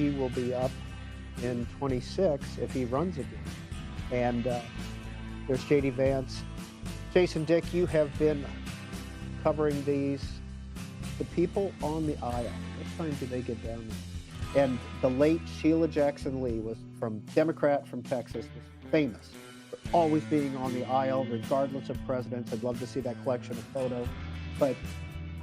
he will be up in 26 if he runs again. And there's J.D. Vance. Jason, Dick, you have been covering these. The people on the aisle, what time do they get down there? And the late Sheila Jackson Lee was Democrat from Texas, was famous for always being on the aisle, regardless of presidents. I'd love to see that collection of photos. But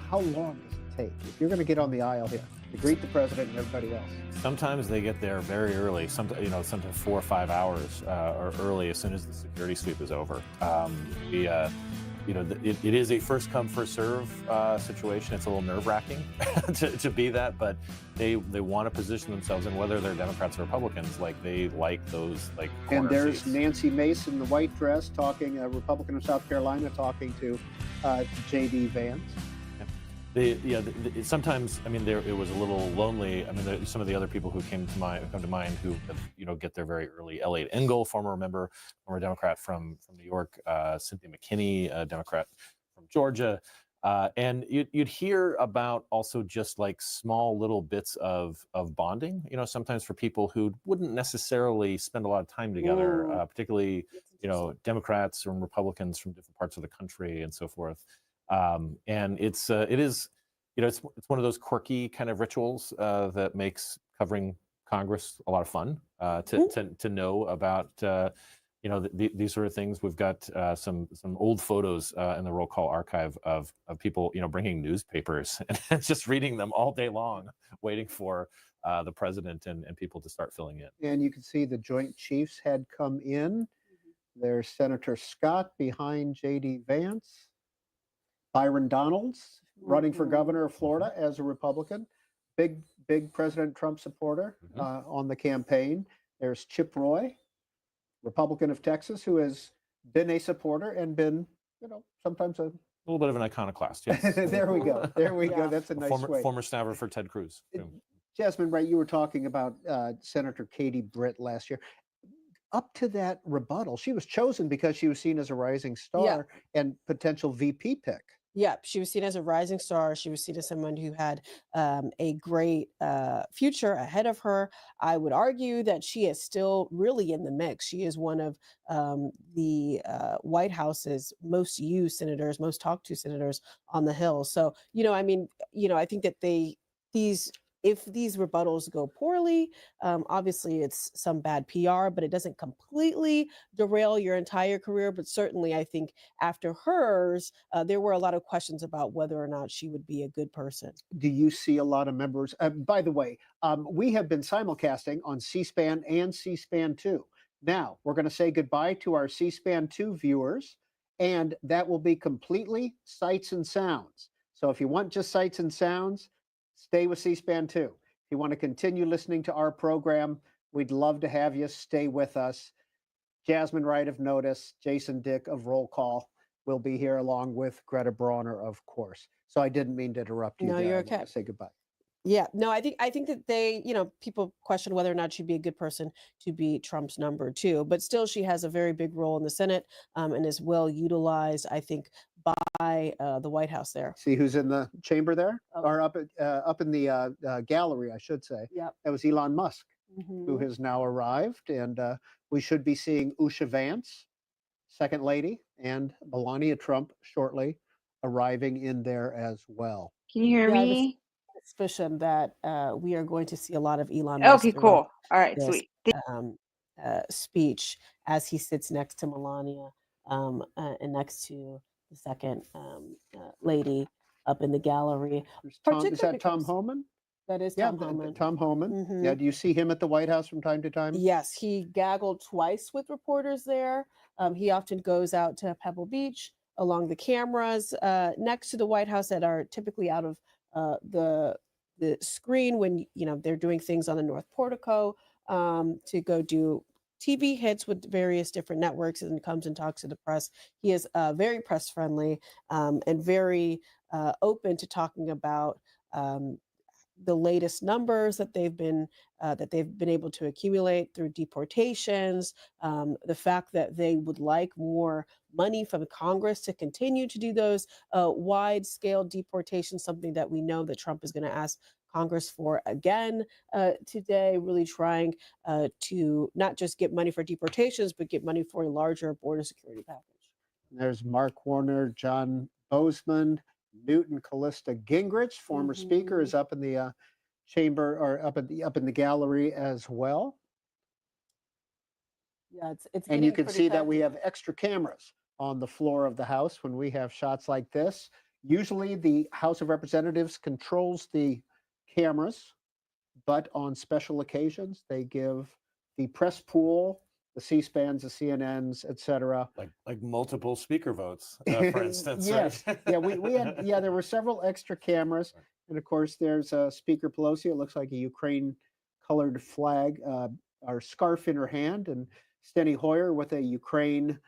how long does it take if you're going to get on the aisle here to greet the president and everybody else? Sometimes they get there very early. Sometimes 4 or 5 hours or early as soon as the security sweep is over. It is a first come first serve situation. It's a little nerve wracking to be that, but they want to position themselves, and whether they're Democrats or Republicans, they like those corner And there's seats. Nancy Mace in the white dress talking, a Republican of South Carolina, talking to J.D. Vance. Sometimes, it was a little lonely. Some of the other people who come to mind who get there very early. Elliot Engel, former Democrat from New York, Cynthia McKinney, a Democrat from Georgia, and you'd hear about also just small little bits of bonding. Sometimes for people who wouldn't necessarily spend a lot of time together, particularly Democrats and Republicans from different parts of the country and so forth. And it is one of those quirky kind of rituals that makes covering Congress a lot of fun to know about these sort of things. We've got some old photos in the roll call archive of people bringing newspapers and just reading them all day long, waiting for the president and people to start filling in. And you can see the Joint Chiefs had come in. There's Senator Scott behind J.D. Vance. Byron Donalds running for governor of Florida as a Republican, big President Trump supporter on the campaign. There's Chip Roy, Republican of Texas, who has been a supporter and been, sometimes a little bit of an iconoclast. Yes. There we go. Yeah. That's a nice way. Former snapper for Ted Cruz. Jasmine, right? You were talking about Senator Katie Britt last year. Up to that rebuttal, she was chosen because she was seen as a rising star and potential VP pick. Yeah, she was seen as a rising star. She was seen as someone who had a great future ahead of her. I would argue that she is still really in the mix. She is one of the White House's most used senators, most talked to senators on the Hill. So, I think that if these rebuttals go poorly, obviously it's some bad PR, but it doesn't completely derail your entire career. But certainly I think after hers, there were a lot of questions about whether or not she would be a good person. Do you see a lot of members? By the way, we have been simulcasting on C-SPAN and C-SPAN 2. Now, we're going to say goodbye to our C-SPAN 2 viewers, and that will be completely sights and sounds. So if you want just sights and sounds, stay with C-SPAN 2. If you want to continue listening to our program, we'd love to have you stay with us. Jasmine Wright of Notice, Jason Dick of Roll Call will be here along with Greta Brawner, of course. So I didn't mean to interrupt you. No, you're okay. Say goodbye. Yeah, no, I think that people question whether or not she'd be a good person to be Trump's number two, but still she has a very big role in the Senate and is well utilized, I think, by the White House there. See who's in the chamber there, or up in the gallery, I should say. Yep. That was Elon Musk, who has now arrived, and we should be seeing Usha Vance, Second Lady, and Melania Trump shortly arriving in there as well. Can you hear me? Suspicion that we are going to see a lot of Elon Musk. Okay, cool. All right, sweet. Speech as he sits next to Melania and next to the second lady up in the gallery. Is that Tom Homan? That is Tom Homan. Tom Homan. Yeah, do you see him at the White House from time to time? Yes, he gaggled twice with reporters there. He often goes out to Pebble Beach along the cameras next to the White House that are typically out of the screen when they're doing things on the North Portico to go do TV hits with various different networks and comes and talks to the press. He is very press friendly and very open to talking about the latest numbers that they've been able to accumulate through deportations, the fact that they would like more money from Congress to continue to do those wide-scale deportations, something that we know that Trump is going to ask Congress for again today, really trying to not just get money for deportations, but get money for a larger border security package. There's Mark Warner, John Bozeman, Newton Callista Gingrich, former speaker, is up in the chamber or up in the gallery as well. Yeah, it's and you getting can see pretty that we packed. have extra cameras on the floor of the House when we have shots like this. Usually the House of Representatives controls the cameras, but on special occasions, they give the press pool, the C-SPANs, the CNNs, etc. Like multiple speaker votes, for instance. Yes. Right? we had, there were several extra cameras. And of course, there's Speaker Pelosi. It looks like a Ukraine colored flag, or scarf in her hand, and Steny Hoyer with a Ukraine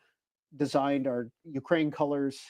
designed or Ukraine colors.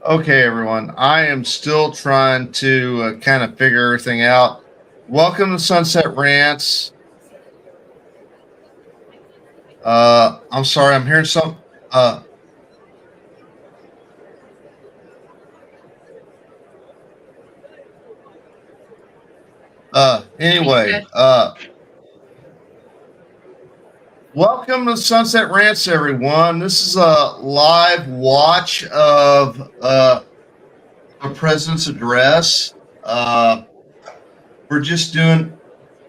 Okay, everyone. I am still trying to kind of figure everything out. Welcome to Sunset Rants. I'm sorry, I'm hearing some. Anyway, welcome to Sunset Rants, everyone. This is a live watch of the president's address. We're just doing.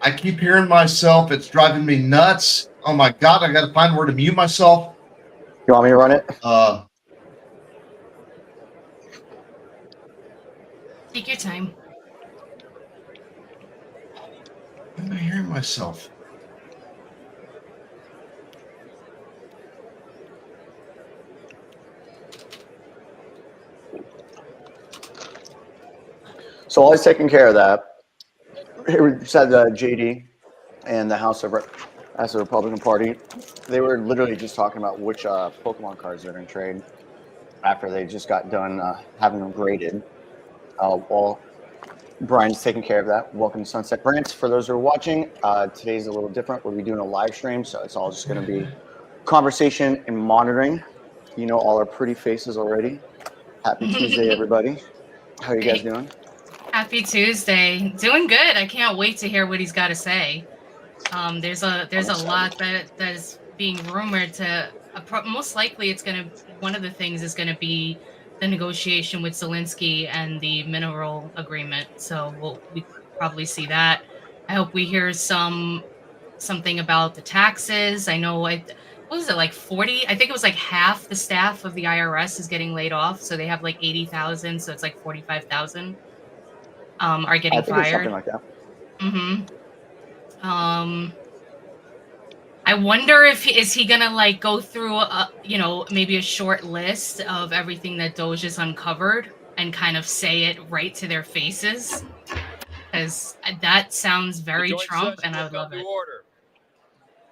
I keep hearing myself. It's driving me nuts. Oh my God! I got to find where to mute myself. You want me to run it? Take your time. Why am I hearing myself? So while he's taking care of that, here we said JD and the House of Republican Party, they were literally just talking about which Pokemon cards they're going to trade after they just got done having them graded. While Brian's taking care of that, welcome to Sunset Rants. For those who are watching, today's a little different. We'll be doing a live stream, so it's all just going to be conversation and monitoring. you know all our pretty faces already. Happy Tuesday, everybody. How are you guys doing? Happy Tuesday. Doing good. I can't wait to hear what he's got to say. There's a lot that is being rumored to. Most likely, one of the things is gonna be the negotiation with Zelensky and the mineral agreement. So we probably see that. I hope we hear something about the taxes. I know what was it, like 40? I think it was like half the staff of the IRS is getting laid off. So they have like 80,000. So it's like 45,000 are getting I think it's fired. something like that. I wonder if is he gonna like go through maybe a short list of everything that Doge has uncovered and kind of say it right to their faces, because that sounds very Trump, and I would love it.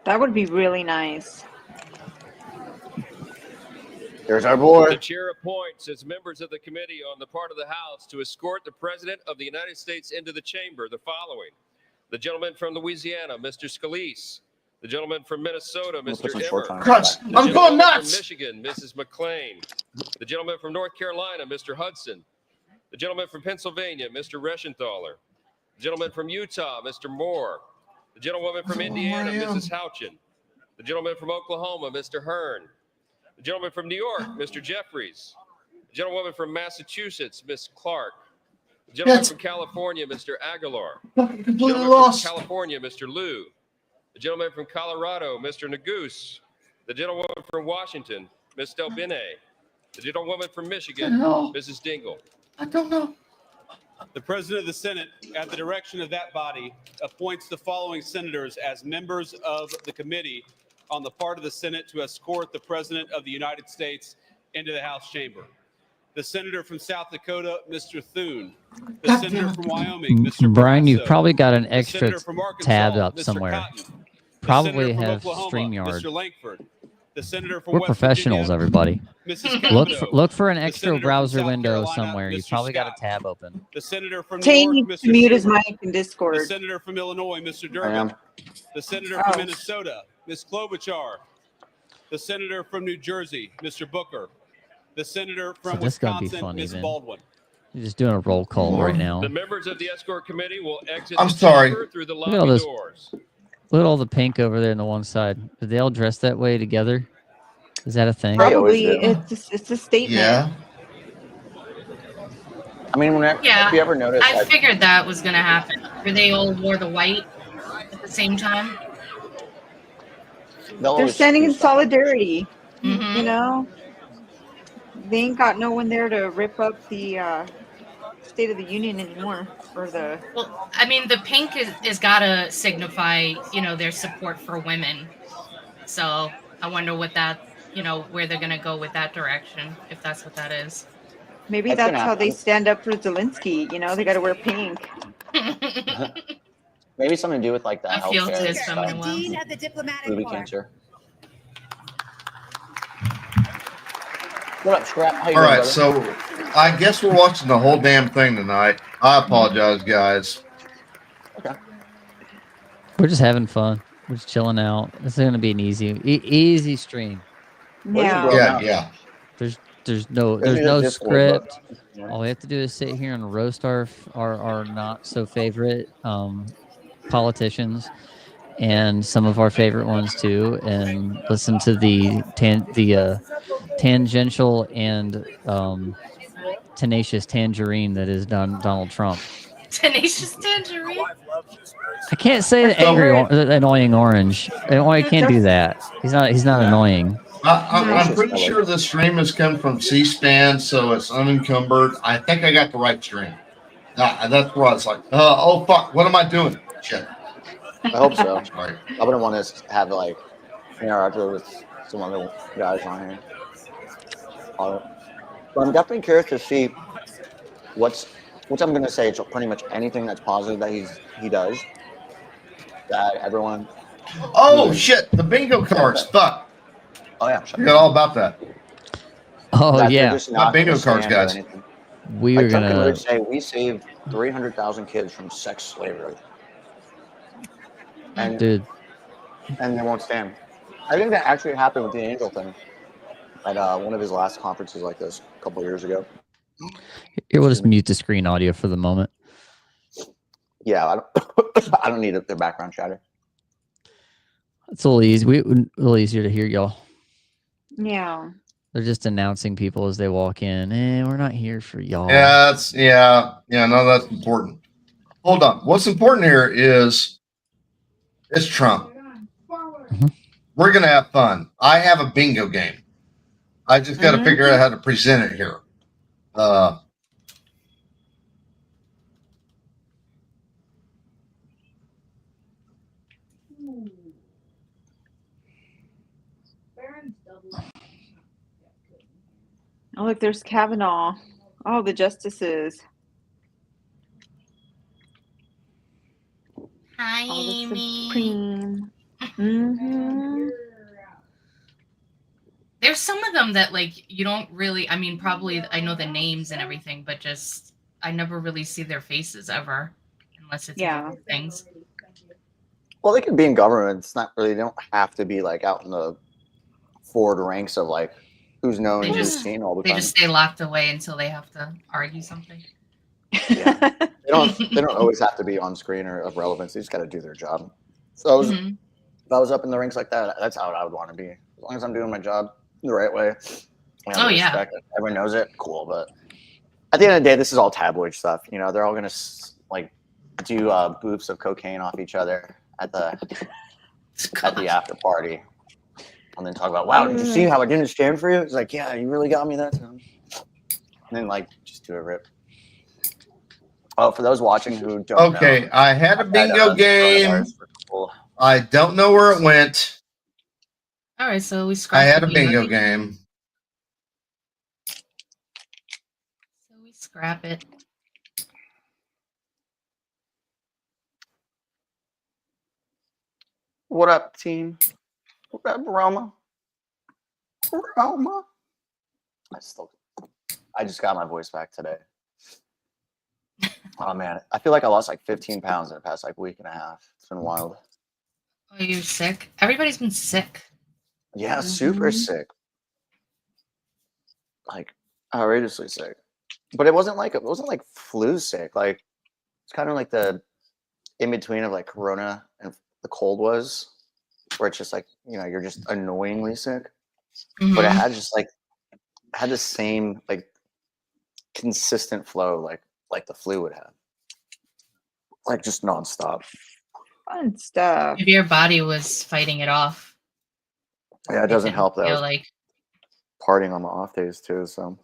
That would be really nice. There's our boy. The chair appoints as members of the committee on the part of the House to escort the President of the United States into the chamber the following: the gentleman from Louisiana, Mr. Scalise; the gentleman from Minnesota, Mr. Emmer; Christ, the I'm going gentleman nuts. from Michigan, Mrs. McClain; the gentleman from North Carolina, Mr. Hudson; the gentleman from Pennsylvania, Mr. Reschenthaler; the gentleman from Utah, Mr. Moore; the gentlewoman from Indiana, Mrs. Houchin; the gentleman from Oklahoma, Mr. Hearn; the gentleman from New York, Mr. Jeffries; the gentlewoman from Massachusetts, Miss Clark; the gentleman from California, Mr. Aguilar; the gentleman from California, Mr. Liu; the gentleman from Colorado, Mr. Nagus; the gentlewoman from Washington, Miss Delbene; the gentlewoman from Michigan, Mrs. Dingle. I don't know. The President of the Senate, at the direction of that body, appoints the following senators as members of the committee on the part of the Senate to escort the President of the United States into the House chamber. The senator from South Dakota, Mr. Thune. The senator from Wyoming, Mr. Brian, you've Barrasso. probably got an The extra senator from Arkansas, tab up Mr. somewhere. Cotton. The Probably senator from have Oklahoma, StreamYard. Mr. Langford. The senator from We're West professionals, Virginia, everybody. Mrs. Look Cavanaugh. look for an The extra senator from browser South window Carolina, somewhere. You've Mr. probably got a Scott. tab open. The senator from New Tay York, needs to Mr. mute his Schumer. mic in The Discord. senator from Illinois, Mr. I am. Durbin. The senator Oh. from Minnesota, Ms. Klobuchar. The senator from New Jersey, Mr. Booker. The senator from this is gonna be Wisconsin, fun, Ms. even. Baldwin. You're just doing a roll call right now. The members of the escort committee will exit I'm the sorry. chamber through the at all lobby this- doors. Look at all the pink over there on the one side. Did they all dress that way together? Is that a thing? They always Probably do. it's a statement. Yeah. I mean, if you ever notice, I like, figured that was gonna happen. Where they all wore the white at the same time. they'll They're always standing do in stuff. solidarity. Mhm. You know, they ain't got no one there to rip up the State of the Union anymore, or the. Well, I mean, the pink is gotta signify, their support for women. So I wonder what that, where they're gonna go with that direction, if that's what that is. Maybe That's that's gonna how they happen. stand up for Zelensky. You know, they got to wear pink. Maybe something to do with like the I feel healthcare his feminine stuff. well. of the diplomatic Movie corps. cancer. What up, Scrap? How you All doing, right, brother? so I guess we're watching the whole damn thing tonight. I apologize, guys. We're just having fun. We're just chilling out. This is gonna be an easy stream. Yeah. Yeah, yeah. There's no script. All we have to do is sit here and roast our not so favorite politicians and some of our favorite ones too, and listen to the tangential and tenacious tangerine that is Donald Trump. Tenacious tangerine. I can't say the annoying orange. I can't do that. He's not annoying. I'm pretty sure this stream has come from C-SPAN, so it's unencumbered. I think I got the right stream. That's where I was like, oh, fuck, what am I doing? Shit. I hope so. Right. I wouldn't want to have like interaction with some other guys on here. But I'm definitely curious to see what's I'm going to say. It's pretty much anything that's positive that he does. That everyone. Oh, shit, the bingo cards. Fuck. Oh yeah, I forgot all about that. Oh that yeah, My bingo cards, guys. we are gonna say we saved 300,000 kids from sex slavery, and dude. they won't stand. I think that actually happened with the angel thing. at one of his last conferences like this a couple of years ago. Here, we'll just mute the screen audio for the moment. Yeah, I don't need their background chatter. It's a little easy. A little easier to hear y'all. Yeah. They're just announcing people as they walk in. We're not here for y'all. Yeah, no, that's important. Hold on. What's important here is it's Trump. We're gonna have fun. I have a bingo game. I just got to figure out how to present it here. Oh, look, there's Kavanaugh. Oh, the justices. Hi, Oh, the Amy. Supreme. There's some of them that like you don't really. I mean, probably I know the names and everything, but just I never really see their faces ever, unless it's in things. Well, they can be in government. It's not really. They don't have to be like out in the forward ranks of like who's known and who's seen all the time. They just stay locked away until they have to argue something. Yeah, they don't always have to be on screen or of relevance. They just got to do their job. So if I was up in the ranks like that, that's how I would want to be. As long as I'm doing my job the right way. Oh yeah, respect. Everyone knows it. Cool, but at the end of the day, this is all tabloid stuff. You know, they're all gonna like do boofs of cocaine off each other at the after party, and then talk about, wow, did you see how I didn't stand for you? It's like, yeah, you really got me that time. And then like just do a rip. Oh, for those watching who don't know, I had a bingo game. I don't know where it went. All right, so we I had a bingo game. So we scrap it. What up, team? What up, Roma? Roma? I just got my voice back today. Oh man, I feel like I lost like 15 pounds in the past like week and a half. It's been wild. Oh, you're sick? Everybody's been sick. Yeah, super sick. Like outrageously sick. But it wasn't like flu sick. Like it's kind of like the in between of like Corona and the cold was, where it's just like, you know, you're just annoyingly sick. But it had just like had the same like consistent flow like the flu would have. Like just nonstop. Fun stuff. Maybe your body was fighting it off. Yeah, it doesn't help that. Feel like partying on the off days too, so.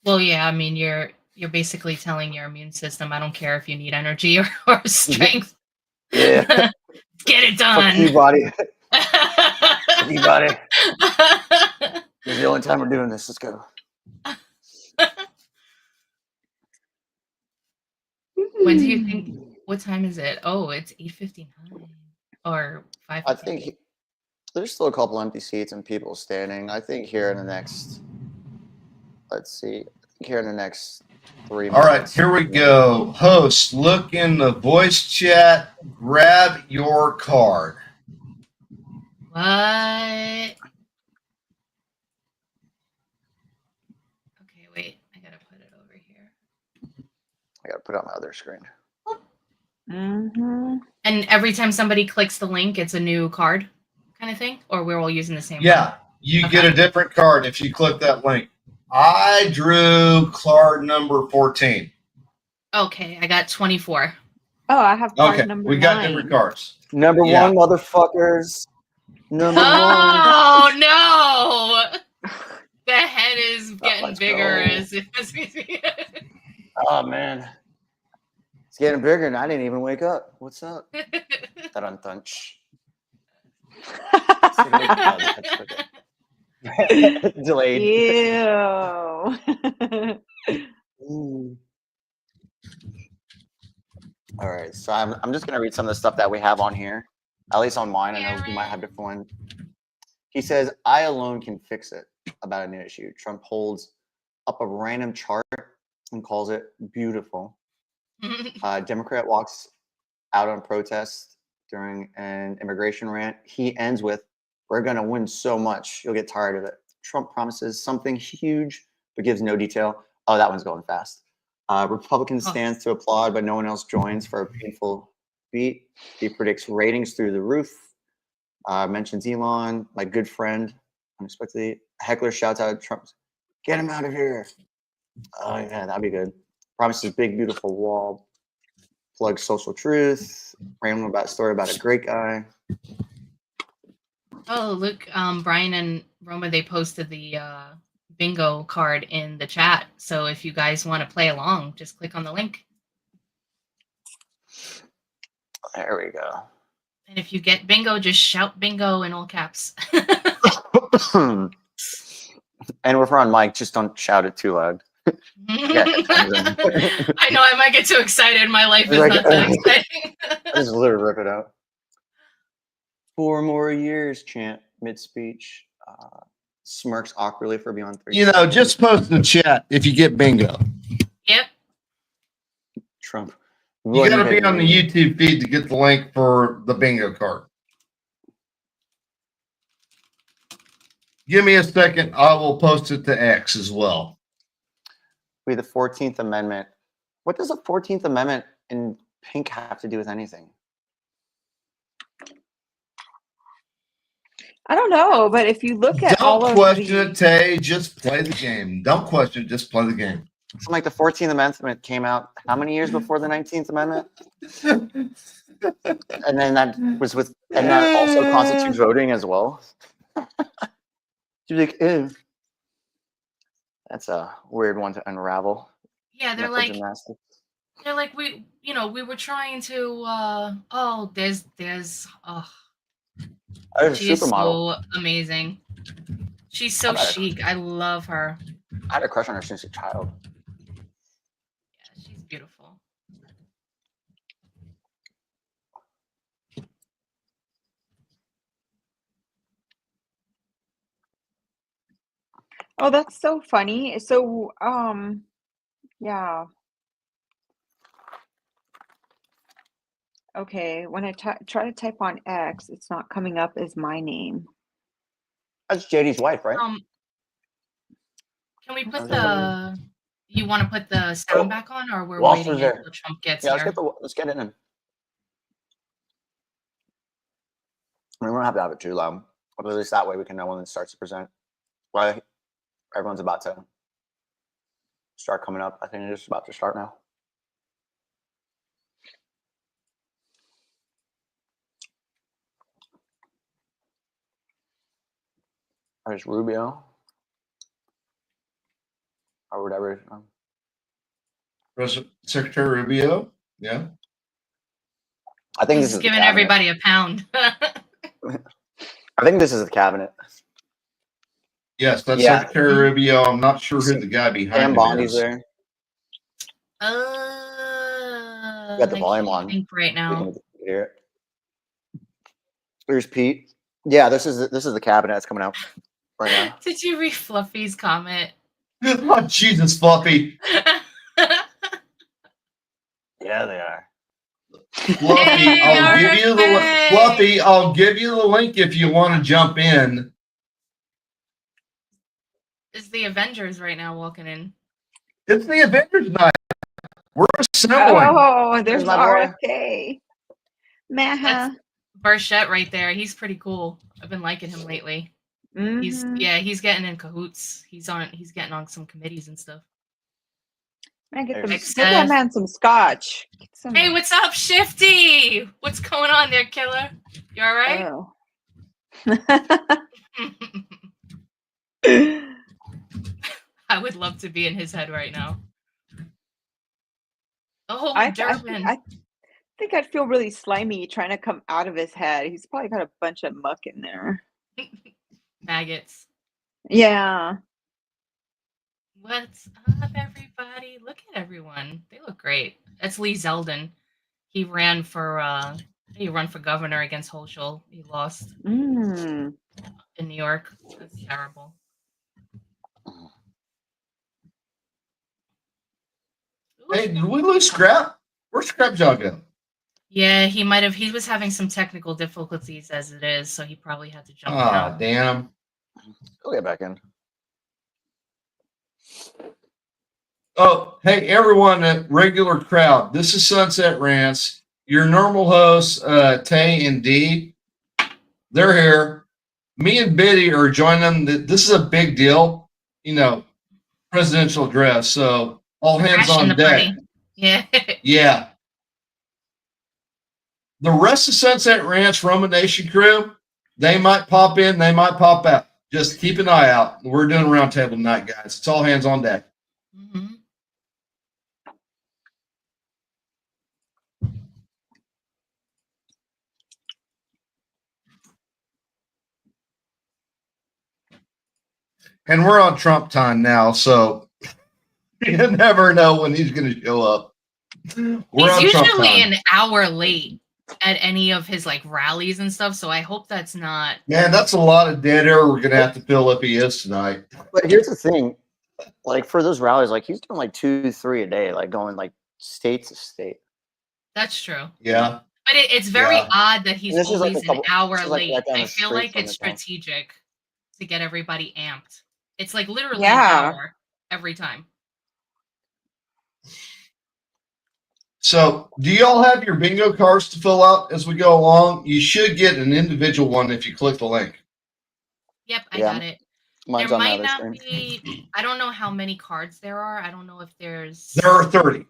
Well, yeah, I mean, you're basically telling your immune system, I don't care if you need energy or strength. Yeah. Get it done. Fuck you, body. Fuck you, body. This is the only time we're doing this. Let's go. When do you think? What time is it? Oh, it's 8:59 or 5:59. I think there's still a couple empty seats and people standing. I think here in the next, let's see, here in the next 3 minutes. All right, here we go. Host, look in the voice chat. Grab your card. What? Okay, wait. I gotta put it over here. I gotta put it on my other screen. And every time somebody clicks the link, it's a new card kind of thing? Or we're all using the same one? Yeah, you get a different card if you click that link. I drew card number 14. Okay, I got 24. Oh, I have card number 9. We got different cards. Number one, motherfuckers. Number one. Oh, no! The head is getting bigger. Oh, man. It's getting bigger and I didn't even wake up. What's up? Thunch. Delayed. Ew. All right, so I'm just gonna read some of the stuff that we have on here, at least on mine. I know you might have different one. He says, "I alone can fix it" about a new issue. Trump holds up a random chart and calls it beautiful. Democrat walks out on protest during an immigration rant. He ends with, We're going to win so much. You'll get tired of it. Trump promises something huge, but gives no detail. Oh, that one's going fast. Republican stands to applaud, but no one else joins for a painful beat. He predicts ratings through the roof. Mentions Elon, my good friend. Unexpectedly, a heckler shouts out at Trump, "Get him out of here!" Oh yeah, that'd be good. Promises big beautiful wall. Plugs social truth. Rambling about a story about a great guy. Oh, look, Brian and Roma, they posted the bingo card in the chat. So if you guys want to play along, just click on the link. There we go. And if you get bingo, just shout bingo in all caps. And if we're on mic, just don't shout it too loud. I know I might get too excited. My life is not that exciting. Just literally rip it out. 4 more years, chant mid-speech. Smirks awkwardly for beyond 3. You know, just post in the chat if you get bingo. Yep. Trump. You got to be on the YouTube feed to get the link for the bingo card. Give me a second. I will post it to X as well. We the 14th Amendment. What does the 14th Amendment in pink have to do with anything? I don't know, but if you look at all Don't of question the... it, Tay. Just play the game. Don't question it. Just play the game. Something like the 14th Amendment came out how many years before the 19th Amendment? And then that was with, and that also constitutes voting as well. You're like, ew. That's a weird one to unravel. Yeah, they're like, we, you know, we were trying to, oh, there's, she's so amazing. She's so chic. I love her. I had a crush on her since a child. Yeah, she's beautiful. Oh, that's so funny. So, yeah. Okay, when I try to type on X, it's not coming up as my name. That's JD's wife, right? Can we put the? You want to put the sound back on, or we're waiting until Trump gets here? Let's get it in. I mean, we don't have to have it too loud, but at least that way we can know when it starts to present. Well, everyone's about to start coming up. I think it's about to start now. There's Rubio. Or whatever. Secretary Rubio. Yeah. I think He's giving everybody a pound. I think this is the cabinet. Yes, that's Secretary Rubio. I'm not sure who the guy behind him is. There. You got the volume on right now. There's Pete. Yeah, this is the cabinet that's coming out right now. Did you read Fluffy's comment? Oh, Jesus, Fluffy. Yeah, they are. Fluffy, I'll give you the link if you want to jump in. It's the Avengers right now walking in. It's the Avengers night. We're assembling. Oh, there's RFK. That's Burchett right there. He's pretty cool. I've been liking him lately. Mm-hmm. He's getting in cahoots. He's getting on some committees and stuff. Man, get that man some scotch. Hey, what's up, Shifty? What's going on there, killer? You all right? Oh. I would love to be in his head right now. Oh, Durbin. I think I'd feel really slimy trying to come out of his head. He's probably got a bunch of muck in there. Maggots. Yeah. What's up, everybody? Look at everyone. They look great. That's Lee Zeldin. He ran for governor against Hochul. He lost in New York. That's terrible. Hey, did we lose Scrap? Where's Scrap Jaw go? Yeah, he might have. He was having some technical difficulties as it is, so he probably had to jump out. Damn. Go get back in. Oh, hey, everyone, regular crowd. This is Sunset Rants. Your normal hosts, Tay and Dee, they're here. Me and Biddy are joining them. This is a big deal, presidential address. So all hands Crashing on the deck. party. Yeah. Yeah. The rest of Sunset Ranch Roman Nation crew, they might pop in, they might pop out. Just keep an eye out. We're doing roundtable tonight, guys. It's all hands on deck. Mm-hmm. And we're on Trump time now, so you never know when he's going to show up. He's usually an hour late at any of his rallies and stuff, so I hope that's not. Man, that's a lot of dead air we're going to have to fill if he is tonight. But here's the thing, for those rallies, he's doing 2-3 a day, going state to state. That's true. Yeah. But it's very odd that he's always an hour late. Right I feel like it's strategic to get everybody amped. It's literally an hour every time. So, do y'all have your bingo cards to fill out as we go along? You should get an individual one if you click the link. Yep, I got it. Mine's there might not be. I don't know how many cards there are. I don't know if there's. There are 30.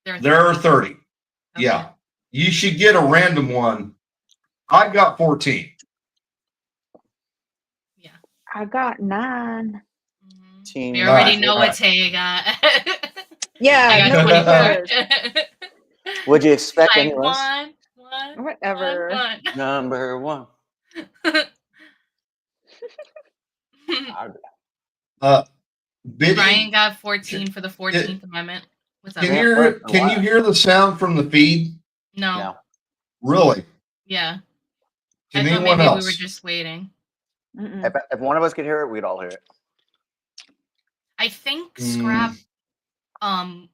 There are 30. Okay. Yeah. You should get a random one. I got 14. Yeah. I got 9. Mm-hmm. We already know what Tay got. Yeah, I got 24. Would you expect anyone? Whatever. One. Number one. Biddy, Brian got 14 for the 14th Amendment. What's up? Can you hear the sound from the feed? No. Really? Yeah. Can I thought anyone maybe else? we were just waiting. If one of us could hear it, we'd all hear it. I think Scrap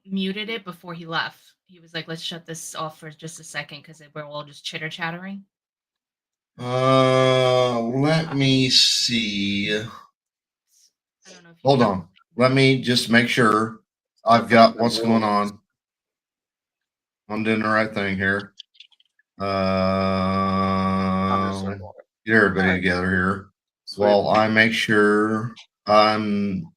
muted it before he left. He was like, let's shut this off for just a second because we're all just chitter chattering. Let me see. Hold on. Let me just make sure I've got what's going on. I'm doing the right thing here. Get everybody together here. While I make sure I'm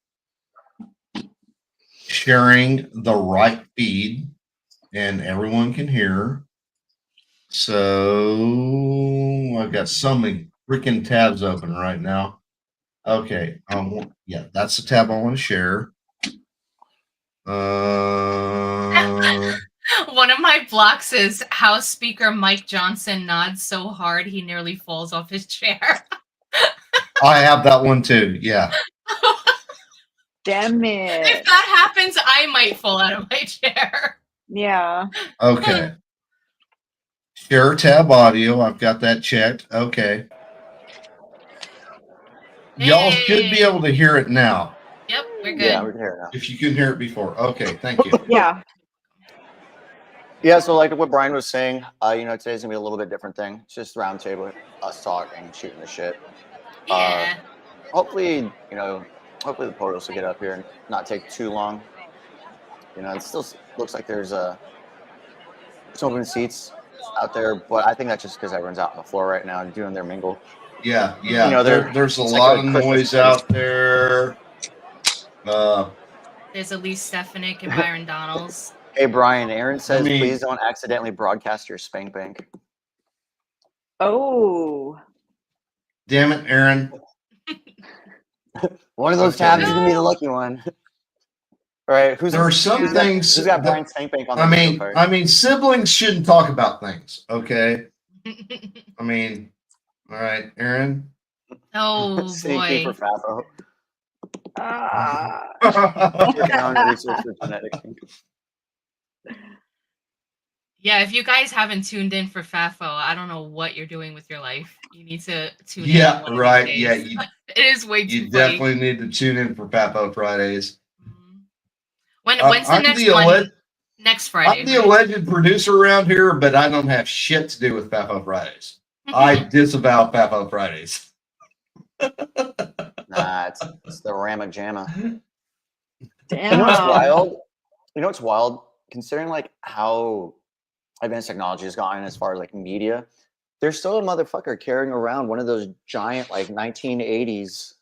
sharing the right feed and everyone can hear. So I've got so many freaking tabs open right now. Okay. Yeah, that's the tab I want to share. One of my blocks is House Speaker Mike Johnson nods so hard he nearly falls off his chair. I have that one too. Yeah. Damn it. If that happens, I might fall out of my chair. Yeah. Okay. Share tab audio. I've got that checked. Okay. Y'all should be able to hear it now. Yep, we're good. Yeah, we can hear it now. If you couldn't hear it before. Okay, thank you. Yeah. Yeah, so what Brian was saying, today's gonna be a little bit different thing. It's just round table, us talking, shooting the shit. Yeah. Hopefully the photos will get up here and not take too long. It still looks like there's some open seats out there, but I think that's just because everyone's out on the floor right now and doing their mingle. Yeah. There's a lot of noise out there. There's Elise Stefanik and Byron Donalds. Hey, Brian, Aaron says, please don't accidentally broadcast your spank bank. Oh. Damn it, Aaron. One of those tabs is going to be the lucky one. All right. There are some things. Who's got Brian's spank bank on the I mean, siblings shouldn't talk about things, okay? I mean, all right, Aaron. Oh, boy. For FAFO. Research for genetics. Yeah, if you guys haven't tuned in for FAFO, I don't know what you're doing with your life. You need to tune in. Yeah, right. Yeah, it is way too. You definitely need to tune in for FAFO Fridays. When's the next one? Next Friday. I'm the alleged producer around here, but I don't have shit to do with FAFO Fridays. I disavow FAFO Fridays. Nah, it's the Ramak Jamma. Damn. You know what's wild? You know what's wild? Considering like how advanced technology has gotten as far as like media, there's still a motherfucker carrying around one of those giant like 1980s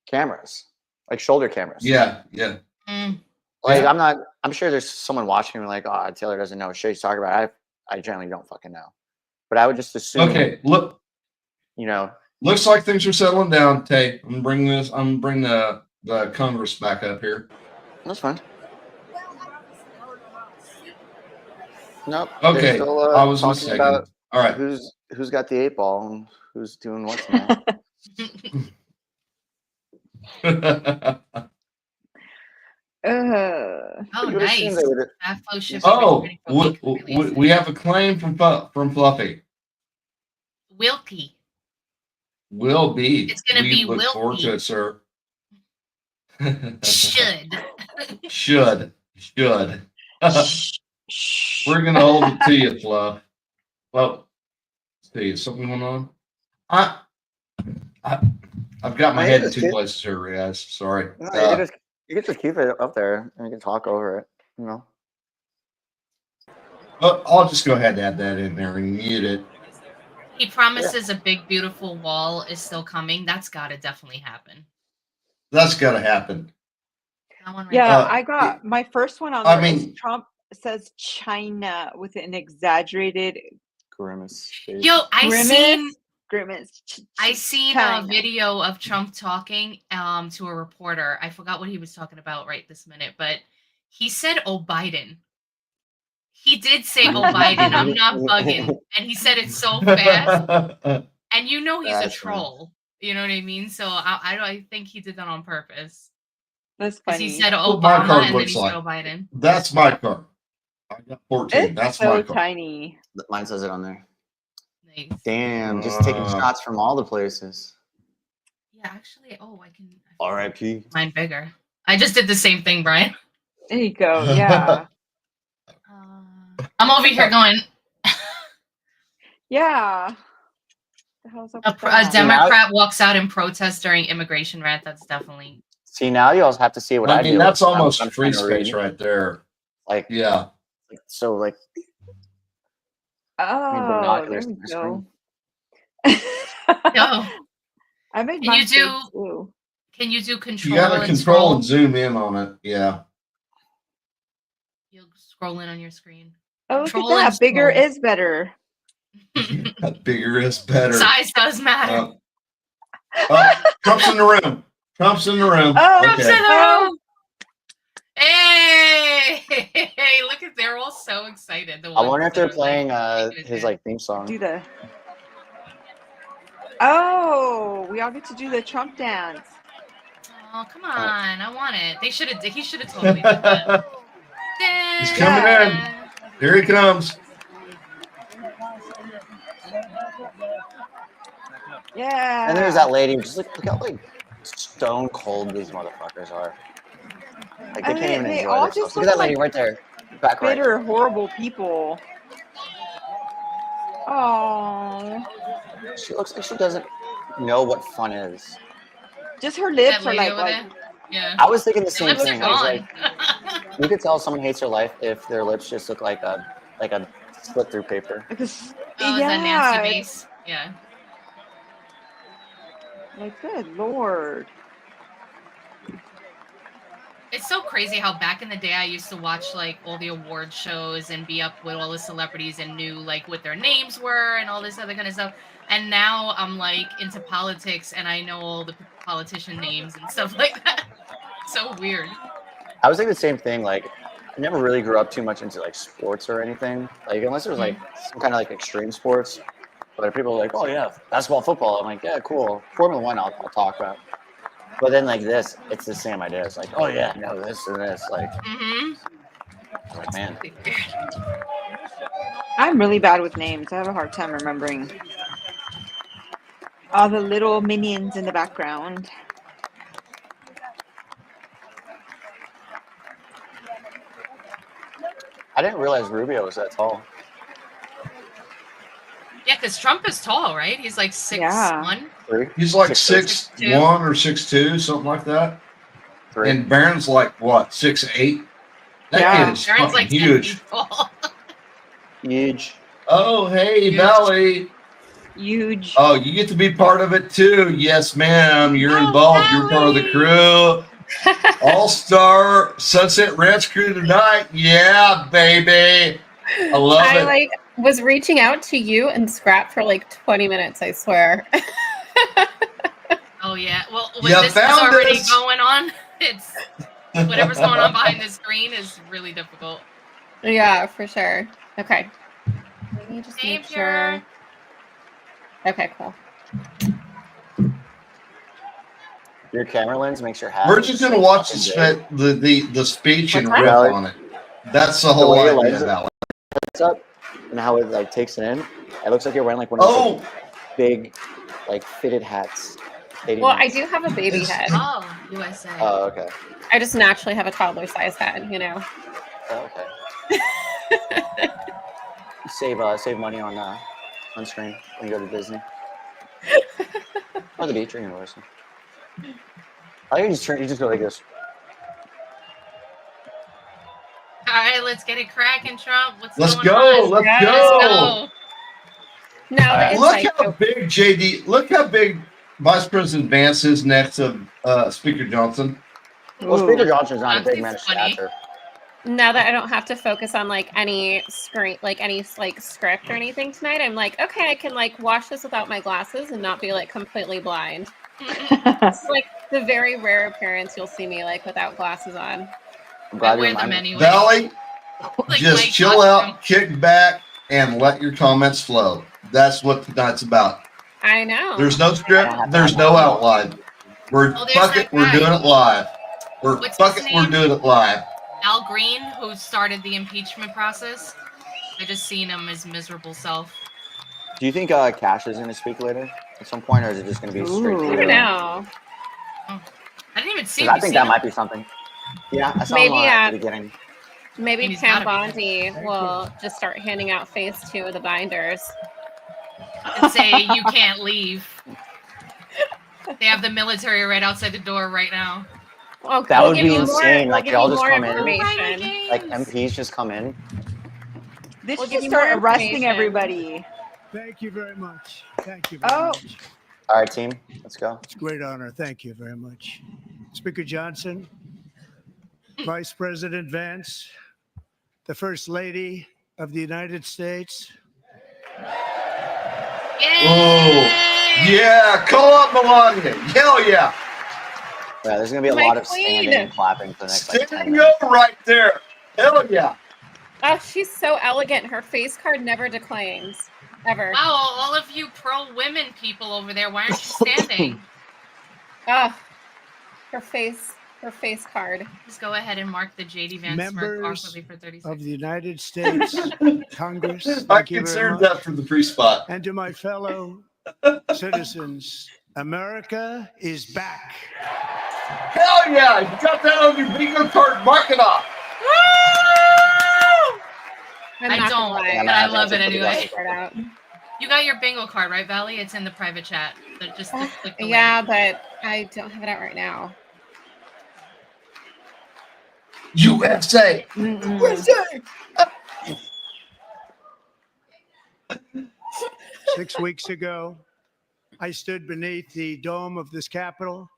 cameras, like shoulder cameras. Yeah. Like Yeah. I'm sure there's someone watching me like, oh, Taylor doesn't know what shit he's talking about. I generally don't fucking know. But I would just assume. Okay, look. You know. Looks like things are settling down, Tay. I'm bring the Congress back up here. That's fine. Nope. Okay, still, I was talking mistaken. about all right. Who's got the 8 ball and who's doing what now. Oh, nice. We have a claim from Fluffy. Wilkie. Will be. It's gonna be look Wilkie. forward to it, sir. Should. We're gonna hold it to you, Fluff. Well, let's see, is something going on? I've got my head in two places here, guys. Sorry. No, you can just keep it up there and you can talk over it, you know. But I'll just go ahead and add that in there and mute it. He promises a big, beautiful wall is still coming. That's got to definitely happen. That's got to happen. That one right Yeah, I got my first one on there. Is Trump says China with an exaggerated grimace. Yo, grimace. I seen China. a video of Trump talking to a reporter. I forgot what he was talking about right this minute, but he said, "Oh, Biden." He did say, "Oh, Biden." I'm not bugging, and he said it so fast. And you know he's a troll. You know what I mean? So I think he did that on purpose. That's funny. He said What Obama my card and then looks he like. said Biden. That's my card. I got 14. It's That's so my card. tiny. Mine says it on there. Nice. Damn, just taking shots from all the places. Yeah, actually, I can. R.I.P. Mine bigger. I just did the same thing, Brian. There you go. Yeah. I'm over here going. Yeah. The hell's up with A that? Democrat walks out in protest during immigration rant. That's definitely. See, now you also have to see what I mean, do. that's almost I'm free trying to space read. right there. Like, yeah. So, like. Oh, there we go. No. I made Can you do? too. Can you do control? You got to control and zoom in on it. Yeah. You'll scroll in on your screen. Oh, look at that. Bigger is better. Bigger is better. Size does matter. Trump's in the room. Trump's in the room. Oh, Trump's in the room. Hey, look at they're all so excited. I wonder if they're playing his like theme song. Do the. Oh, we all get to do the Trump dance. Oh, come on. I want it. He should have totally done that. He's coming in. Here he comes. Yeah. And there's that lady. Just look how like stone cold these motherfuckers are. Like they can't even they enjoy all themselves. just Look at that look lady like right there. Back right. bitter, horrible people. Oh. She looks like she doesn't know what fun is. Just her lips That are lady like over there? Yeah. I was thinking the Their same lips thing. are I was gone. like, you could tell someone hates their life if their lips just look like a split through paper. Oh, is that Nancy base? Yeah. Like, good Lord. It's so crazy how back in the day I used to watch like all the award shows and be up with all the celebrities and knew like what their names were and all this other kind of stuff. And now I'm like into politics and I know all the politician names and stuff like that. So weird. I was thinking the same thing. Like, I never really grew up too much into like sports or anything. Like, unless it was like some kind of like extreme sports. But people are like, oh yeah, basketball, football. I'm like, yeah, cool. Formula One, I'll talk about. But then like this, it's the same idea. It's like, oh yeah, no, this and this. Like, like man. I'm really bad with names. I have a hard time remembering all the little minions in the background. didn't realize Rubio was that tall. Yeah, because Trump is tall, right? He's like 6'1". He's like 6'2". 6'1" or 6'2", something like that. 3. And Barron's like what, 6'8"? That kid is Barron's fucking like 10 huge. feet tall. Huge. Oh, hey, Huge. Valley. Huge. Oh, you get to be part of it too. Yes, ma'am. You're involved. You're part of the crew. All-star Sunset Rants crew tonight. Yeah, baby. I love it. I was reaching out to you and Scrap for like 20 minutes, I swear. Oh yeah. Well, when You this is found already us. going on, it's whatever's going on behind the screen is really difficult. Yeah, for sure. Okay. Let me just Hey, make sure. Pure. Okay, cool. Your camera lens makes your hat. We're just gonna watch the speech and What's riff that? on it. That's the The whole way your idea, lens Valley. lights up and how it like takes it in. It looks like you're wearing like one of those like, big, like fitted hats. Well, I do have a baby head. Oh, USA. Oh, okay. I just naturally have a toddler size head, you know. Oh, okay. Save money on screen when you go to Disney or the beach or Universal. I think you just go like this. All right, let's get it cracking, Trump. Let's going go. on? Let's Yes. go. Let's go. No, the Look inside how big JD. Look how big Vice President Vance is next to Speaker Johnson. Well, Speaker Johnson's not a That's big man funny. stature. now that I don't have to focus on like any screen, like any like script or anything tonight, I'm like, okay, I can like watch this without my glasses and not be like completely blind. It's like the very rare appearance you'll see me like without glasses on. I'm I glad you wear them reminded me. anyway. Valley, Like just my chill costume. out, kick back, and let your comments flow. That's what tonight's about. I know. There's no script. There's no outline. We're Oh, there's fuck that it. We're guy. doing it live. What's Fuck his it. We're name? doing it live. Al Green, who started the impeachment process. I just seen him his miserable self. Do you think Cash is going to speak later at some point, or is it just going to be straight I through? don't know. I didn't even see 'Cause him. I think that might be something. Yeah, I saw him Maybe at the beginning. Maybe He's Pam gotta Bondi will just start handing out phase 2 of the binders. And say you can't leave. They have the military right outside the door right now. Oh, That we'll would give be you insane. More, Like, we'll they all give you just more come in. information. Like MPs just come in. They We'll should give just you start more arresting information. everybody. Thank you very much. Thank you very Oh. much. All right, team, let's go. It's a great honor. Thank you very much. Speaker Johnson, Vice President Vance, the First Lady of the United States. Oh, yeah. Call up Melania. Hell yeah. Yeah, there's going to be a My lot of queen. standing and clapping for the next like 10 Standing minutes. up right there. Hell yeah. Oh, she's so elegant. Her face card never declines. Ever. Wow, all of you pro-women people over there, why aren't you standing? Oh, her face card. Just go ahead and mark the JD Vance smirk Members awkwardly for 30 of seconds. the United States Congress. I Thank you very considered much. that for the pre-spot. And to my fellow citizens, America is back. Hell yeah. You got that on your bingo card. Mark it off. I'm I not don't, gonna lie. but I love it That's a anyway. Start out. You got your bingo card, right, Valley? It's in the private chat. But just click the Yeah, link. but I don't have it out right now. USA. Mm-mm. USA. 6 weeks ago, I stood beneath the dome of this Capitol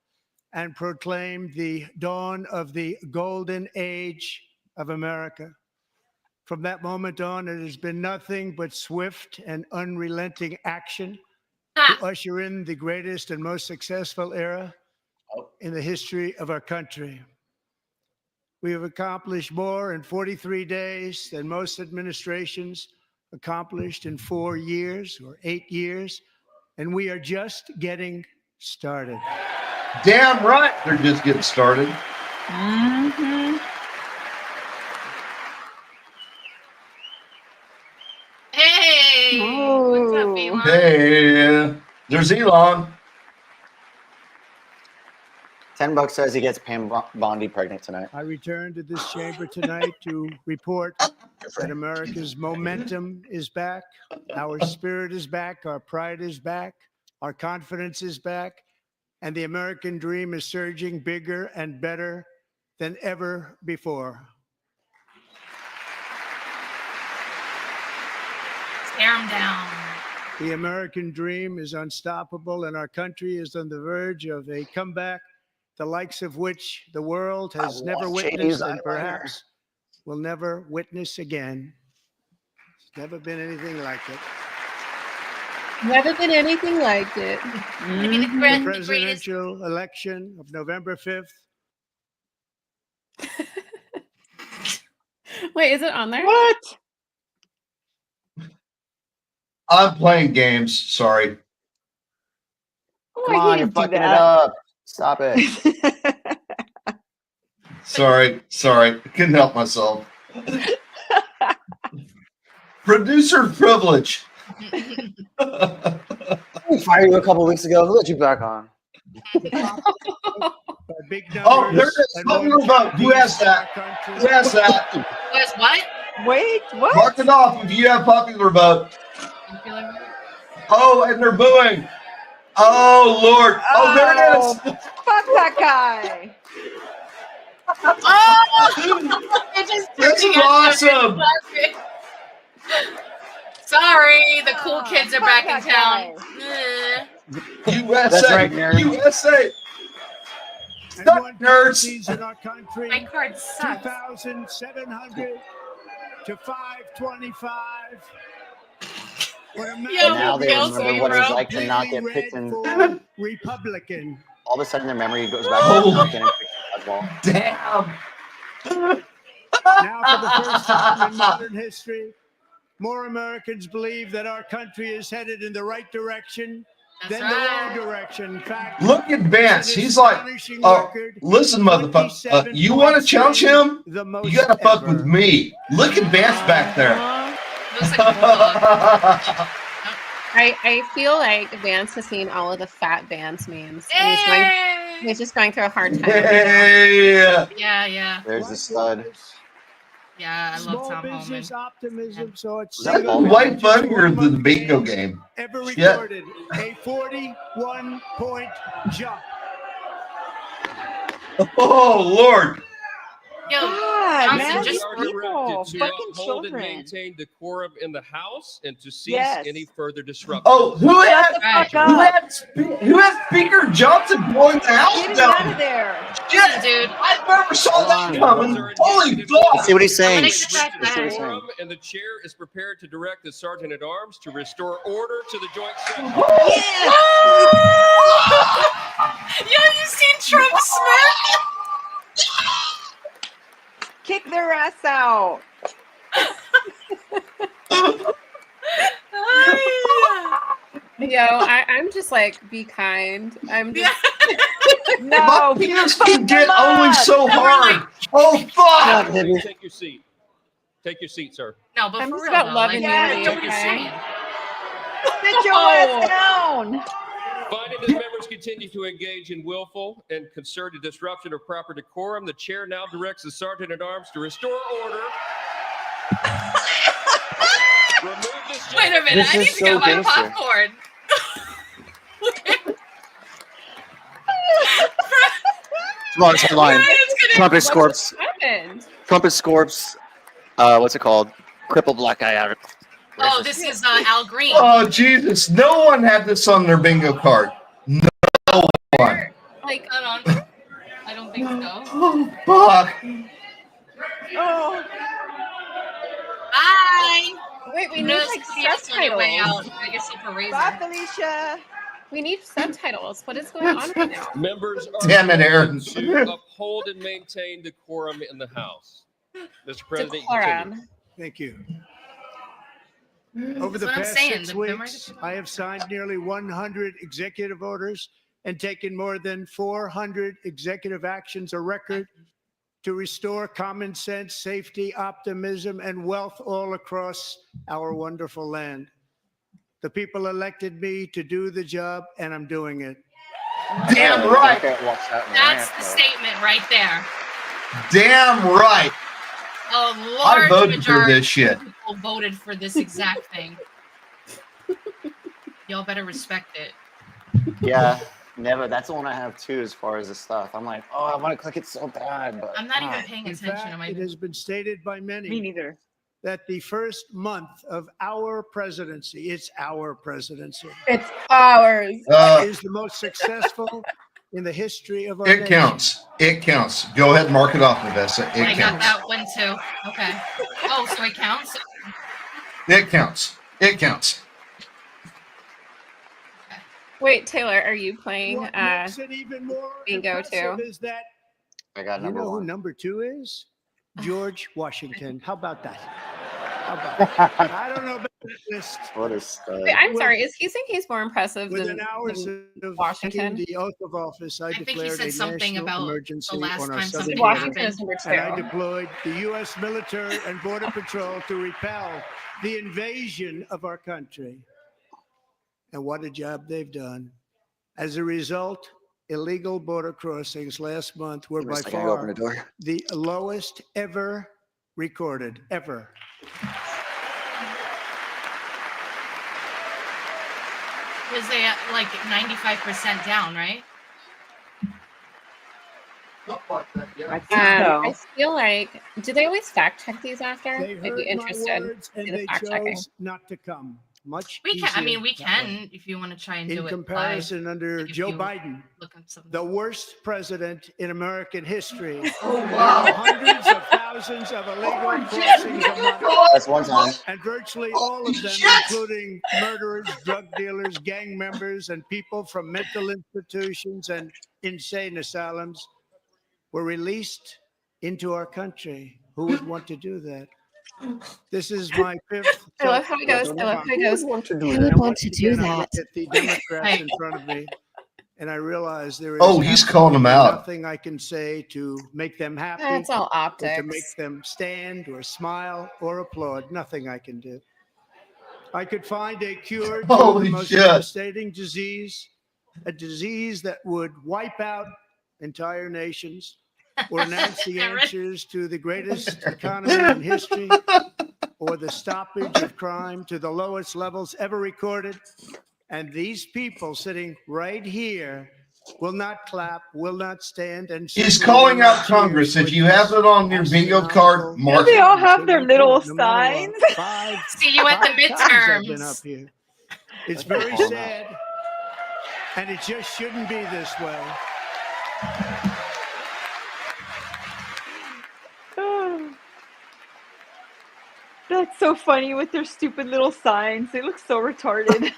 and proclaimed the dawn of the golden age of America. From that moment on, it has been nothing but swift and unrelenting action to usher in the greatest and most successful era in the history of our country. We have accomplished more in 43 days than most administrations accomplished in 4 years or 8 years, and we are just getting started. Damn right. They're just getting started. Mm-hmm. Hey! What's up, Ooh. Elon? Hey, there's Elon. $10 says he gets Pam Bondi pregnant tonight. I return to this chamber tonight to report that America's momentum is back, our spirit is back, our pride is back, our confidence is back, and the American dream is surging bigger and better than ever before. Tear him down. The American dream is unstoppable, and our country is on the verge of a comeback, the likes of which the world has never witnessed and perhaps will never witness again. It's never been anything like it. Never been anything like it. Maybe the The greatest. presidential election of November 5th. Wait, is it on there? What? I'm playing games. Sorry. Oh, Come I on, you're can't do fucking it that. up. Stop it. Sorry. I couldn't help myself. Producer privilege. We fired you a couple weeks ago. Who let you back on? Big Oh, there numbers it is. and Popular more vote. Who has that? country. Who has that? Was what? Wait, what? Mark it off if you have popular vote. Popular vote? Oh, and they're booing. Oh, Lord. Oh, there it is. Fuck that guy. Oh! It just This turned is against awesome. him. Sorry, the cool kids are fuck back in that town. USA. That's right, nerd. USA. And Suck, one nerds. penalties in our country. My card sucks. 2,700 to 525. What a Yo, Now they Bill, remember so what it was bro. like to not get red picked in. for Republican. All of a sudden, their memory goes back Oh. to getting picked in dodgeball. Damn. Now, for the first time in modern history, more Americans believe that our country is headed in the right direction That's than the right. wrong direction. In fact, Look at Vance. it's an He's like, astonishing oh, record, listen, motherfucker. 27 You want to points challenge in him? the most You got to fuck ever. with me. Look at Vance back there. Looks like a bulldog. I feel like Vance has seen all of the fat Vance memes. And Hey! he's just going through a hard time. Yeah. Yeah. There's the stud. Yeah, I love Small Tom business Holman. optimism, so it's Is that single Baldwin? Way digits funnier one than the month bingo gains game. ever Shit. recorded. A 41-point jump. Oh, Lord. Yo, God, Johnson, man, just these We are people, directed to fucking uphold and children. maintain decorum in the House and to cease Yes. any further disruption. Oh, who Shut had the Right. fuck who up. had Speaker Johnson blowing the house Get him out of down? there. Shit, dude. I never saw that Members coming. are Holy engaged in fuck! Let's see what he's saying. I'm gonna Let's get see that what he's back. saying. decorum, and the chair is prepared to direct the Sergeant at Arms to restore order to the joint session. Yeah. Yo, you seen Trump smirk? Kick their ass out. Yo, I'm just like, be kind. I'm just. No, My penis can get them only up. so No, we're hard. Oh fuck! Please take your seat. Take your seat, sir. No, but I'm for just real about though, loving like, you, know what he's okay? saying. Sit your ass down. Finding that members continue to engage in willful and concerted disruption of proper decorum, the chair now directs the Sergeant at Arms to restore order. Remove this Wait a minute, This I is need to so get my gangster. popcorn. Tomorrow's headline. Ryan's gonna- Trump What escorts. happened? Trump escorts. What's it called? Crippled black guy out. Oh, this is Al Green. Oh Jesus! No one had this on their bingo card. No one. Like, hold on. I don't think so. Oh fuck! Oh, Bye. Wait, we need Notice like CBS on your way subtitles. out. I guess you can raise bye, it. Felicia. We need subtitles. What is going on right now? Members are Damn it, Aaron. directed to uphold and maintain decorum in the House. Mr. President, you continue. Decorum. Thank you. Over the That's what I'm past saying, 6 the weeks, I have signed nearly 100 executive orders and taken more than 400 executive actions, a record to restore common sense, safety, optimism, and wealth all across our wonderful land. The people elected me to do the job, and I'm doing it. Damn right. Walks out in the That's ramp, the though. statement right there. Damn right. A I large voted for majority this shit. of people voted for this exact thing. Y'all better respect it. Yeah, never. That's the one I have too, as far as the stuff. I'm like, oh, I want to click it so bad, but I'm not even paying In attention to fact, my. it has been stated by many Me neither. that the first month of our presidency, it's our presidency, It's ours. is the most successful in the history of our It nation. counts. It counts. Go ahead and mark it off, Nevessa. It I got counts. that one too. Okay. Oh, so it counts? It counts. It counts. Wait, Taylor, are you playing What makes it even more bingo impressive too? is that I got you number know who one. number 2 is? George Washington. How about that? How about that? I don't know about that list. What a stud. Wait, I'm sorry. Is he saying he's more impressive Within than hours of Washington? taking the oath of office, I think he declared said a something national about emergency the last on our time southern something border. Washington is number 2. And I deployed the U.S. military and border patrol to repel the invasion of our country. And what a job they've done. As a result, illegal border crossings last month were Give me a by second, I gotta open far the door. the lowest ever recorded, ever. Was they at like 95% down, right? I think so. I feel like, do they always fact check these after? They I'd be heard my interested words in and the they fact checking. chose not to come. Much We can. I mean, easier we that way. can if you want to try and In do it. comparison, under Like, if Joe you Biden, look up something. the worst president in American history. Oh, There wow. are hundreds of thousands of illegal crossings a month. That's one time. And virtually all of them, including murderers, drug dealers, gang members, and people from mental institutions and insane asylums, were released into our country. Who would want to do that? This is my 5th. I love how he goes. I love how he goes. Who would want to do Who that? would want to do Again, I that? look at the Democrats in front of me, and I realize there is Oh, he's calling them absolutely out. nothing I can say to make them happy, That's all or to optics. make them stand or smile or applaud. Nothing I can do. I could find a cure to Holy the most shit. devastating disease, a disease that would wipe out entire nations, or announce the answers to the greatest economy in history, or the stoppage of crime to the lowest levels ever recorded. And these people sitting right here will not clap, will not stand, and He's simply calling will not out cheer Congress. for If you have this it on your bingo card, astronomical mark They it. all have their They little won't, no matter signs. what. Five See you at the times I've been up midterms. here. It's very sad, and it just shouldn't be this way. That's so funny with their stupid little signs. They look so retarded.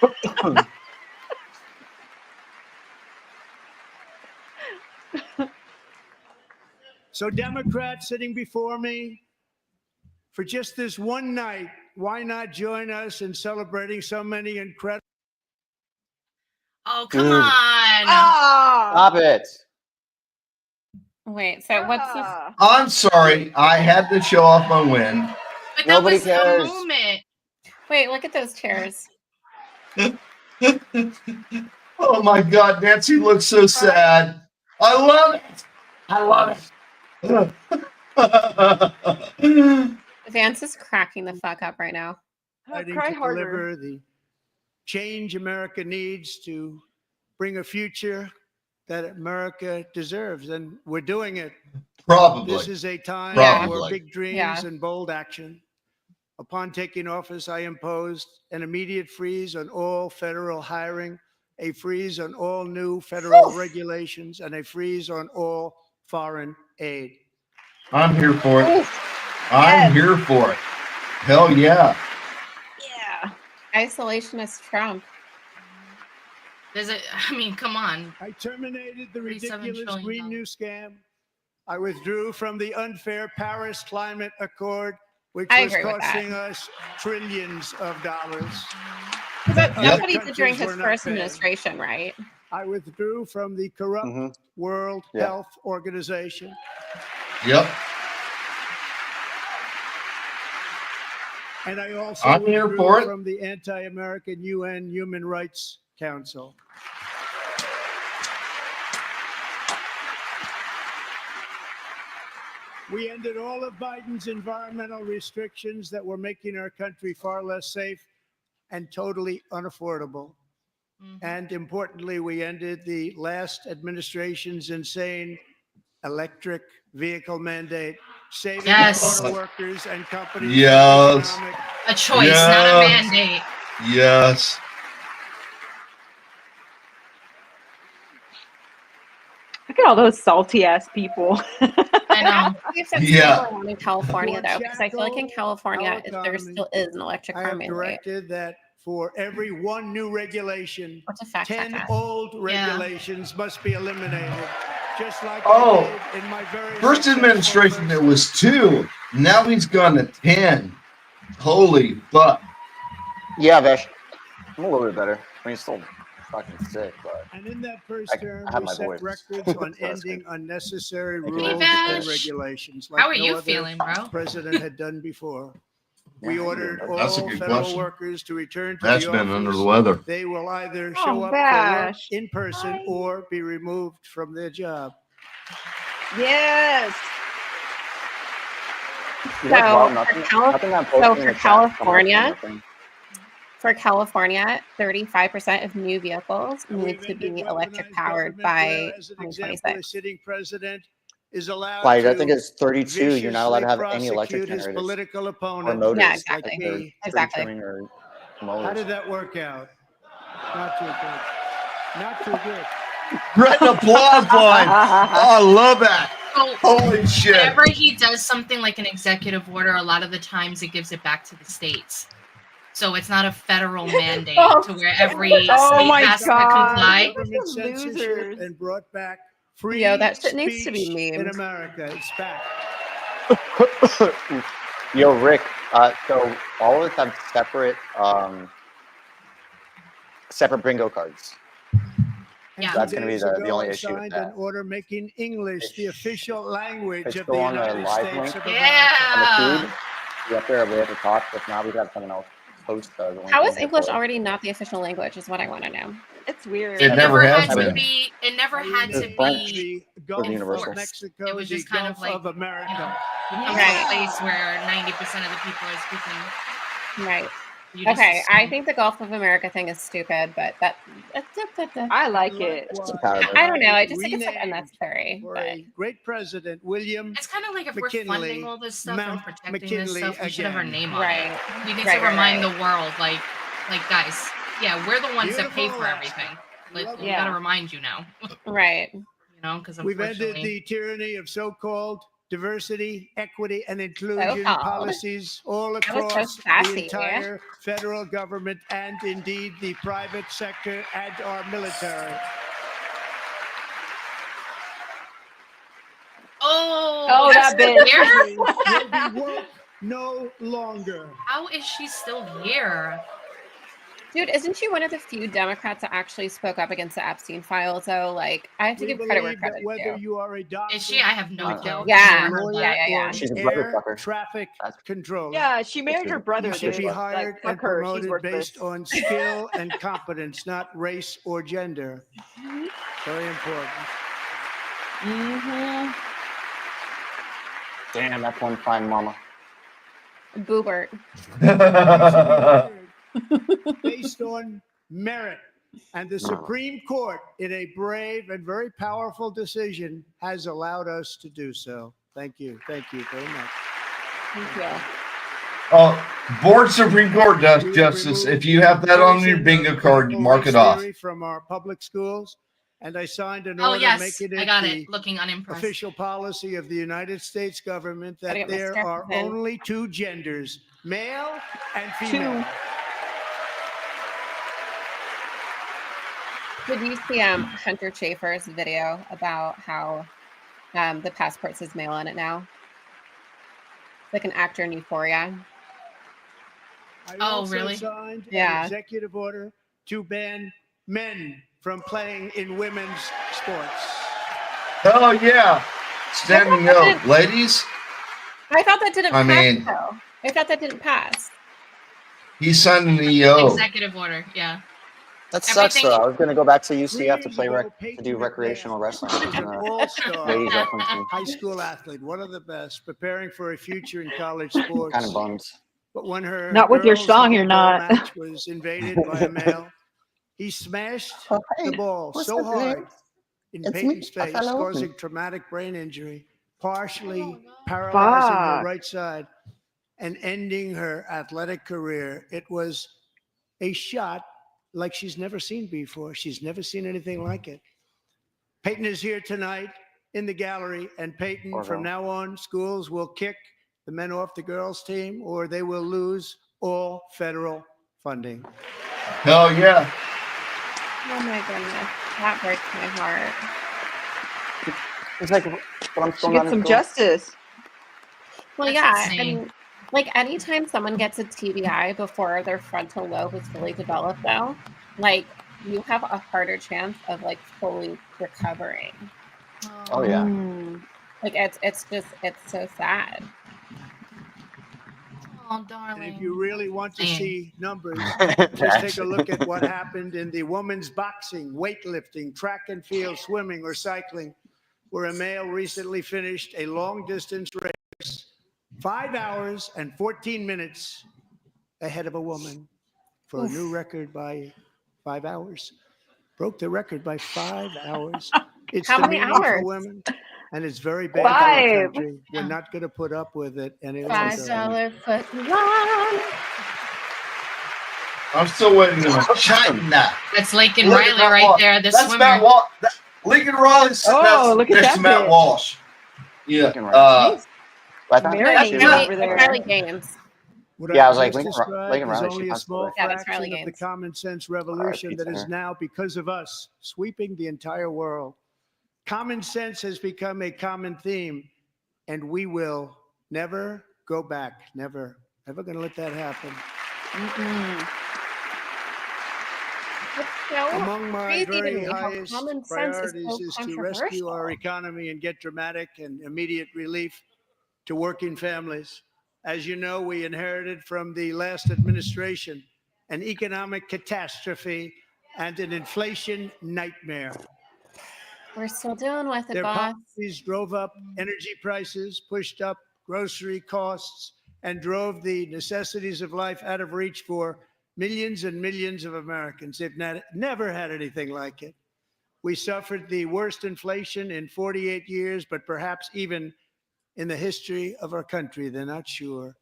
So Democrats sitting before me, for just this one night, why not join us in celebrating so many incredible... Oh, come Dude. on. Ah! Stop it. Wait, so what's this? Ah. I'm sorry. I had to show off my win. But that Nobody was cares. a moment. Wait, look at those chairs. Oh my God, Nancy looks so sad. I love it. I love it. Vance is cracking the fuck up right now. fighting Cry to harder. deliver the change America needs to bring a future that America deserves. And we're doing it. Probably. This is a time Probably. for big dreams Yeah. and bold action. Upon taking office, I imposed an immediate freeze on all federal hiring, a freeze on all new federal regulations, and a freeze on all foreign aid. I'm here for it. Oof. I'm Yes. here for it. Hell yeah. Yeah. Isolationist Trump. There's a. I mean, come on. I terminated the $37 ridiculous trillion. Green New Scam. I withdrew from the unfair Paris Climate Accord, which I was agree with that. costing us trillions of dollars. That's Other what he did during countries his were not first paying. administration, right? I withdrew from the corrupt Mhm. World Yeah. Health Organization. Yep. And I also I'm here withdrew for it. from the anti-American UN Human Rights Council. We ended all of Biden's environmental restrictions that were making our country far less safe and totally unaffordable. And importantly, we ended the last administration's insane electric vehicle mandate, saving Yes. auto workers and companies Yes. from economic. A choice, not a mandate. Yes. Look at all those salty ass people. I know. If that's Yeah. still going on in California, though, because I feel like in California there still is an electric I car have mandate. directed that for every one new regulation, What's a fact check 10 that? old regulations must be eliminated. Just like Oh, I did in my very first successful administration, first it was 2. Now he's gone to 10. Holy fuck. Yeah, Vesh. I'm a little bit better. I mean, still fucking sick, but And in that first term, I have we my set voice. records on So that's ending good. unnecessary Thank you. rules Hey, and Vash. regulations like How are no you other feeling, bro? president had done before. We Yeah, ordered That's a all good federal question. workers to return to That's the been office. under the weather. They will either show Oh, up for work Vash. in person Hi. or be removed from their job. Yes. You know what's wild? So Nothing, for nothing I'm so posting in for the chat comes up with California, nothing. for California, 35% of new vehicles And need we've to be ended electric weaponized powered government by where, as an example, a 2026. sitting president is allowed Like, to I think it's 32. You're not allowed to viciously have any electric prosecute his generators political or opponent. motors. Yeah, Like exactly. for He- tree Exactly. trimming or How mowers. did that work out? Not too good. Not too good. Brett, an applause line. Oh, I love that. So Holy shit. whenever he does something like an executive order, a lot of the times it gives it back to the states. So it's not a federal mandate to where every Oh state my has to God. comply. Government Bunch of censorship losers. and brought back free Yo, that shit needs to be speech in memed. America. It's back. Yo, Rick. So all of us have separate bingo cards. Yeah. That's gonna be Days the ago, only I issue with signed that. an order making English the official language It's of still the on the United live States link? of On the Yeah. feed. You up there, we have to talk. If not, we got someone else host the link How is here English for it. already not the official language? Is what I want to know. It's weird. It never has had to been. be. It never had to It's French. be the Gulf universal. of Mexico, It was just the kind Gulf of like, of America. you know, you come to Right. a place where 90% of the people are speaking. Right. You just Okay. I assume. think the Gulf of America thing is stupid, but I like it. I don't know. I just think it's like unnecessary. For But a great president, William It's kind of like if McKinley, we're funding all this stuff and Mount protecting McKinley this stuff, we should have our again. name on right. it. We need Right, to right, remind right. the world, like guys, yeah, we're the ones that pay Beautiful for Alaska. everything. Love We it. gotta Yeah. remind you now, Right. you know, because We've ended unfortunately, the tyranny of so-called diversity, equity, and inclusion So-called. policies all That was so across the sassy. entire federal government and indeed the private sector and our military. oh, that that's bitch. here? Will be woke no longer. How is she still here? Dude, isn't she one of the few Democrats that actually spoke up against the Epstein files, though? Like, I have to We give credit where believe that credit's whether due. you are a doctor, Is she? I have no Uh-uh. clue. Yeah. Never heard lawyer, that. Yeah. or She's a an brother air fucker. traffic That's- controller. Yeah, she married her brother. You should dude. be hired Like, and fuck her. She's promoted worthless. based on skill and competence, not race or gender. Very important. Mm-hmm. Damn, that's one fine mama. Boobert. You should be hired based on merit. And the Supreme Court, in a brave and very powerful decision, has allowed us to do so. Thank you. Thank you very much. Thank you. Board Supreme Court We have Justice. removed If you have that on your poison bingo of card, critical mark race it off. theory from our public schools, and I signed an Oh order yes, making I it got the it. Looking unimpressed. official policy of the United States government Gotta that get my there strap are in. only two genders, male and female. Did you see Hunter Schafer's video about how the passport says male on it now? Like an actor in Euphoria. I Oh, also really? signed an Yeah. executive order to ban men from playing in women's sports. Hell yeah. Standing up. Ladies, I thought that didn't I pass, mean- though. I thought that didn't pass. he signed an EO. Executive order. Yeah. That sucks, Everything- though. I was going to go back to UCF to years play ago, to Peyton do McNair recreational wrestling. was an all-star Ladies wrestling team. high school athlete, one of the best, preparing for a future in college sports. Kind of bummed. But when her Not with your girls' song, you're pole not. match was invaded by a male, he smashed the ball so hard in Peyton's face, causing traumatic brain injury, partially paralyzing her Fuck. right side, and ending her athletic career. It was a shot like she's never seen before. She's never seen anything like it. Peyton is here tonight in the gallery, and Peyton, from now on, schools will kick the men off the girls' team, or they will lose all federal funding. Hell yeah. Oh my goodness, that breaks my heart. It's like, but I'm She still gets not some in school. justice. Well, That's yeah, insane. and like anytime someone gets a TBI before their frontal lobe is fully developed, though, like you have a harder chance of like fully recovering. Oh, yeah. Like it's so sad. Oh, darling. And if you really want to Insane. see numbers, just take a look at what happened in the women's boxing, weightlifting, track and field, swimming, or cycling, where a male recently finished a long-distance race 5 hours and 14 minutes ahead of a woman for a new record by 5 hours. Broke the record by 5 hours. It's How the many meaning for hours? women, and it's very bad for our 5. country. We're not going to put up with it any longer. $5 foot long. I'm still waiting on China. That's Lincoln Look at Riley that right Walsh. there, the That's swimmer. Matt Walsh. Lincoln Riley's sitting Oh, look at next that to Matt bitch. Walsh. Yeah. Lincoln Riley. I thought Marinating she was- over there. Charlie Gaines. What Yeah, I I was like, just Lincoln described Riley is should only a possibly- small Yeah, that's fraction Riley of the Gaines. common sense revolution that is now, because of us, sweeping the entire world. Common sense has become a common theme, and we will never go back. Never. Never going to let that happen. It's so Among my crazy to very me how highest common sense is priorities so is to rescue our controversial. economy and get dramatic and immediate relief to working families. As you know, we inherited from the last administration an economic catastrophe and an inflation nightmare. We're still dealing with it, Their boss. policies drove up energy prices, pushed up grocery costs, and drove the necessities of life out of reach for millions and millions of Americans. They've never had anything like it. We suffered the worst inflation in 48 years, but perhaps even in the history of our country. They're not sure.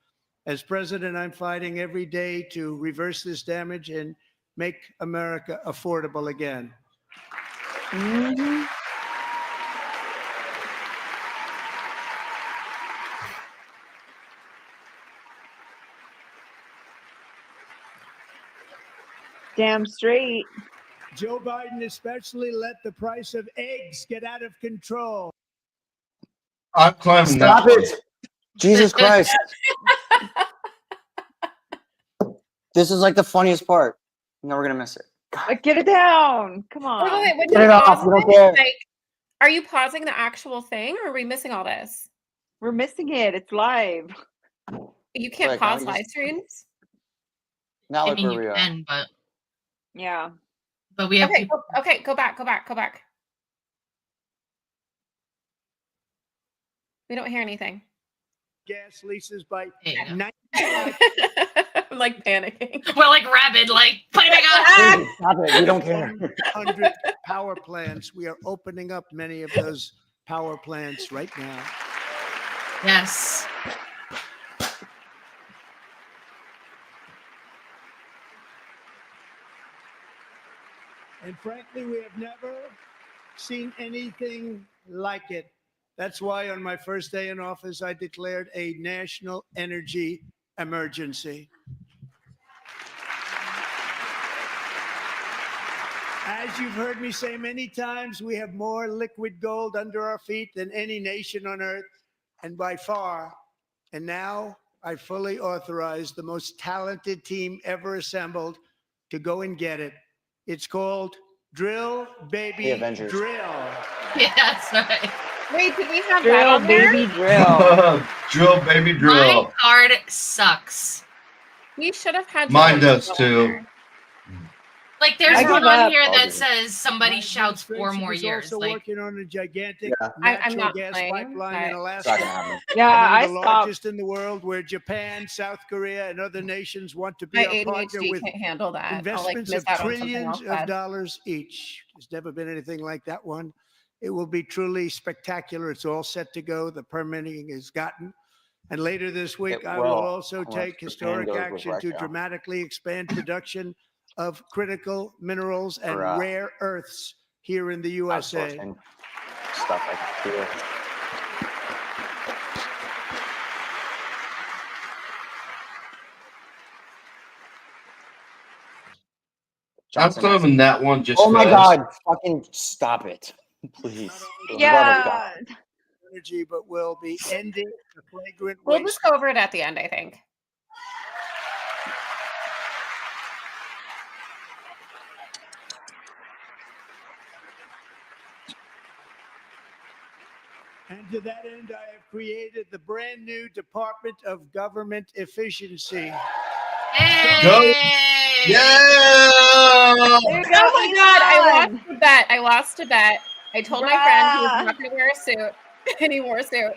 As president, I'm fighting every day to reverse this damage and make America affordable again. Damn straight. Joe Biden especially let the price of eggs get out of control. I'm climbing Stop that it! Jesus Christ. This is like the funniest part. No, we're going to miss it. Like, get it down. Come Wait, on. wait, wait, when Get you it off, pause we don't it, care. like, are you pausing the actual thing or are we missing all this? We're missing it. It's live. You can't Like, pause now you live streams? Not I like mean, where you we are. can, but Yeah. we have Okay, people. go back. We don't hear anything. Gas leases by There you go. 95. I'm like panicking. We're like rabid, like putting on. Please, stop it. We don't care. 100 power plants. We are opening up many of those power plants right now. Yes. And frankly, we have never seen anything like it. That's why on my first day in office, I declared a national energy emergency. As you've heard me say many times, we have more liquid gold under our feet than any nation on earth, and by far. And now I fully authorize the most talented team ever assembled to go and get it. It's called Drill, Baby, The Avengers. Drill. Yeah, that's right. Wait, did we have that Drill, on there? baby, drill. Drill, baby, My drill. card sucks. We should have had Mine Drill does on too. there. Like there's I one give on up. here that says somebody My shouts 4 administration more is years. also Like working on a gigantic Yeah. I'm natural not gas playing, pipeline in but- It's not gonna Alaska. happen. Yeah, Among I the stopped. largest in the world, where Japan, South Korea, and other nations want to be My our partner ADHD with can't handle that. I'll like investments miss of out on something trillions else of bad. dollars each. There's never been anything like that one. It will be truly spectacular. It's all set to go. The permitting is gotten. And later this week, It I will will, also unless take Japan historic goes with action to Russia. dramatically expand production of critical minerals and For, rare earths here in the USA. Outsourcing stuff like here. I'm Johnson has- claiming that one just Oh my 'cause. God! Fucking stop it, please. For the love of Yeah. God. Energy, but will be ending the flagrant We'll waste. just go over it at the end, I think. And to that end, I have created the brand new Department of Government Efficiency. hey! Yeah! There you go, Oh my God! I Elon. lost a bet. I lost a bet. I told my friend he was Bruh. not going to wear a suit, and he wore a suit.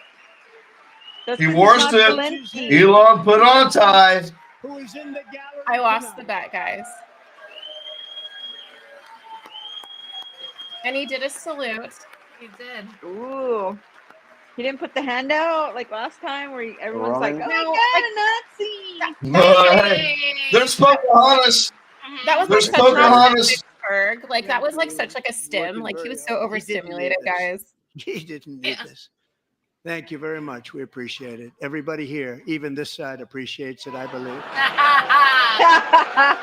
That's He 'cause wore he's not it. Zelensky. Elon put on a tie. Who is in the gallery I lost the tonight? bet, guys. And he did a salute. He did. Ooh. He didn't put the hand out like last time where everyone's like, Roman? oh my No, God, a Nazi. Hey, there's Pocahontas. That was There's like such an Pocahontas. Pittsburgh. Like that was like such like a stim. Like he was so overstimulated, guys. He didn't need this. Thank you very much. We appreciate it. Everybody here, even this side, appreciates it, I believe.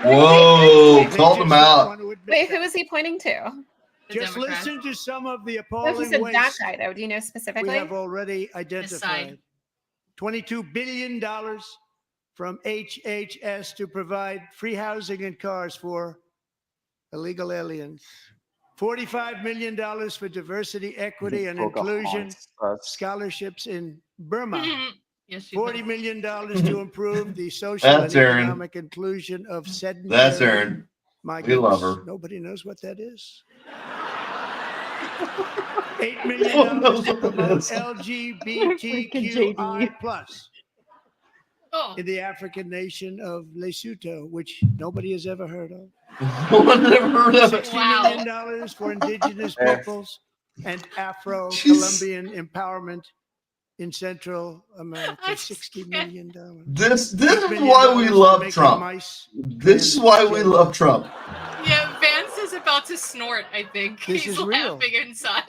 Whoa, called him out. Wait, who is he pointing to? Just listen to some of the No, he appalling said that waste guy though. Do you know we specifically? have already identified. $22 billion from HHS to provide free housing and cars for illegal aliens. $45 million for diversity, equity, and inclusion scholarships in Burma. Yes, you $40 million to improve the social That's and Aaron. economic inclusion of sedentary That's Aaron. migrants. We love her. Nobody knows what that is. $8 million to promote LGBTQI+ in the African nation of Lesotho, which nobody has ever heard of. No one ever heard of it. $60 million for indigenous peoples and Afro-Colombian empowerment in Central America. $60 million. This is why we love Trump. This is why we love Trump. Yeah, Vance is about to snort, I think. This He's is real. laughing inside.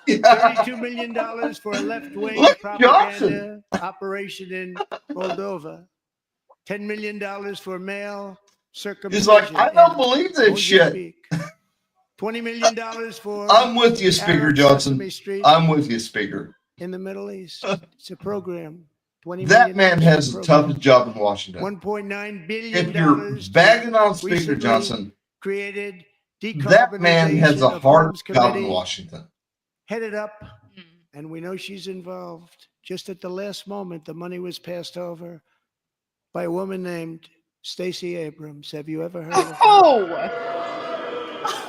$32 million for a left-wing Look, propaganda operation in Moldova. $10 million for male circumcision. He's like, I don't in believe this shit. Mozambique. $20 million for I'm with you, Speaker Arab Johnson. Sesame Street I'm with you, Speaker. in the Middle East. It's a program. $20 That million man has the program. toughest job in Washington. $1.9 billion. If you're bagging on Speaker recently Johnson, created that man has a decarbonization of hard homes job in committee Washington. headed up, and we know she's involved. Just at the last moment, the money was passed over by a woman named Stacey Abrams. Have you ever heard of her?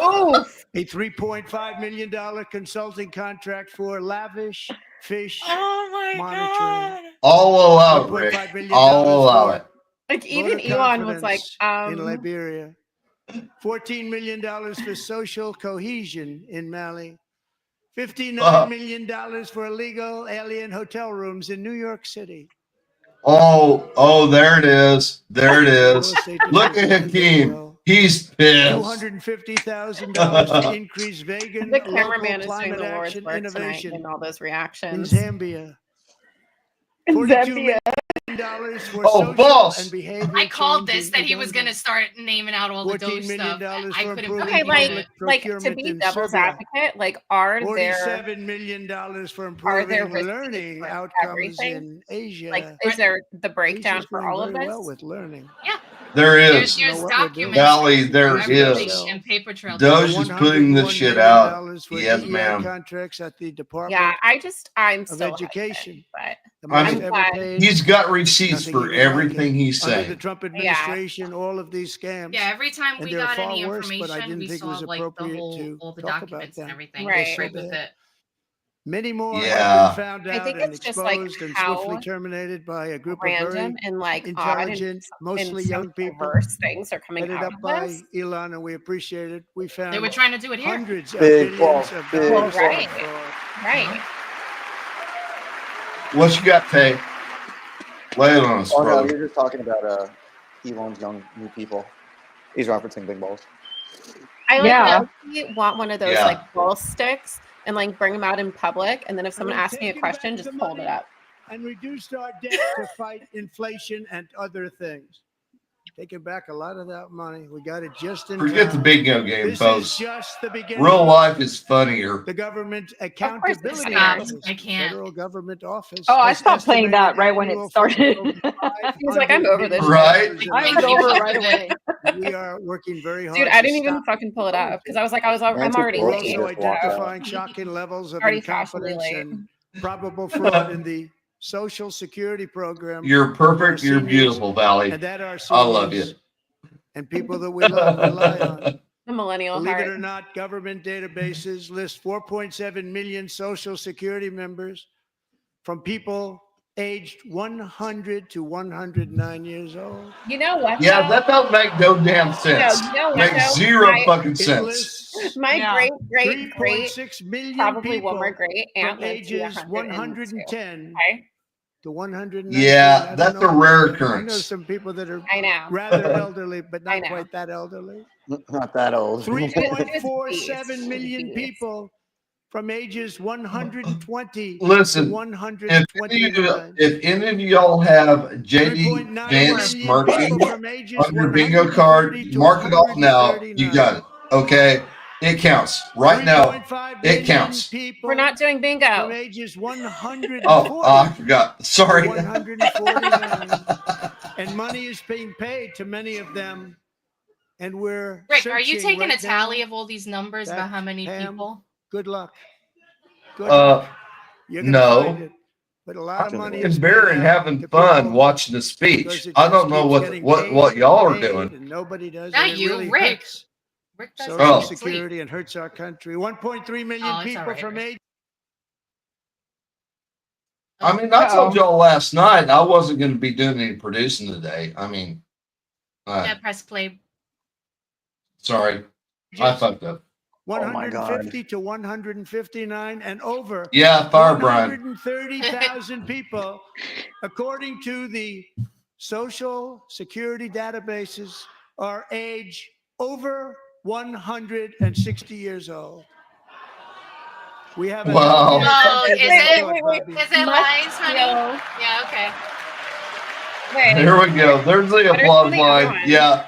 Oh, A $3.5 million consulting contract for lavish fish Oh my monitoring. god. I'll allow it, Rick. $1.5 million I'll allow for it. like even voter Elon was like, confidence in Liberia. $14 million for social cohesion in Mali. $59 million for illegal alien hotel rooms in New York City. Oh, there it is. There it is. Look at Hakeem. He's pissed. $250,000 to increase vegan the local cameraman is doing climate the Lord's action work tonight innovation and all those in reactions. Zambia. $42 million for social boss. and behavior I called change this in that he was Uganda. going to start naming out all the $14 dope million stuff. I for couldn't improving Okay, believe like it. to procurement be in devil's Serbia. advocate, like are there $47 million for are there improving receipts learning for outcomes everything? in Asia. Like is there the breakdown Asia's for doing all of very this? well with learning. Yeah. There is. There's documents. Valley, there everything is. and paper trail. Doge is putting this shit out. Yes, ma'am. Contracts at the Department Yeah, I'm of so Education. but I mean, he's got receipts for everything he's Under the saying. Trump administration, all of these scams. Yeah, every time and we they're got far any worse, but I information, didn't we think it saw was like appropriate all the talk about documents and them. everything. Right. We're straight with it. Many more Yeah. have been found I out think and it's just, like, exposed and how swiftly terminated by a group of very random and like intelligent, odd mostly and so young people, diverse things are coming headed out up of by this. Elon, and we appreciate it. We found They were trying to do it here. hundreds of Big billions ball, of big dollars ball. in fraud. Right. What you got, Tay? Lay it on us, Oh no, brother. you're just talking about Elon's young new people. He's referencing Big Balls. I like Yeah. low-key want one of those Yeah. like ball sticks and like bring them out in public, and then if someone we've asks me a taken question, back just the hold it money up. and reduced our debt to fight inflation and other things. Taking back a lot of that money. We got it just in Forget the time. bingo game, This folks. is just the beginning. Real life is funnier. The government it's accountability not. office, I can't. federal government office. Oh, I has stopped playing that estimated right when it annual fraud started. over He's like, I'm over this. $500 Right? billion. I was over right away. We are working very hard. Dude, I to didn't even stop fucking pull it all of up because I was like, I'm Nancy already We're Pelosi late. also just walked out. identifying shocking levels of Already fashionably incompetence late. and probable fraud in the Social Security program. You're perfect. You're seniors, beautiful, Valley. And that our I love seniors you. and people that we love rely on. The millennial Believe heart. it or not, government databases list 4.7 million Social Security members from people aged 100 to 109 years old. You know what? Yeah, though? that don't make no damn sense. you know what, Makes though? zero My- fucking It sense. lists My Yeah. great 3.6 million probably people one more great aunt from lived to be ages 102. 110 Okay, to 119. Yeah, I don't that's know a rare about that. I know occurrence. some people that are I know. rather elderly, but I not know. quite that elderly. Not that old. 3.47 million beast. people from ages 120 Listen, to if 129. any of y'all have 3.9 JD Vance million marking people from ages on your bingo card, 130 to mark it off now. You got it. 139. Okay? It counts. Right now, 3.5 it million counts. people We're not doing from bingo. ages 140 Oh, I forgot. to Sorry. 149. And money is being paid to many of them. And we're Rick, are you searching taking right a tally now. of all these numbers That about how many Pam, people? Good luck. Good luck. You're gonna no. find it. But a lot of money I'm is bear paid and out having to fun people watching the because speech. it I just don't know keeps what getting what paid y'all are and paid, doing. and nobody does. Not and it you, really Rick. hurts Rick does Social Oh. Security and hurts our country. 1.3 million Oh, it's people all right, from Rick. age. I mean, I told y'all last night I wasn't going to be doing any producing today. I mean, Yeah, press play. sorry, I fucked up. 150 to 159 and over. Yeah, fire Brian. 130,000 people, according to the Social Security databases, are age over 160 years old. We have a Wow. Oh, is it? Bobby. Is it lies, honey? Yo. Yeah, okay. Wait. Here we go. There's the What are applause some of the other line. ones? Yeah,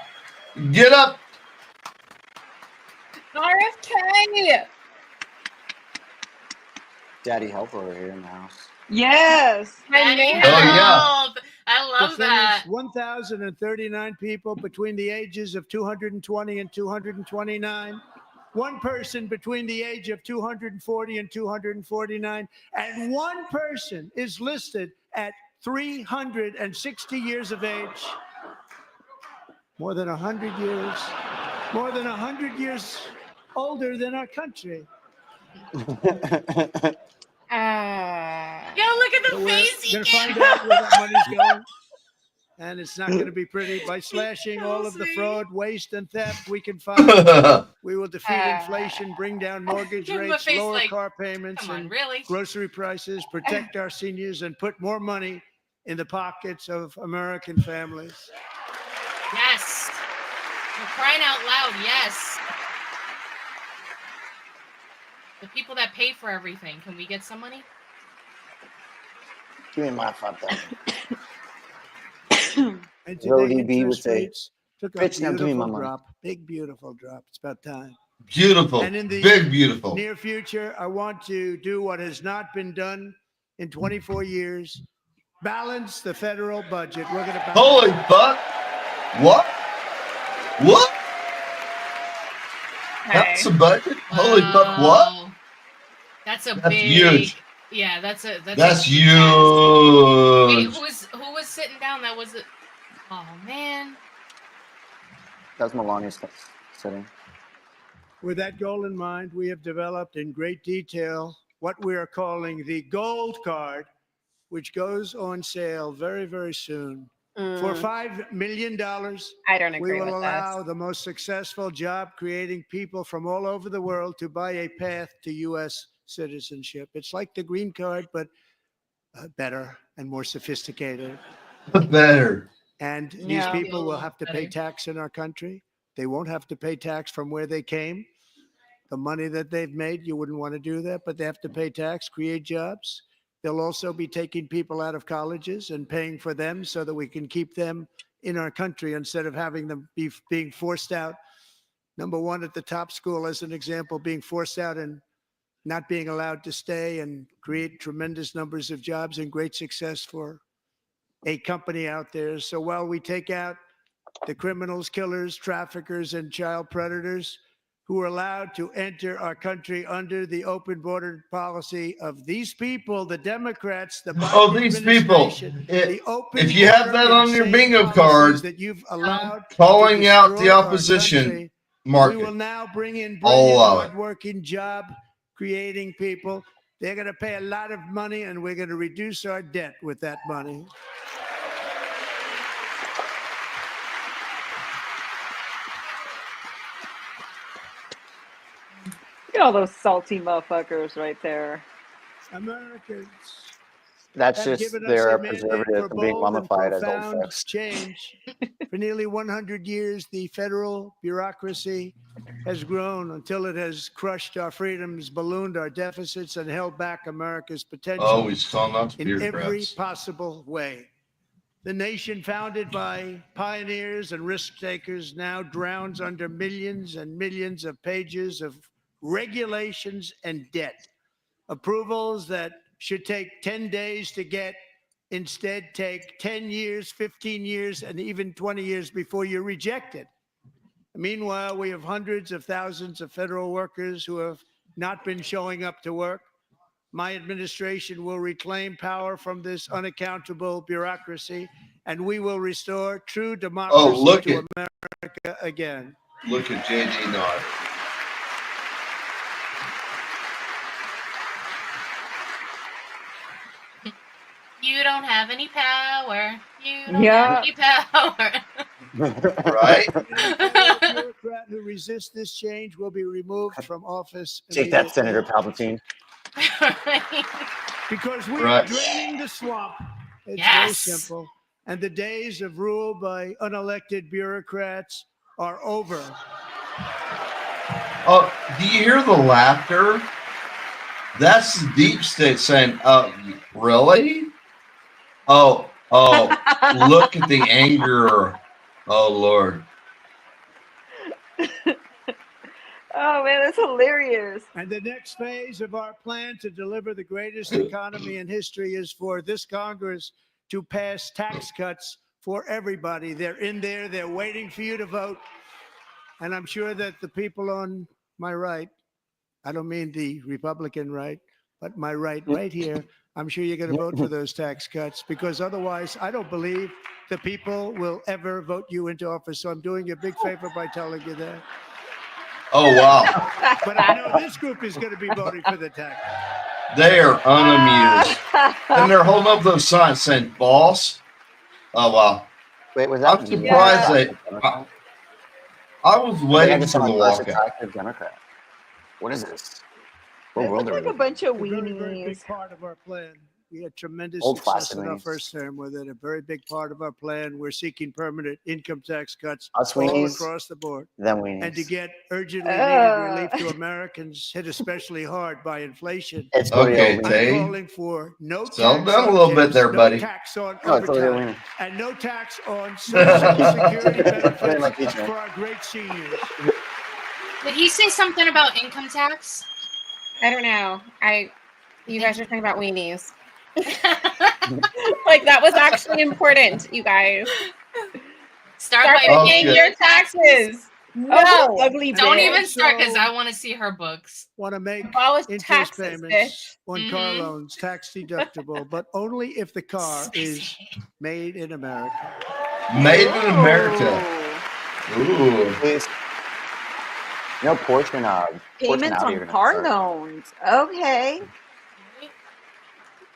get up. RFK. Daddy help over here in the house. Yes. I know. Oh, yeah. I love To that. finish, 1,039 people between the ages of 220 and 229. One person between the age of 240 and 249. And one person is listed at 360 years of age. More than 100 years. More than 100 years older than our country. Yo, look at the So face he we're going to gave. find out where that money's going. And it's not going to be pretty. By slashing all of the fraud, waste, and theft we can find, we will defeat inflation, bring down mortgage Give him a rates, face lower like, car payments, come on, and really? grocery prices, protect our seniors, and put more money in the pockets of American families. Yes. We're crying out loud, yes. The people that pay for everything, can we get some money? Give me my $5,000. And Rody today, B would interest say, rates took a "Bitch, now give me my beautiful money." drop. Big, beautiful drop. It's about time. Beautiful. And in the Big beautiful. near future, I want to do what has not been done in 24 years. Balance the federal budget. We're going to balance. Holy fuck. What? What? Okay. That's a budget? Holy fuck, what? Wow. That's a That's big. huge. Yeah, that's a That's huge ask. Wait, huge. who was sitting down? That was it. Oh man. That's Melania's sitting. With that goal in mind, we have developed in great detail what we are calling the Gold Card, which goes on sale very, very soon. For $5 million, I don't we agree will with allow that. the most successful job-creating people from all over the world to buy a path to U.S. citizenship. It's like the green card, but better and more sophisticated. Better. And these Yeah. people will have to pay Better. tax in our country. They won't have to pay tax from where they came. The money that they've made, you wouldn't want to do that, but they have to pay tax, create jobs. They'll also be taking people out of colleges and paying for them so that we can keep them in our country instead of having them being forced out. Number one, at the top school, as an example, being forced out and not being allowed to stay and create tremendous numbers of jobs and great success for a company out there. So while we take out the criminals, killers, traffickers, and child predators who are allowed to enter our country under the open border policy of these people, the Democrats, the Biden Oh, these people. administration, the open If you have border that on your insane bingo policies card, that you've allowed calling to out the destroy our opposition, country, mark we will it. now bring in I'll brilliant, allow it. hardworking, job-creating people. They're going to pay a lot of money, and we're going to reduce our debt with that money. Look at all those salty motherfuckers right there. Americans That's have just given us their a mandate preservative for from being bold and mummified as old profound fix. change. For nearly 100 years, the federal bureaucracy has grown until it has crushed our freedoms, ballooned our deficits, and held back America's potential Oh, he's calling out to in every bureaucrats. possible way. The nation founded by pioneers and risk takers now drowns under millions and millions of pages of regulations and debt. Approvals that should take 10 days to get instead take 10 years, 15 years, and even 20 years before you're rejected. Meanwhile, we have hundreds of thousands of federal workers who have not been showing up to work. My administration will reclaim power from this unaccountable bureaucracy, and we will restore true democracy to America again. Look at JD nod. You don't have any power. You don't Yeah. have any power. Right? Any bureaucrat who resists this change will be removed from office. Take that, Senator immediately. Palpatine. Because we are Right. draining the swamp. It's Yes. very simple. And the days of rule by unelected bureaucrats are over. Oh, do you hear the laughter? That's the deep state saying, really? Oh, look at the anger. Oh, Lord. Oh man, that's hilarious. And the next phase of our plan to deliver the greatest economy in history is for this Congress to pass tax cuts for everybody. They're in there, they're waiting for you to vote. And I'm sure that the people on my right, I don't mean the Republican right, but my right here, I'm sure you're going to vote for those tax cuts, because otherwise I don't believe the people will ever vote you into office. So I'm doing you a big favor by telling you that. Oh, wow. But I know this group is going to be voting for the tax. They are unamused. And they're holding up those signs saying, boss. Oh, wow. Wait, was that? I'm surprised I was waiting for the walkout. Attractive Democrat. What is this? What They world look are like we a in? bunch of A very, very big weenies. part of our plan. We had tremendous Old success in our flaccid first term with it. A very big part of our plan. We're seeking permanent income tax cuts Us all weenies, across the board. them weenies. And to get urgently needed relief to Americans hit especially hard by inflation. It's Okay, Cleo I'm Tay. calling for no Settle tax down a on little bit tips, there, buddy. no tax on No, it's Cleo overtime, Weenie. and no tax on Social Security benefits Like each for our great seniors. Did he say something about income tax? I don't know. You guys are talking about weenies. Like that was actually important, you guys. Start Start by by Oh, paying shit. your taxes. Oh, No. ugly Don't bitch. even start because Also- I want to see her books. Want to make Abolish interest taxes, payments bitch. on car Mhm. loans tax deductible, but only if the car is made in America. Made in America. Ooh. Please. No portion Payments Audi on are gonna car start. loans. Okay.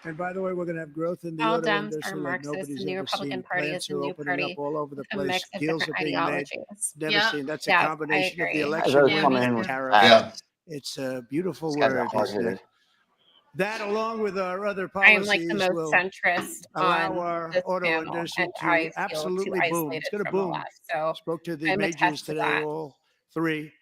And by the way, we're going to have growth in the All auto Dems are industry like Marxists. nobody's The new ever Republican seen. Party is Plants the are new opening up party all over the with a place. mix of Deals different are being made. ideologies. Never Yeah. seen. That's a Yes, I combination of the agree. Guys election are Yeah, win me coming and in with too. tariffs. facts. It's a beautiful These guys are word. hard-hitted. That, along with our other I am like the policies, most will centrist allow on our this auto panel, industry and to I feel too absolutely boom. isolated It's going to from the boom. left. So Spoke to the I'm majors attached to today, that. all three,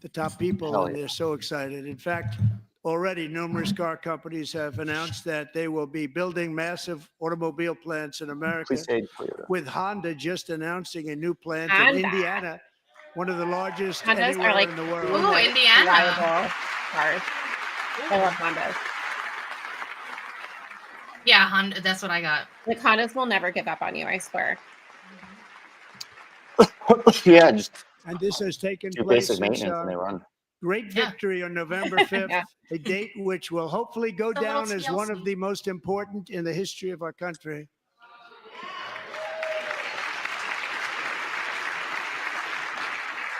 the top people, Hell and yeah. they're so excited. In fact, already numerous car companies have announced that they will be building massive automobile plants in America, Please say Toyota. with Honda just announcing a new plant Honda. in Indiana, one of the largest Hondas anywhere are like in the the world. Ooh, most Indiana. reliable cars. I love Hondas. Yeah, Honda. That's what I got. Like Hondas will never give up on you, I swear. Yeah, just And this has taken do place basic since maintenance and they our run. great Yeah. victory on November 5th, Yeah. a date which will hopefully go It's a little down as one of TLC. the most important in the history of our country.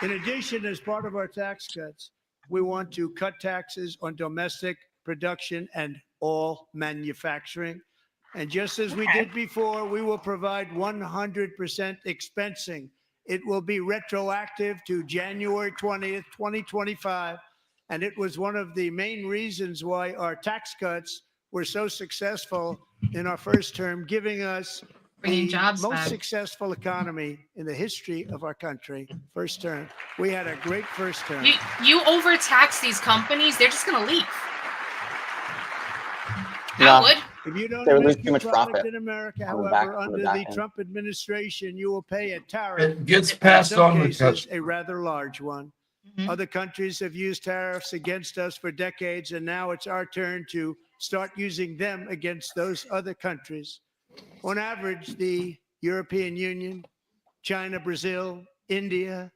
In addition, as part of our tax cuts, we want to cut taxes on domestic production and all manufacturing. And just as we Okay. did before, we will provide 100% expensing. It will be retroactive to January 20th, 2025. And it was one of the main reasons why our tax cuts were so successful in our first term, giving us Bringing the jobs most back. successful economy in the history of our country. First term. We had a great first term. You overtax these companies, they're just gonna leave. Yeah. I would. If you don't They would lose make too your much product profit in America, on the back- however, on the under back the end. Trump administration, you will pay a tariff. It gets In passed some on to cases, customers. a rather large one. Mhm. Other countries have used tariffs against us for decades, and now it's our turn to start using them against those other countries. On average, the European Union, China, Brazil, India,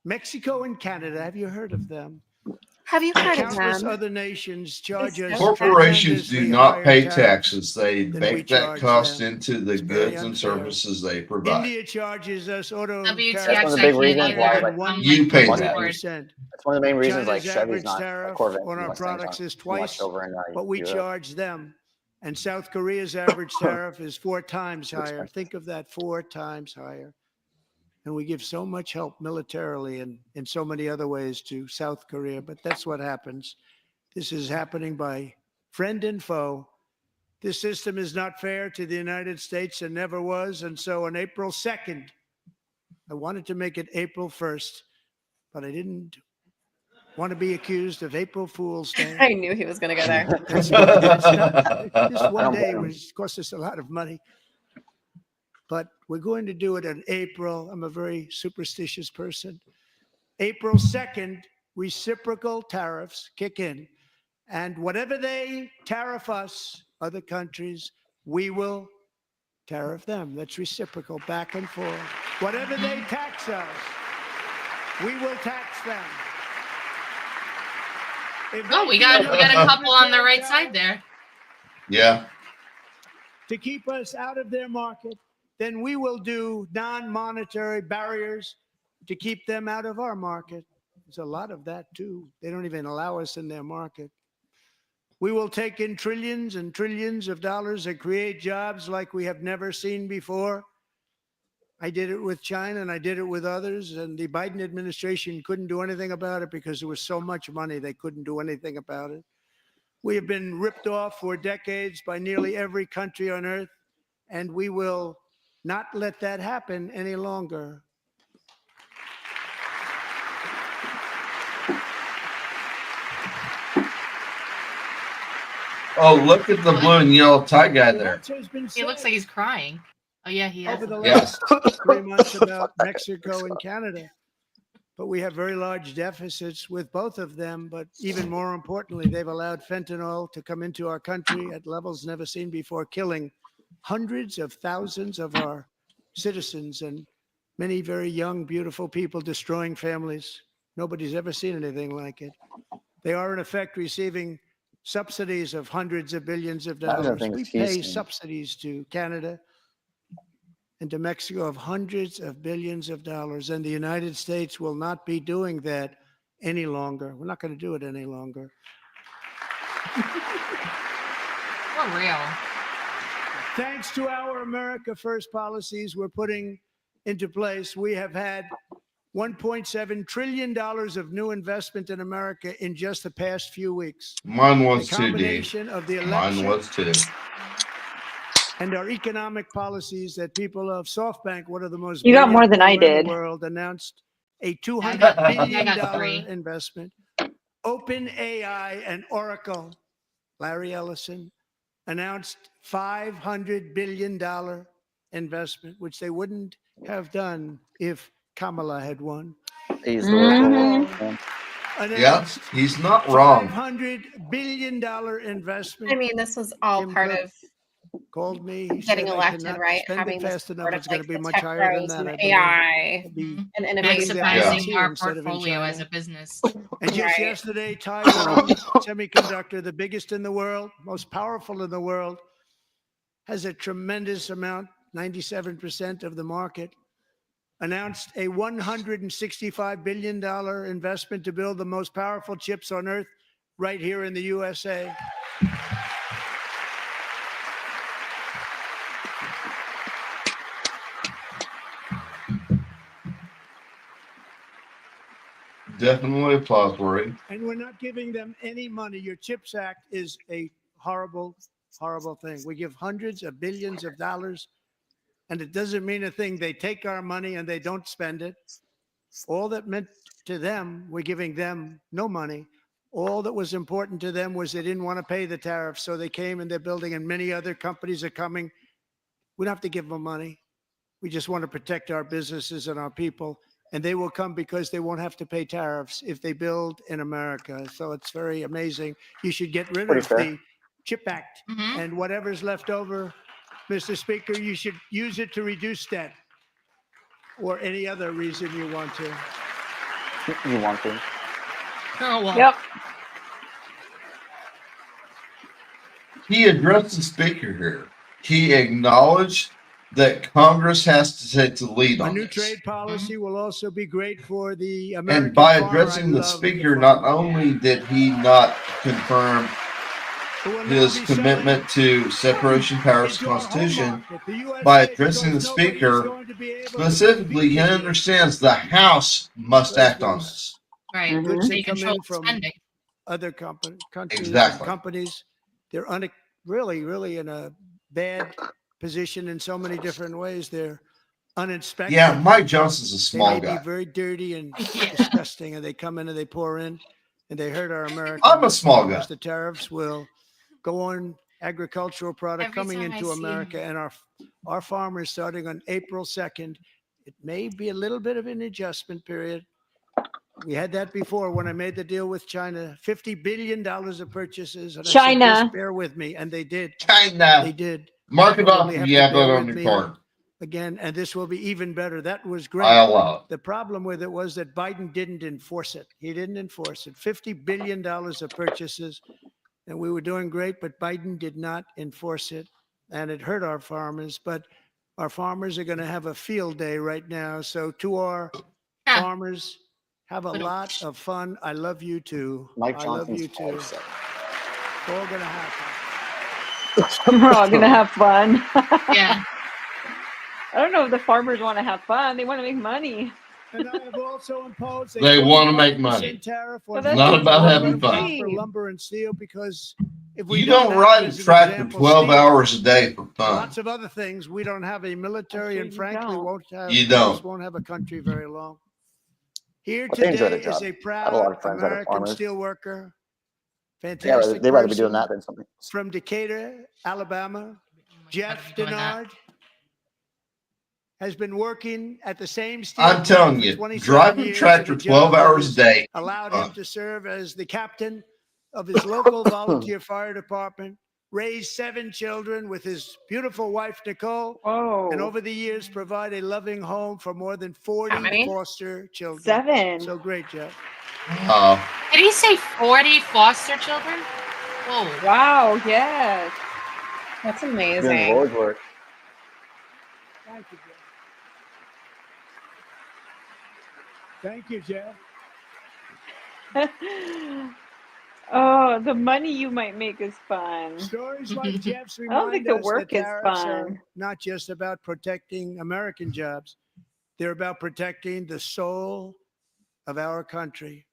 Mexico, and Canada, have you heard of them? Have you And heard of countless them? other nations charge It's us so Corporations do tremendously not higher pay tariffs taxes. They than we bake that charge cost them. into the It's very goods and unfair. services they provide. India charges us auto WTX, That's one of the I big can't reasons why, either. like, I'm You like pay on that. board. That's one of the main reasons like China's Chevy's average not a tariff Corvette on our Mustangs products aren't is too much twice over in what we Europe. charge them. And South Korea's average tariff is 4 times Too higher. expensive. Think of that, 4 times higher. And we give so much help militarily and in so many other ways to South Korea. But that's what happens. This is happening by friend and foe. This system is not fair to the United States and never was. And so on April 2nd, I wanted to make it April 1st, but I didn't want to be accused of April Fool's Day. I knew he was going to go there. It's not, this I one don't day blame him. was cost us a lot of money. But we're going to do it in April. I'm a very superstitious person. April 2nd, reciprocal tariffs kick in. And whatever they tariff us, other countries, we will tariff them. That's reciprocal, back and forth. Whatever they tax us, we will tax them. If Oh, they we got do a couple on the unfair right side tariffs there. Yeah. to keep us out of their market, then we will do non-monetary barriers to keep them out of our market. There's a lot of that too. They don't even allow us in their market. We will take in trillions and trillions of dollars and create jobs like we have never seen before. I did it with China and I did it with others, and the Biden administration couldn't do anything about it because there was so much money they couldn't do anything about it. We have been ripped off for decades by nearly every country on earth, and we will not let that happen any longer. Oh, look at the blue and yellow tie guy there. Much has been He looks said like he's crying. Oh yeah, he is. over the Yeah. last 3 months about Mexico and Canada. But we have very large deficits with both of them. But even more importantly, they've allowed fentanyl to come into our country at levels never seen before, killing hundreds of thousands of our citizens. And Many very young, beautiful people destroying families. Nobody's ever seen anything like it. They are, in effect, receiving subsidies of hundreds of billions of dollars. We pay subsidies to Canada and to Mexico of hundreds of billions of dollars, and the United States will not be doing that any longer. We're not going to do it any longer. For real. Thanks to our America First policies we're putting into place, we have had $1.7 trillion of new investment in America in just the past few weeks. Mine was The too, D. combination of the election Mine was too. and our economic policies that people of SoftBank, one of the most You got more brilliant than I people in did. the world, announced a $200 I billion got 3. investment. OpenAI and Oracle, Larry Ellison, announced $500 billion investment, which they wouldn't have done if Kamala had won. He's the worst Mhm. Yeah, he's not wrong. $500 billion investment. I mean, this was all Tim part Cook of called me. He getting said, I elected, cannot right? spend Having it this fast enough. sort of It's going like to be the much tech higher than bros that. and I believe. AI It'll be and innovation. Maximizing here our instead of in portfolio as China. a business. And just Right. yesterday, Taiwan Semiconductor, the biggest in the world, most powerful in the world, has a tremendous amount, 97% of the market, announced a $165 billion investment to build the most powerful chips on earth right here in the USA. Definitely applause-worthy. And we're not giving them any money. Your CHIPS Act is a horrible, horrible thing. We give hundreds of billions of dollars, and it doesn't mean a thing. They take our money and they don't spend it. All that meant to them, we're giving them no money. All that was important to them was they didn't want to pay the tariffs, so they came and they're building, and many other companies are coming. We don't have to give them money. We just want to protect our businesses and our people, and they will come because they won't have to pay tariffs if they build in America. So it's very amazing. You should get rid of the CHIP Act, and whatever's left over, Mr. Speaker, you should use it to reduce debt or any other reason you want to. You want to? Oh, well. Yep. He addressed the speaker here. He acknowledged that Congress has to take the lead A on new this. trade policy will also be great for the American And by farmer. addressing I the love speaker, the not farmer. only did he not confirm Who will now his be commitment to separation of powers into our home Constitution, market, the USA, by addressing the because nobody is speaker, going to be able to specifically, he compete understands the House must Because act on there's this. Right. Mhm. goods So that you come control in from spending. other countries Exactly. and companies. They're really in a bad position in so many different ways. They're uninspected. Yeah, Mike Johnson's a They small may be guy. very dirty and Yeah. disgusting, and they come in and they pour in, and they hurt our American I'm a small farmers. guy. The tariffs will go on agricultural product Every coming time I into see America, and our farmers starting on April 2nd. It may be a little bit of an adjustment period. We had that before when I made the deal with China, $50 billion of purchases. And I said, China. just bear with me. And they did. They China. did. Mark it You'll off only if have you to have that bear on with your me card. again, and this will be even better. That was great. I allow it. The problem with it was that Biden didn't enforce it. He didn't enforce it. $50 billion of purchases, and we were doing great, but Biden did not enforce it, and it hurt our farmers. But our farmers are going to have a field day right now. So to our farmers, have a lot of fun. I love you too. Mike I love Johnson's you too. upset. It's all going to happen. We're all gonna have fun. Yeah. I don't know if the farmers want to have fun. They want to make money. And I have also imposed a They wanna 25% make money. tariff on Well, that's Not just about what having we fun. copper, see. lumber, and steel, because if we You don't have, ride a as an tractor example, 12 steel, hours a day for fun. lots of other things, we don't have a military, Sure and you frankly don't. won't have. You don't. Won't have a country very long. Here But they enjoy today their is job. a I have a proud lot of friends that are American farmers. steel worker, Yeah, fantastic they'd rather be doing person that than something. from Decatur, Alabama. Jeff Doing that. Denard has been working at the same steel I'm plant telling for you, 27 driving a years, tractor and a job 12 that hours a has day. allowed him to serve as the captain of his local volunteer fire department. raised 7 children with his beautiful wife, Nicole. Whoa. And over the years, provide a loving home for more than 40 many? foster children. 7. So great, Jeff. Wow. Did he say 40 foster children? Whoa. Wow, yes. That's Doing the amazing. Lord's work. Thank you, Jeff. Thank you, Jeff. Oh, the money you might make is fun. Stories like Jeff's I don't think remind the us work that is tariffs are fun. not just about protecting American jobs. They're about protecting the soul of our country.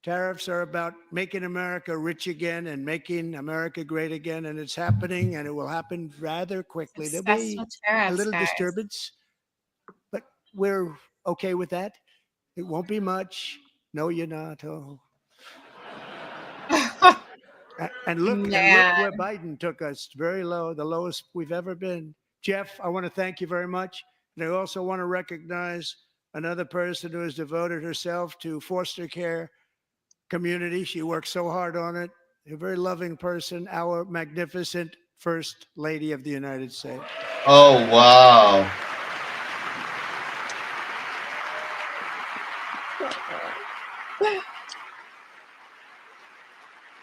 Tariffs are about making America rich again and making America great again, and it's happening, and it will happen rather quickly. There'll Obsessed be with a tariffs, little guys. disturbance, but we're okay with that. It won't be much. No, you're not. Oh. And look where Biden took us. Very low, the lowest we've ever been. Jeff, I want to thank you very much. And I also want to recognize another person who has devoted herself to foster care community. She works so hard on it. A very loving person, our magnificent First Lady of the United States. Oh, wow.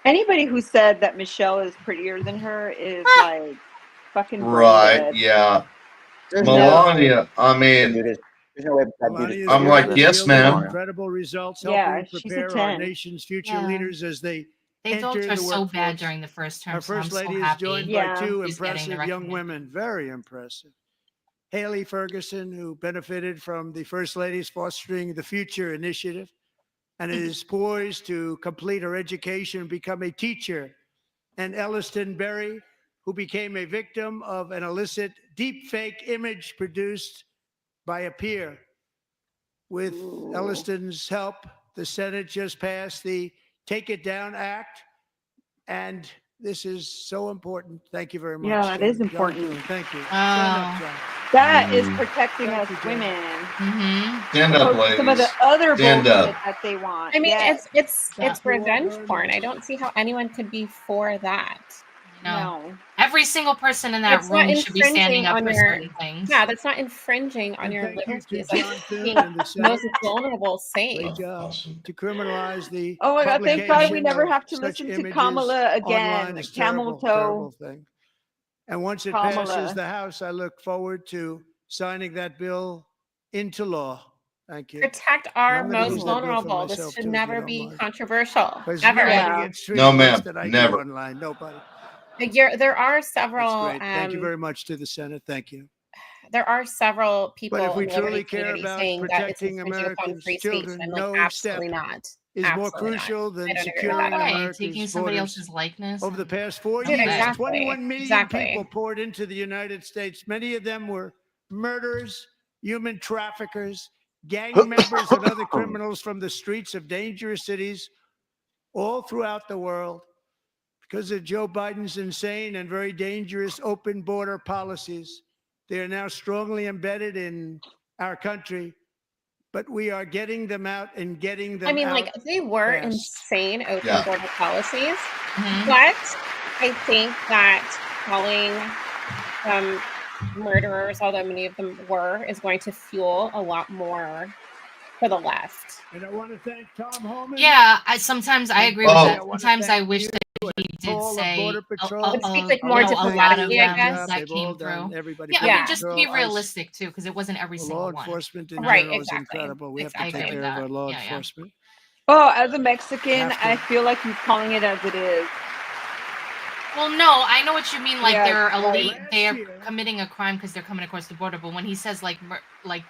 Anybody who said that Michelle is prettier than her is like fucking brain Right, dead. yeah. There's Melania, I That mean, dude is, there's no way that dude is Melania is I'm prettier like, currently than yes, yielding ma'am. incredible results, Yeah, helping she's a prepare our 10. nation's future Yeah. leaders as they They dogged enter her the so bad workforce. during the first term, Our so I'm First so Lady is happy. joined Yeah. by 2 She's getting the impressive young recognition. women, very impressive. Haley Ferguson, who benefited from the First Lady's Fostering the Future initiative and is poised to complete her education and become a teacher. And Elliston Berry, who became a victim of an illicit deepfake image produced by a peer. With Elliston's help, the Senate just passed the Take It Down Act, and this is so important. Thank you very much. Yeah, that is John important. Thune. Thank you. Oh. Stand up, John. That is protecting Thank us you, John. women. Mm-hmm. Stand up, Opposed to some of the ladies. other Stand bullshit up. that they want. I mean, Yes. it's Stop the war, revenge burn porn. it. I don't see how anyone could be for that. No. No. Every single person in that That's not room should be standing infringing up on for your certain things. yeah. That's not infringing on And your thank you to liberties. John That's Thune keeping and the Senate. most vulnerable safe. Great job. Awesome. To criminalize the Oh my God, thank God we publication never of have to such listen to images Kamala again. online is Camel terrible, toe. terrible thing. And once it passes Kamala. the House, I look forward to signing that bill into law. Thank you. Protect our I'm gonna most use that bill for vulnerable. This myself, should too, if you never don't be mind. controversial Because ever. nobody Yeah. gets treated No, worse ma'am. than I Never. do online. Nobody. There are That's several. great. Thank you very much to the Senate. Thank you. There are several people But if we in the liberty truly care community about saying that it's protecting infringing upon Americans' free speech. children, I'm like, no absolutely step not. is more Absolutely not. crucial I than don't agree with securing that. Right, America's taking somebody borders. else's likeness. Over the and- past 4 Dude, years, exactly. 21 million Exactly. people poured into the United States. Many of them were murderers, human traffickers, gang members, and other criminals from the streets of dangerous cities all throughout the world. Because of Joe Biden's insane and very dangerous open border policies, they are now strongly embedded in our country. But we are getting them out and getting them I mean, out like they were fast. insane open Yeah. border policies, Mhm. but I think that calling murderers, although many of them were, is going to fuel a lot more for the left. And I want to thank Tom Homan. Yeah, sometimes I agree with Oh. that. I wanna Sometimes I thank wish you that he did all of say Border Patrol. Would speak with more a lot of diplomacy, I them guess. that They've all came done. through. Everybody. Yeah, I Yeah. mean, just to be Patrol, ICE, realistic too, because it wasn't every the single law one. enforcement in Right, general is exactly. incredible. We have to I take agree care with of our that. law Yeah, yeah. enforcement. Oh, as a Mexican, Have to. I feel like he's calling it as it is. Well, no, I know what you mean. Like Yeah, they're like- elite, Last they are year- committing a crime because they're coming across the border. But when he says like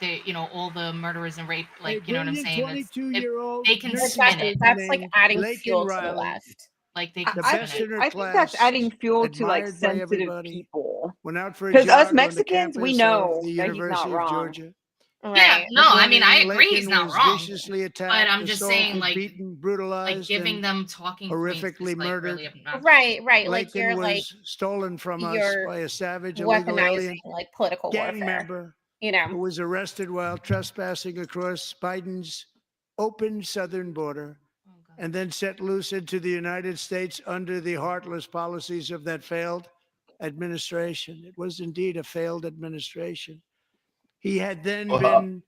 they, all the murderers and rape, like you know what I'm saying? It's, 22-year-old they can That's, spin it. that's like named adding Laken fuel to the Riley, left. Like they I, can the spin best it. in her I think that's class, adding fuel to like admired by sensitive everybody, people. went out for a Because jog us on the Mexicans, we campus know of the that he's University not of wrong. Georgia. Yeah, Right. no, I mean I Laken agree he's not was wrong. viciously attacked, But I'm just saying, assaulted, like beaten, brutalized, like giving and them talking points horrifically is like murdered. really obnoxious. Right. Like Laken you're was like stolen from us you're by a savage illegal weaponizing alien like political gang warfare. member You who know. was arrested while trespassing across Biden's open southern border. Oh, God. and then set loose into the United States under the heartless policies of that failed administration. It was indeed a failed administration. He had then been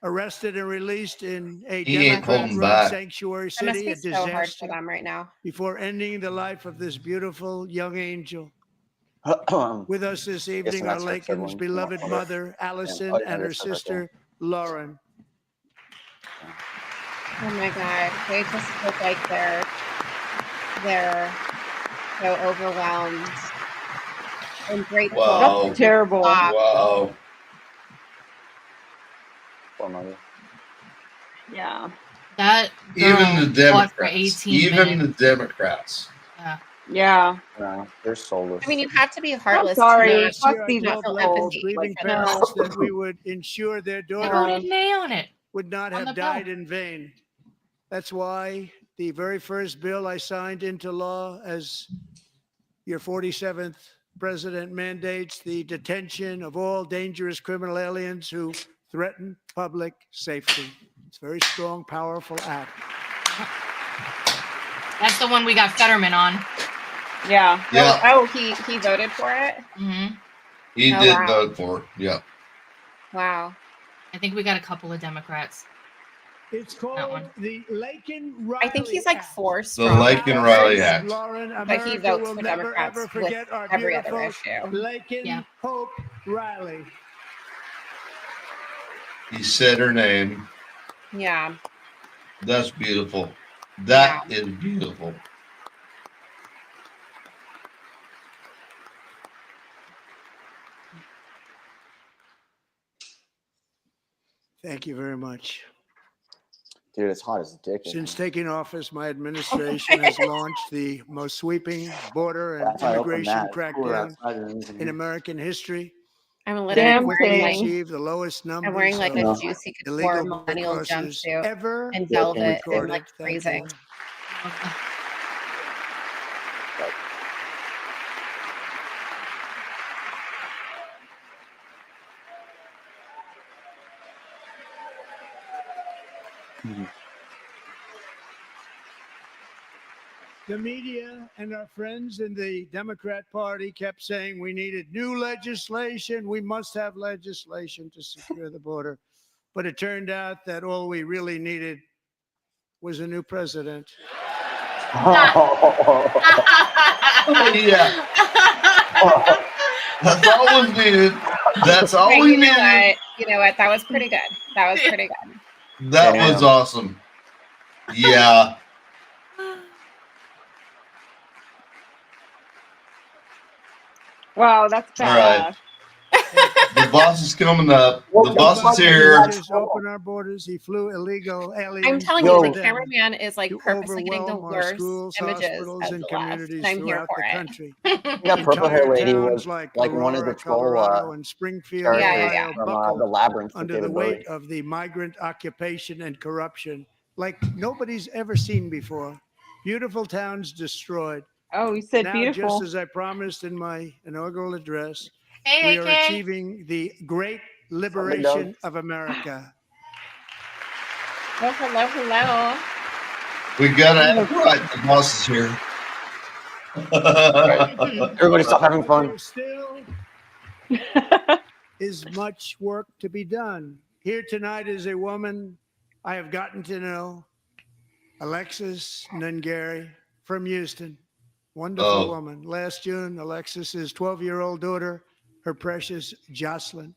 arrested and released in a He ain't holding Democrat-run back. sanctuary That must city, be a so hard for disaster, them right now. before ending the life of this beautiful young angel. With us this evening are that's her third Lakin's one. beloved Yeah. mother, Allison, Oh, yeah, and her that's her right sister, there. Lauren. Oh my God. They just look like they're so overwhelmed and grateful. Wow. That's terrible. Wow. Poor mother. Yeah. That Even the girl fought for Democrats. 18 Even minutes. the Democrats. Yeah. Yeah. No, they're soulless. I mean, you have to be I'm heartless sorry. to Last Fuck year, I these not told feel Lakin's empathy grieving for them. parents that we would ensure their They daughter wrote an A on it. would not on the have bill. died in vain. That's why the very first bill I signed into law as your 47th president mandates the detention of all dangerous criminal aliens who threaten public safety. It's a very strong, powerful act. That's the one we got Fetterman on. Yeah. Yeah. Oh, he voted for it? Hmm. He Oh, did wow. vote for it. Yeah. Wow. I think we got a couple of Democrats. It's That called one. the Lakin-Riley I think he's like Act. 4 The strong. Lakin-Riley Act. Lauren, But he America votes will for never, Democrats ever with forget our every other beautiful issue. Lakin Yeah. Hope Riley. He said her name. Yeah. That's beautiful. That is beautiful. Thank you very much. Dude, it's hot as a dick. Since taking office, my administration has launched the most sweeping border and That's why I opened immigration that. It's cooler crackdown outside than it is in in here. American history. I'm And literally Damn we wearing quickly like thing. achieved the lowest I'm numbers wearing like a No. of juicy couture illegal millennial crossers jumpsuit ever and Yeah, can we velvet skip? and like recorded. Thank freezing. you. Mhm. The media and our friends in the Democrat Party kept saying we needed new legislation. We must have legislation to secure the border. But it turned out that all we really needed was a new president. Yeah. That's all we needed. That's all Okay, we you know needed. what? You know what? That was pretty good. That was pretty good. That Damn. was awesome. Yeah. Wow, that's All right. badass. The boss is coming up. What The the boss fuck is is here. that? Just open our borders. He flew illegal aliens. I'm telling Yo. you, the cameraman is like to purposely getting the overwhelm our worst schools, images hospitals, of and the left. communities And I'm here throughout for the it. country. That purple hair Entire lady towns was like like one of Aurora, the troll Colorado, and Springfield, Yeah, characters yeah, Ohio, from buckled the Labyrinth with under David the Bowie. weight of the migrant occupation and corruption like nobody's ever seen before. Beautiful towns destroyed. Oh, you said Now, beautiful. just as I promised in my inaugural address, Hey, we are AK. achieving the great liberation of America. Oh, hello, hello. We gotta act right. The boss is here. Everybody stop having But fun. there still is much work to be done. Here tonight is a woman I have gotten to know, Alexis Nungary from Houston. Wonderful Oh. woman. Last June, Alexis's 12-year-old daughter, her precious Jocelyn,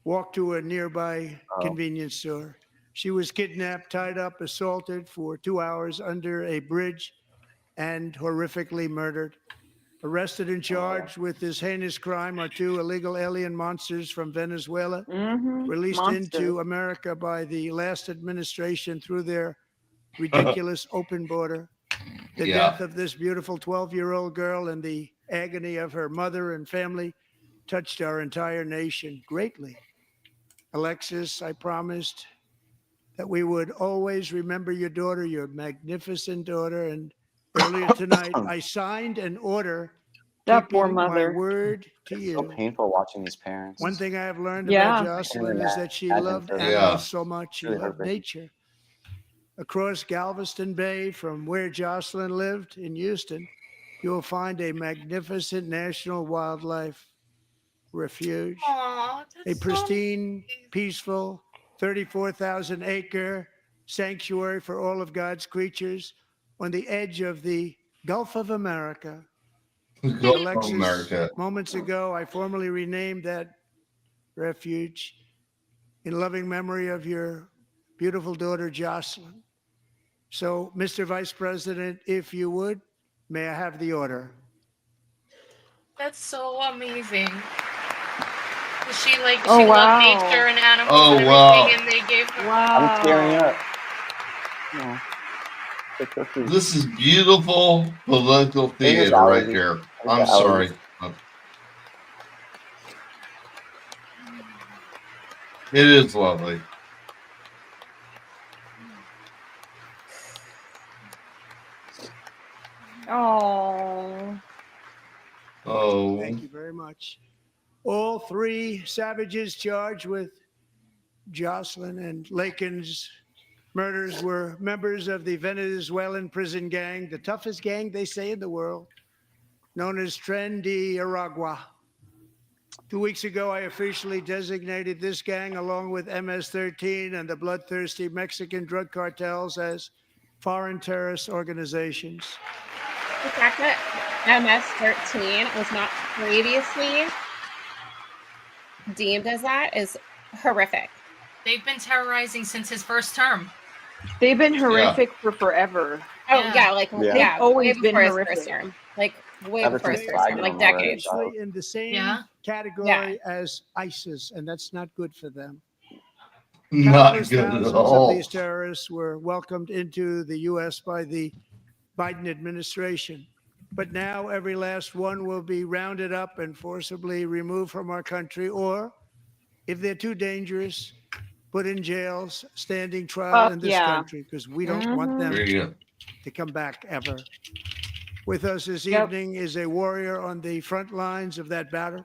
walked to a nearby convenience store. She was kidnapped, tied up, assaulted for 2 hours under a bridge, and horrifically murdered. Arrested and charged with this heinous crime are 2 illegal alien monsters from Venezuela, released into America by the last administration through their ridiculous open border. The Yeah. death of this beautiful 12-year-old girl and the agony of her mother and family touched our entire nation greatly. Alexis, I promised that we would always remember your daughter, your magnificent daughter. And earlier tonight, I signed an order That poor keeping my mother. word to It's you. so painful watching these parents. One thing I have learned Yeah. about Jocelyn is that she Imagine loved for them. animals Yeah. so much. She Really loved heartbreaking. nature. across Galveston Bay from where Jocelyn lived in Houston, you will find a magnificent national wildlife refuge, Aw, a that's so pristine, nice. peaceful, 34,000-acre sanctuary for all of God's creatures on the edge of the Gulf of America. Gulf of Alexis, America. moments ago, I formally renamed that refuge in loving memory of your beautiful daughter, Jocelyn. So, Mr. Vice President, if you would, may I have the order? That's so amazing. She like Oh, she loved wow. nature and animals Oh, and wow. everything, and they gave her. I'm tearing Wow. up. No. It's so sweet. This is beautiful political I think it's theater right allergies. there. I think I'm the sorry. allergies. It is lovely. Oh. Oh, Thank you very much. All three savages charged with Jocelyn and Lakin's murders were members of the Venezuelan prison gang, the toughest gang, they say, in the world, known as Tren de Aragua. 2 weeks ago, I officially designated this gang, along with MS-13 and the bloodthirsty Mexican drug cartels, as foreign terrorist organizations. The fact that MS-13 was not previously deemed as that is horrific. They've been terrorizing since his first term. They've been horrific for forever. Oh Yeah. yeah, like Yeah. yeah, They've always way been before his horrific. first term, like way Ever before his since first term, Biden like was already decades. Essentially in the same Yeah. category as ISIS, and that's not good for them. not Countless good at thousands of all. these terrorists were welcomed into the U.S. by the Biden administration. But now every last one will be rounded up and forcibly removed from our country, or if they're too dangerous, put in jails, standing trial in this country, because we don't want them There you go. to come back ever. With us this Yep. evening is a warrior on the front lines of that battle,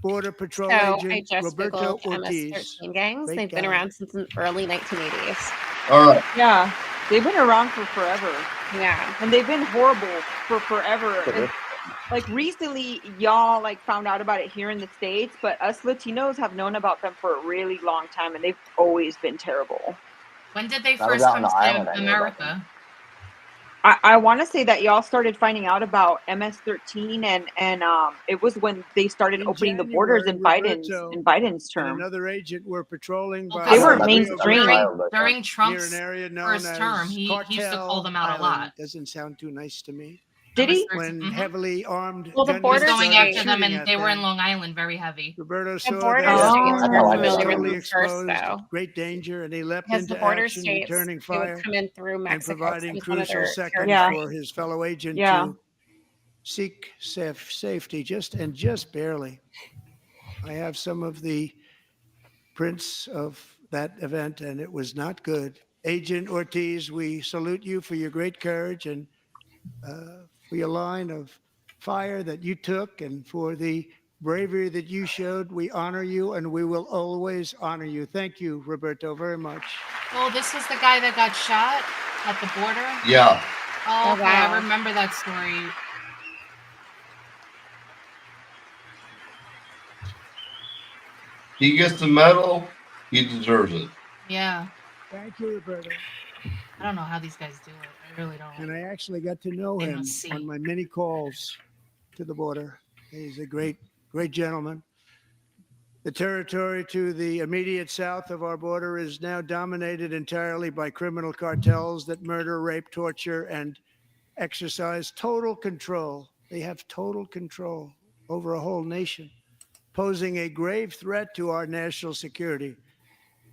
Border Patrol So I Agent just Roberto googled Ortiz. MS-13 gangs. Great They've been guy. around since the early 1980s. All right. Yeah. They've been around for forever. Yeah. And they've been horrible for forever. And, like recently, y'all like found out about it here in the States, but us Latinos have known about them for a really long time, and they've always been terrible. When did they That was first out come on the island, to I knew about them. America? I want to say that y'all started finding out about MS-13, and it was when they started In opening the borders in January, Biden's Roberto term. And another agent were patrolling Well, by They were the mainstream. during near Trump's an area known first as term, he used to call them out a Cartel lot. Island. Doesn't sound too nice to me. Did he? When Mhm. heavily armed Well, the gunmen He was border going started after them, shooting and at they were in them, Long Island, very heavy. Roberto The saw border that Oh. states That's were how I familiar with totally them first, exposed though. great danger, and he leapt Because the into border action, states, returning they would fire come in through and Mexico. 'cause providing it was one of crucial their seconds territories. for his fellow agent Yeah. to seek safety, just barely. I have some of the prints of that event, and it was not good. Agent Ortiz, we salute you for your great courage and for your line of fire that you took, and for the bravery that you showed. We honor you, and we will always honor you. Thank you, Roberto, very much. Oh, this is the guy that got shot at the border? Yeah. Oh, Oh, okay, wow. I remember that story. He gets the medal. He deserves it. Yeah. Thank you, Roberto. I don't know how these guys do it. I really don't. And I actually got to know They him must see. on my many calls to the border. He's a great gentleman. The territory to the immediate south of our border is now dominated entirely by criminal cartels that murder, rape, torture, and exercise total control. They have total control over a whole nation, posing a grave threat to our national security.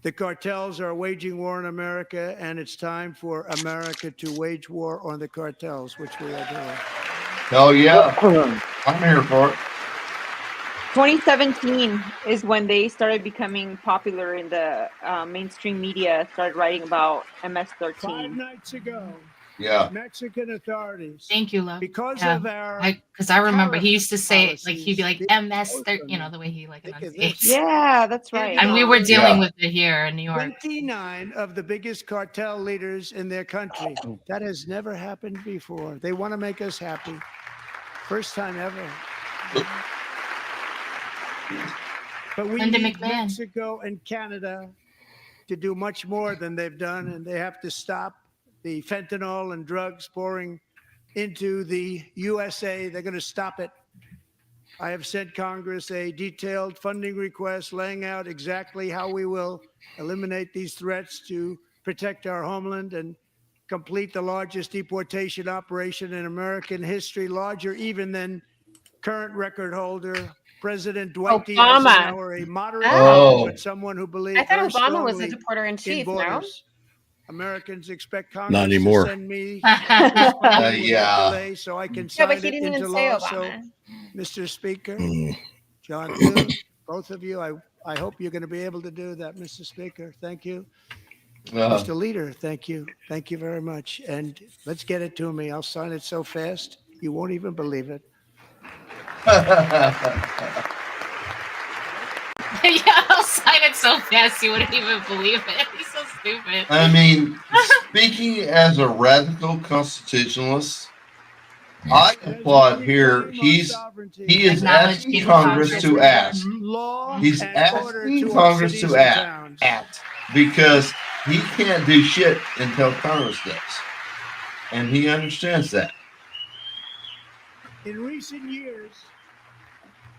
The cartels are waging war in America, and it's time for America to wage war on the cartels, which we are doing. Hell yeah. I'm here for it. 2017 is when they started becoming popular in the mainstream media, started writing about MS-13. 5 nights ago, Yeah. Mexican authorities. Thank you, love. Because Yeah. of our Because I remember he tariff used to say it like he'd be like policies, MS, you know, the way he like Think of enunciates. this. Yeah, that's right. And we were dealing Yeah. with it here in New York. 29 of the biggest cartel leaders in their country. That has never happened before. They want to make us happy. First time ever. But we Linda need McMahon. Mexico and Canada to do much more than they've done, and they have to stop the fentanyl and drugs pouring into the USA. They're going to stop it. I have sent Congress a detailed funding request laying out exactly how we will eliminate these threats to protect our homeland and complete the largest deportation operation in American history, larger even than current record holder President Dwight D. Obama. Eisenhower, a moderate Oh. man, but someone who I believed thought very Obama was strongly the deporter in in chief. No. borders. Americans expect Not Congress to anymore. send me this funding without Yeah. delay so I can Yeah, sign but he it didn't into even say law. Obama. So, Mr. Speaker, Mm. John Thune, both of you, I hope you're going to be able to do that, Mr. Speaker. Thank you. Mr. Leader, thank you. Thank you very much. And let's get it to me. I'll sign it so fast, you won't even believe it. Yeah, I'll sign it so fast you wouldn't even believe it. He's so stupid. I mean, speaking as a radical constitutionalist, I applaud here. He is Acknowledge asking King Congress Congress. to ask. Law He's and order asking to our Congress cities to and act, towns. because he can't do shit until Congress does, and he understands that. In recent years,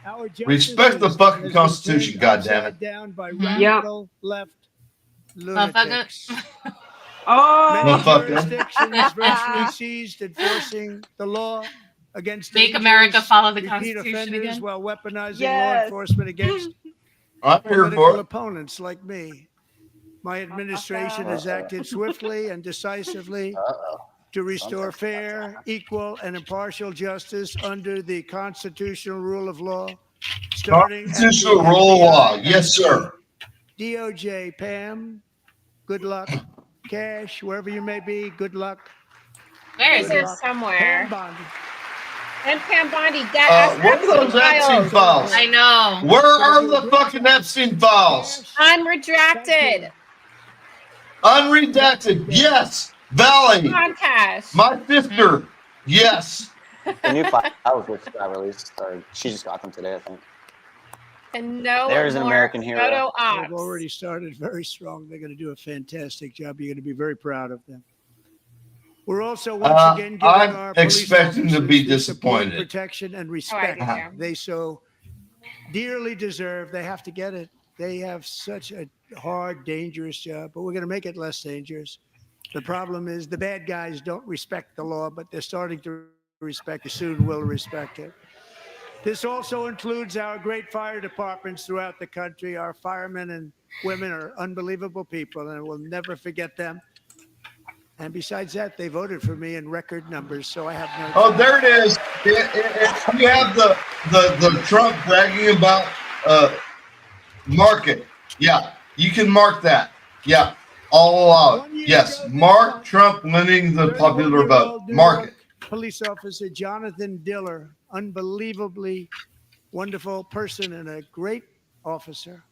our Respect the justice fucking has been Constitution, turned goddammit. upside down by Mhm. radical left Motherfucker. lunatics. Oh, Many Motherfucker. jurisdictions virtually ceased enforcing the law against Make America dangerous follow the repeat Constitution offenders again. while weaponizing law Yes. enforcement against I'm here political for it. opponents like me. My administration has acted swiftly and decisively to restore fair, equal, and impartial justice under the constitutional rule of law, starting at the Constitutional rule of law. FBI Yes, sir. DOJ. Pam, good luck. Cash, wherever you may be, good luck. Where He's is here it? Pam somewhere. Bondi. And Pam Bondi, get us What are those Epstein files? I know. Where are the fucking Epstein files? Unredacted. Unredacted. Yes. Valley. Come on, Cash. My sister. Yes. The new files just got released, or she just got them today, I think. And no There's an more American hero. photo ops. They've already started very strong. They're going to do a fantastic job. You're going to be very proud of them. We're also once again giving I'm our police expecting to be officers the support, disappointed. protection, and Oh, I respect do too. they so dearly deserve. They have to get it. They have such a hard, dangerous job, but we're going to make it less dangerous. The problem is the bad guys don't respect the law, but they're starting to respect it. Soon will respect it. This also includes our great fire departments throughout the country. Our firemen and women are unbelievable people, and we'll never forget them. And besides that, they voted for me in record numbers, so I have no. Oh, there it is. You have the Trump bragging about market. Yeah, you can mark that. Yeah, all allowed. Yes, mark Trump winning the popular vote. Mark it. Police officer Jonathan Diller, unbelievably wonderful person and a great officer,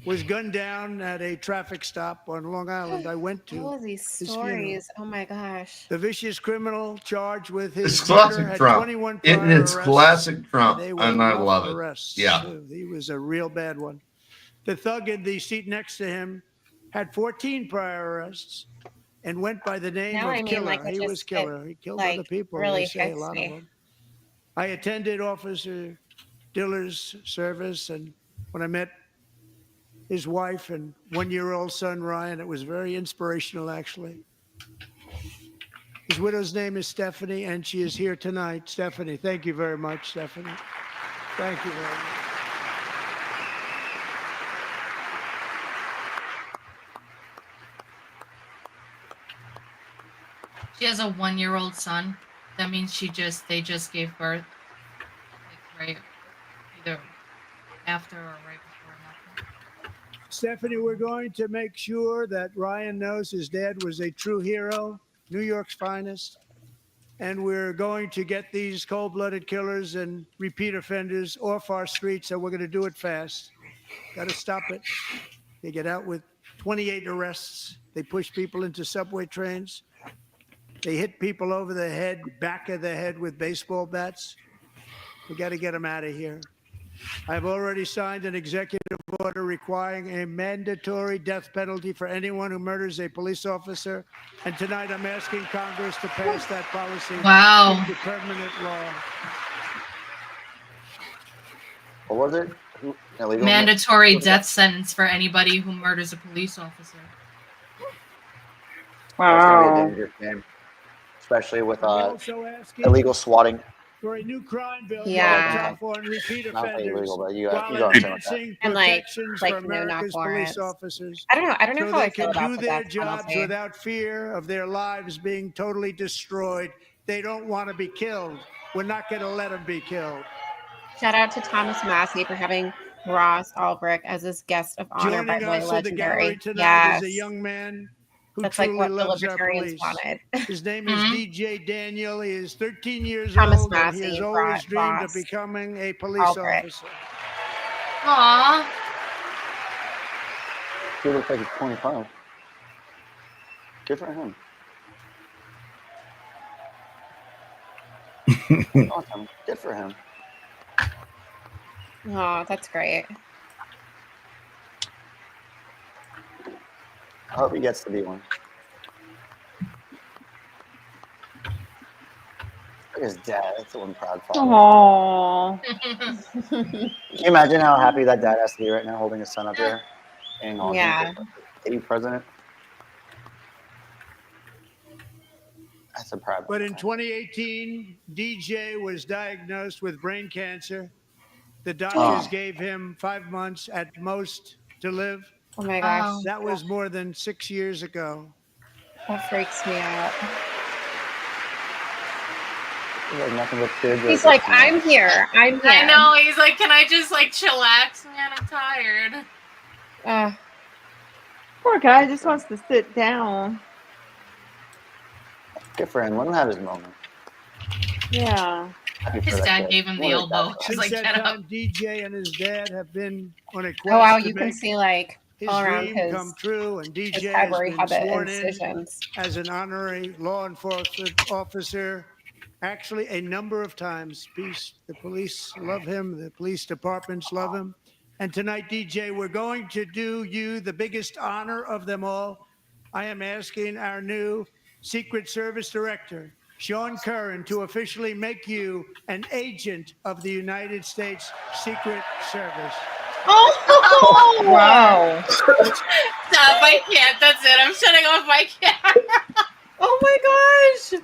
was gunned down at a traffic stop on Long Island. I went to All of these his funeral. stories. Oh my gosh. The vicious criminal charged with his It's murder classic had Trump. 21 It prior is arrests, classic Trump, and they were and I rough love it. arrests, Yeah. too. He was a real bad one. The thug in the seat next to him had 14 prior arrests and went by the name Now of I mean, Killer. like, it He was just- Killer. He killed like, other people. really They say a hits lot me. of them. I attended Officer Diller's service, and when I met his wife and one-year-old son, Ryan, it was very inspirational, actually. His widow's name is Stephanie, and she is here tonight. Stephanie, thank you very much, Stephanie. Thank you very much. She has a 1-year-old son. That means they just gave birth. Like, right, either after or right before nothing. Stephanie, we're going to make sure that Ryan knows his dad was a true hero. New York's finest. And we're going to get these cold-blooded killers and repeat offenders off our streets, and we're going to do it fast. Got to stop it. They get out with 28 arrests. They push people into subway trains. They hit people over the head, back of the head with baseball bats. We got to get them out of here. I've already signed an executive order requiring a mandatory death penalty for anyone who murders a police officer. And tonight I'm asking Congress to pass that policy into permanent law. What was it? Illegal Mandatory death sentence for anybody who murders a police officer. That's gonna be a dangerous game, especially with illegal swatting. For a new crime bill, Yeah. on repeat Not offenders, illegal, but you while don't understand what that. enhancing And like protections no for America's knock police warrants. officers. I don't know so how they I feel can about do the their death jobs penalty. without fear of their lives being totally destroyed. They don't want to be killed. We're not going to let them be killed. Shout out to Thomas Massey for having Ross Ulbricht as his guest of honor. By Joining the way, us in the gallery legendary. tonight Yes. is a young man who That's like truly what the loves our libertarians police. wanted. His name is DJ Daniel. He is 13 years Thomas old, and he Massey has always brought dreamed Ross of becoming a police Ulbricht. officer. Aww. He looks like he's 25. Good for him. Awesome. Good for him. Oh, that's great. I hope he gets to be one. Look at his dad. That's the one proud father. Aww. Can you imagine how happy that dad has to be right now, holding his son up here? And all Yeah. the president. That's a proud. But in 2018, DJ was diagnosed with brain cancer. The doctors gave him 5 months at most to live. Oh my gosh. Wow. That was more than 6 years ago. That freaks me out. He's like nothing but kids. He's like, I'm here. I'm here. I know. He's like, can I just like chillax, man? I'm tired. Poor guy just wants to sit down. Good for him. Let him have his moment. Yeah. Happy for His that dad kid. gave him the What a elbow. dad. He's Since like, that get up. time, DJ and his dad have been on a quest Oh wow, to you can make see like his all around dream his come true, and his DJ head has where he been had the sworn in incisions. as an honorary law enforcement officer. Actually, a number of times. The police love him. The police departments love him. And tonight, DJ, we're going to do you the biggest honor of them all. I am asking our new Secret Service Director, Sean Curran, to officially make you an agent of the United States Secret Service. Oh Wow. Stop! I can't. That's it. I'm shutting off my camera. Oh my gosh!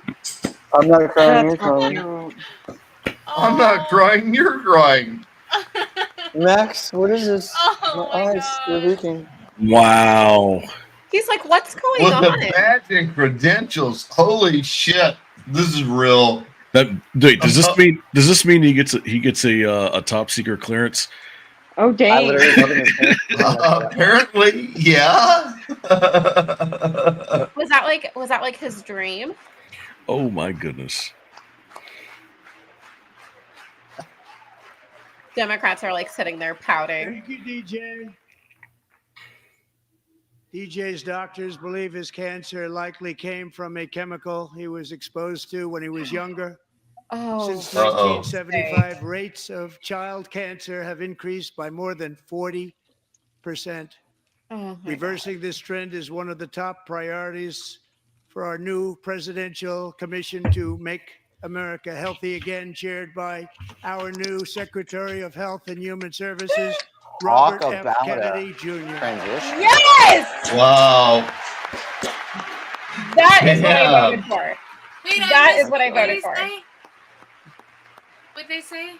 I'm not crying. You're That's so crying. cute. I'm not crying. You're crying. Max, what is this? Oh my eyes, you're gosh. leaking. Wow. He's like, what's going With on? the badge and credentials. Holy shit. This is real. Wait, does this mean he gets a top secret clearance? Oh I dang. literally love his hair. Apparently, yeah. Was that like his dream? Oh my goodness. Democrats are like sitting there pouting. Thank you, DJ. DJ's doctors believe his cancer likely came from a chemical he was exposed to when he was younger. Oh, Since Uh-oh. 1975, rates of child cancer have increased by more than 40%. oh my Reversing this trend is one of the top priorities for our new presidential commission to make America healthy again, chaired by our new Secretary of Health and Human Services, Talk Robert F. about Kennedy a Jr. transition. Yes! Wow. That is what I Yeah. voted for. Wait, That missed- is what I what'd voted they for. say? What'd they say?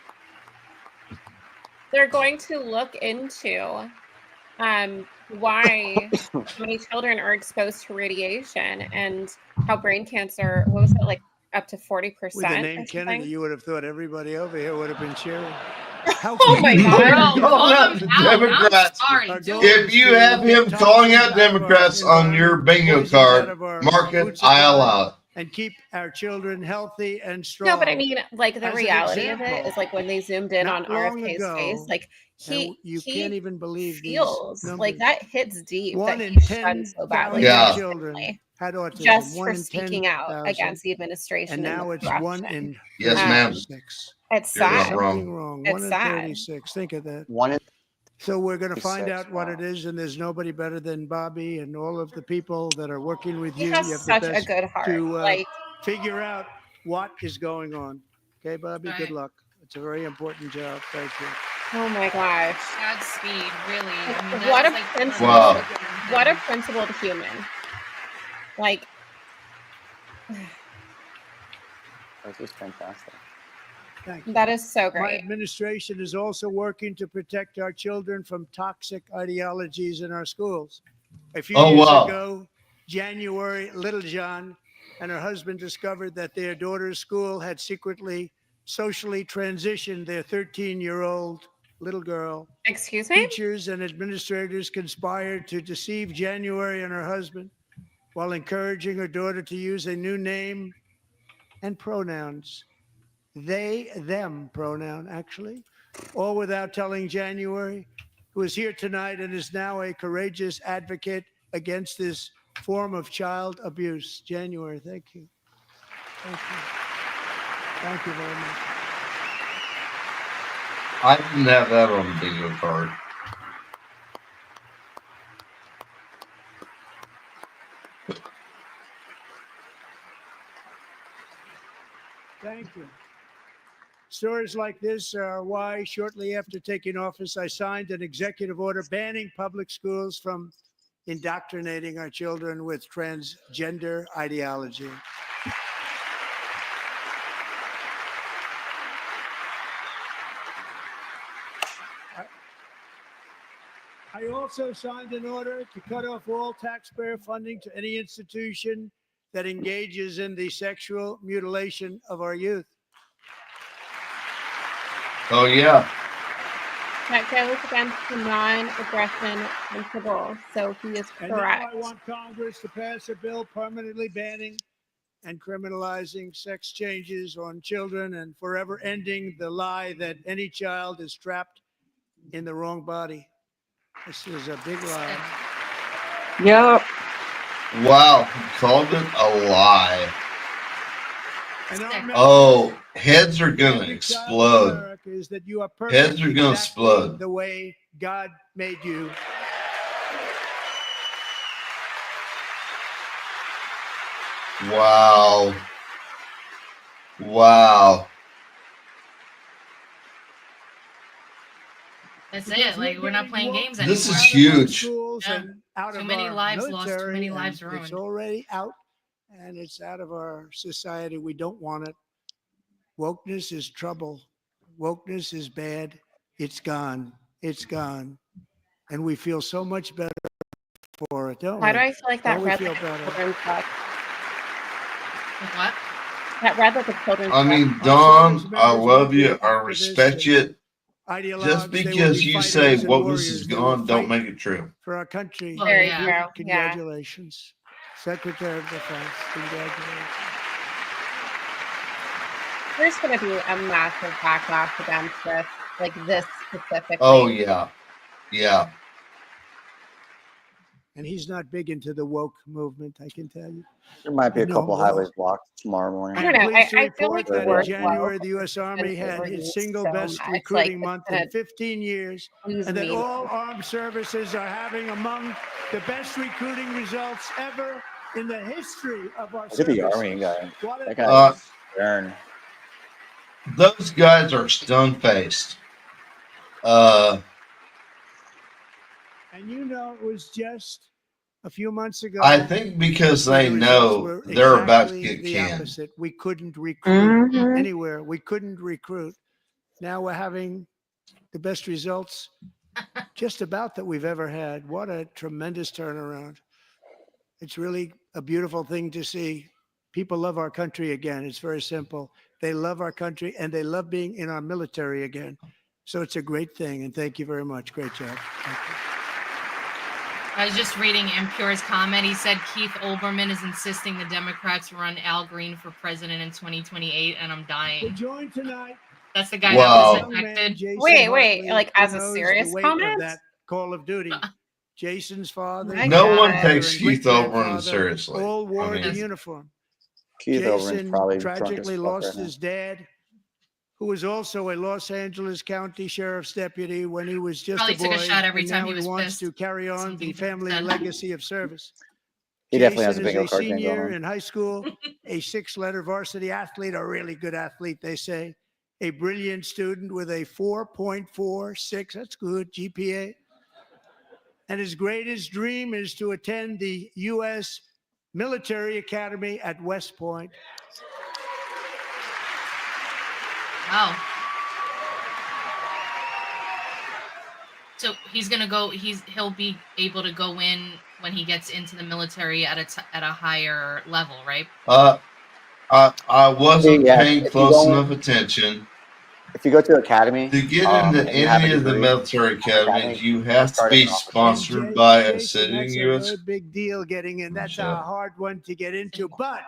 They're going to look into why so many children are exposed to radiation and how brain cancer, what was it, like up to 40%? With the name or Kennedy, something? you would have thought everybody over here would have been cheering. How Oh my can you- God. Bro, call out them the out. I'm Democrats. sorry, Our dude. goal If is you to have get him calling out toxins out of our Democrats on your environment, bingo poisons out card, of our mark it, food I supply, allow it. and keep our children healthy and strong. No, but I mean, like the As an reality of it example, is like when they zoomed in on not long RFK's face, ago, like and you can't even believe these feels like numbers. that hits deep. One that in he's done so 10,000 badly Yeah. children had autism. just One for in speaking out 10,000. against the administration And and now the it's one corruption. in Yes, ma'am. 36. It's You're not sad. wrong. Something wrong. It's One in sad. 36. Think of that. One in So we're going to find 36, out what wow. it is, and there's nobody better than Bobby and all of the people that are working with He you. has You have such the a best good heart. to Like, figure out what is going on. Okay, Bobby, good Right. luck. It's a very important job. Thank you. oh my gosh. Godspeed, really. Like, I mean, what a that's like principled, Wow. what a principled human. Like, This is fantastic. Thank you. that is so My great. administration is also working to protect our children from toxic ideologies in our schools. A few Oh, years wow. ago, January, Little John and her husband discovered that their daughter's school had secretly socially transitioned their 13-year-old little girl. Excuse me? Teachers and administrators conspired to deceive January and her husband while encouraging her daughter to use a new name and pronouns. They, them pronoun, actually, all without telling January, who is here tonight and is now a courageous advocate against this form of child abuse. January, thank you. Thank you. Thank you very much. I didn't have that on the bingo card. Thank you. Stories like this are why, shortly after taking office, I signed an executive order banning public schools from indoctrinating our children with transgender ideology. I also signed an order to cut off all taxpayer funding to any institution that engages in the sexual mutilation of our youth. Oh, yeah. That goes against the non-aggression principle. So he is And now correct. I want Congress to pass a bill permanently banning and criminalizing sex changes on children and forever ending the lie that any child is trapped in the wrong body. This is a big lie. Yep. Wow. He called it a lie. And our message Oh, heads are to going to every child in explode. America is that you are perfect Heads are going to exactly explode. the way God made you. Wow. Wow. That's Because it. Like, we're not getting playing woke games This anymore. is out of our huge. schools Yeah. and out Too of many our lives lost, too military, many lives and it's ruined. already out, and it's out of our society. We don't want it. Wokeness is trouble. Wokeness is bad. It's gone. It's gone. And we feel so much better for it, don't Why we? do I feel like that Don't we read feel like a better? children's book? Like what? That read like a children's I book. mean, Our Dawn, service I members love won't be you. I activists respect and you. ideologues. Just They will because be you fighters say and wokeness warriors. is They will gone, don't fight make it true. for our country. Well, Very yeah. true. Yeah. Congratulations. Secretary of Defense, congratulations. There's going to be a massive backlash against this, like this specifically. Oh, yeah. Yeah. And he's not big into the woke movement, I can tell you. There might be I a know couple him well. highways blocked tomorrow morning. I don't know. Pleased to I feel report like the that word in January, woke the U.S. Army had overused its single so best much. recruiting Like, month it's in 15 years, lose and that meaning. all armed services are having among the best recruiting results ever in the history of our Look at the service. army guy. What a That guy is stern. Those guys are stone-faced. And you know, it was just a few months ago. I think because where they the results know were they're about to exactly get the canned. opposite. We couldn't recruit Mhm. anywhere. We couldn't recruit. Now we're having the best results just about that we've ever had. What a tremendous turnaround. It's really a beautiful thing to see. People love our country again. It's very simple. They love our country and they love being in our military again. So it's a great thing. And thank you very much. Great job. Thank you. I was just reading Impure's comment. He said Keith Olbermann is insisting the Democrats run Al Green for president in 2028, and I'm dying. Join tonight. That's the guy Wow. that was infected. Wait, like who as a knows serious the weight of comment? that Call of Duty. Jason's father, My No one God. takes and Keith Olbermann great-grandfather seriously. all wore I the mean- uniform. Keith Olbermann's Jason probably drunk as tragically fuck lost right now. his dad, who was also a Los Angeles County Sheriff's deputy when he was just Probably a took boy. a shot every and time now he was wants pissed. to carry on Something the he family said. legacy of service. He definitely has a Jason bingo is a card game going senior on. in high school, a 6-letter varsity athlete, a really good athlete, they say. A brilliant student with a 4.46, that's good, GPA. And his greatest dream is to attend the U.S. Military Academy at West Point. Wow. So he's gonna go. He'll be able to go in when he gets into the military at a higher level, right? I wasn't Yeah, paying if you close go- enough attention. If you go to academy, To get into and you have any a of the degree, military academies, academy, you have to start as be an officer. sponsored by a Jason, sitting that's a U.S. very big deal getting in. That's a Yeah. hard one to get into. But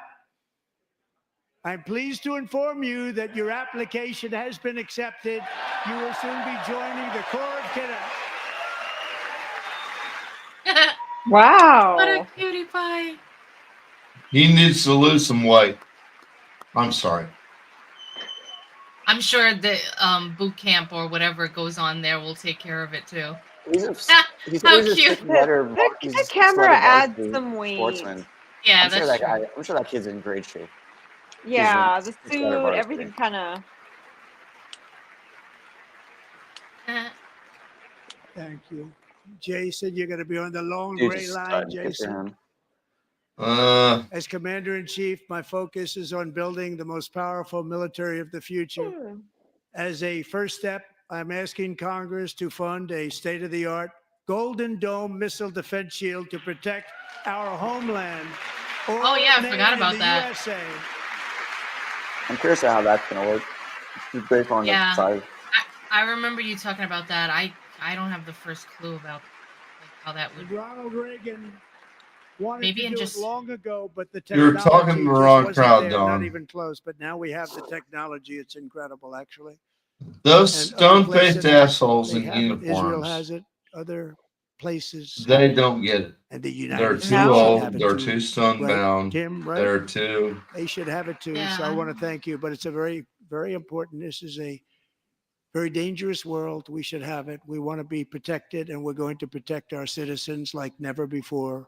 I'm pleased to inform you that your application has been accepted. You will soon be joining the Corps of Cadets. Wow. What a cutie pie. He needs to lose some weight. I'm sorry. I'm sure the boot camp or whatever goes on there will take care of it too. He's How a cute. The camera adds some weight. sportsman. Yeah, I'm sure that's that true. guy. I'm sure that kid's in great shape. Yeah, the 6-letter suit, varsity. everything kind of. Thank you. Jason, you're going to be on the long Dude, gray just line, good for Jason. him. As Commander-in-Chief, my focus is on building the most powerful military of the future. As a first step, I'm asking Congress to fund a state-of-the-art Golden Dome missile defense shield to protect our homeland. Oh, yeah, I Made forgot in about the that. USA. I'm curious how that's gonna work. Based on Yeah. the size. I remember you talking about that. I don't have the first clue about like how that would. Ronald Reagan wanted Maybe to in do just it long ago, but the You're technology talking to the just wrong wasn't crowd, there, Don. not even close. But now we have the technology. It's incredible, actually. Those And other stone-faced places, assholes they in have it. Israel uniforms, has it. Other places. they have it. don't get it. And the United They're States too should old. have it They're too. too stone-bound. Tim, right? They're too. They should have it too. So I Yeah. want to thank you. But it's a very, very important. This is a very dangerous world. We should have it. We want to be protected, and we're going to protect our citizens like never before.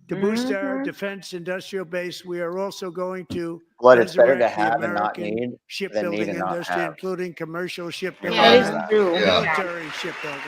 To boost our defense industrial base, we are also going to But it's better to resurrect the have and not American need than need shipbuilding and not industry, have. including commercial shipbuilding Yeah. That is and true. Yeah. military shipbuilding.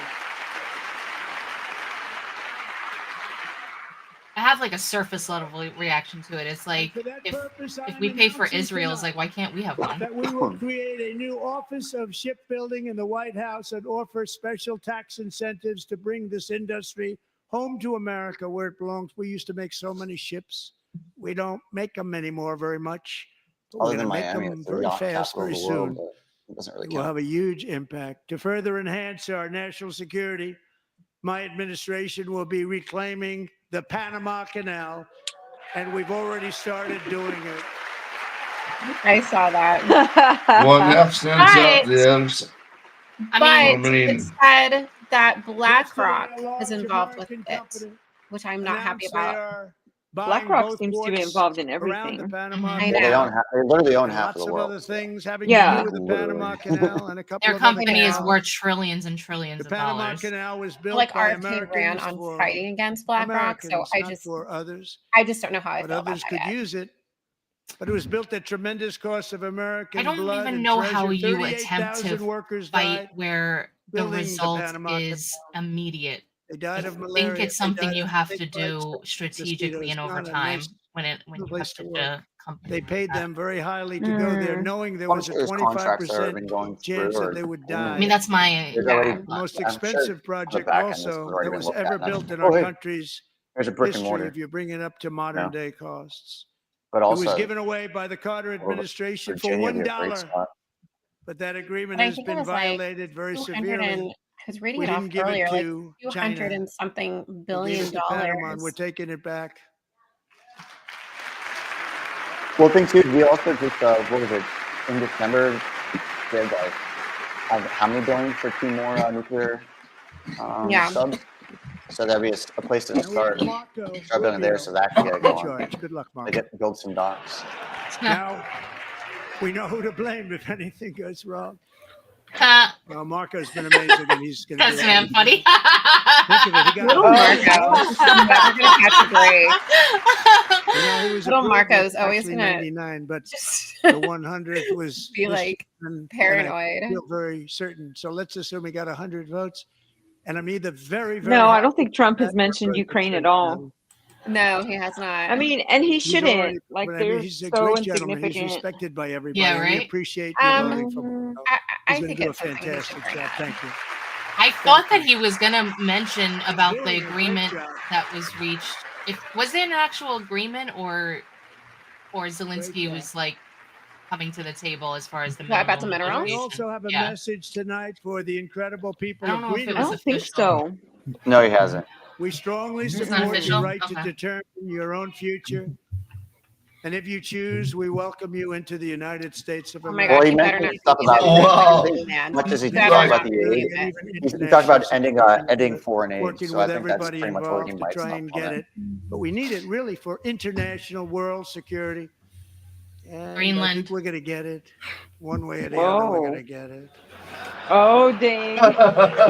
I have like a surface level reaction to it. It's like For that if purpose, I if am we pay for announcing Israel, it's tonight like why can't we have one? that we will create a new Office of Shipbuilding in the White House and offer special tax incentives to bring this industry home to America where it belongs. We used to make so many ships. We don't make them anymore very much. But we're Other going to than make Miami, them it's the very yacht fast, capital of very the world, soon. but it doesn't really It will count. have a huge impact. To further enhance our national security, my administration will be reclaiming the Panama Canal, and we've already started doing it. I saw that. One half cents up, But- Dibs. I But mean, it said that Yesterday, BlackRock a large is involved with American it, company which I'm not happy announced they about. are buying BlackRock both seems to be ports involved in around the everything. Panama Mhm. I Well, Canal. know. they literally own And half of lots the of world. other things having Yeah. to do with the Literally. Panama Canal and a couple their of other company is canals. worth trillions and trillions The of Panama dollars. Canal was built Like by our team ran Americans on for fighting against BlackRock, so Americans, I not just for others. don't know how I But feel about others that could yet. use it. But it was built at tremendous cost of American I don't blood even and know how treasure. you attempt 38,000 to workers fight died where the building the result Panama is immediate. They died I of think malaria. it's They something died you of have to snake do bites, strategically and mosquitoes. over Not a time nice when you have place to such work. a company. They like paid that. them very highly to go there, knowing there I'm was a sure there's contracts that have 25% been going chance through. that they would I die. mean, that's my There's Yeah. already, The most I'm sure expensive on the project back end, this has also already that been was looked ever at. built in Oh, our hey, country's there's a brick and history, mortar. if you bring it up to modern day costs. But It was also, given away by the Carter administration for Virginia, we have great $1, spot. but that agreement But I has think it been was like violated very severely. was reading We it off didn't give earlier, it like to 200 China. and something We gave billion it to Panama, and we're dollars. taking it back. Well, thing too, we also just what was it in December? Did how many billion for 2 more nuclear Yeah. subs? So that'd be a place to Now we have start Marco building there, Rubio so that can get in going. charge. Good luck, They Marco. get build some docks. Now we know who to blame if anything goes wrong. Well, Marco's been amazing, and he's going to That's do man everything. funny. Think of it. He got Little 100 Marco votes. is never gonna catch a break. You know, he was Little approved Marco's with always actually gonna 99, but just the 100th was be this like gentleman, and I paranoid. feel very certain. So let's assume he got 100 votes, and I'm either very, very No, I happy don't think Trump with has that mentioned or Ukraine at certain. all. No, he has not. I mean, and he He's already, shouldn't. Like, but I they're mean, he's a so great gentleman. He's insignificant. respected by everybody. Yeah, And we right. appreciate you voting for him. I He's going think to do a it's something he should fantastic bring job. up. Thank you. I thought that he was gonna mention about Doing the a great agreement job. that was reached. Was there an actual agreement, or Zelensky job. was like coming to the table as far as the What, about the mineral minerals? We litigation? also have a Yeah. message tonight for the incredible people I don't of know if it I was Greenland. don't think official. so. No, he hasn't. We strongly It's not support your official? right to Okay. determine your own future. And if you choose, we welcome you into the United States of Oh my America. Well, gosh, he you better mentioned not stuff be about Wow. using man. much as he Better talked not about be the using aid. it. He talked about International ending security, foreign aid. working So I with think that's everybody pretty much where he involved to might try stop and on get it. it. But we need it really for international world security. And I Greenland. think we're going to get it. One way or the other, we're going to get it. Oh, dang.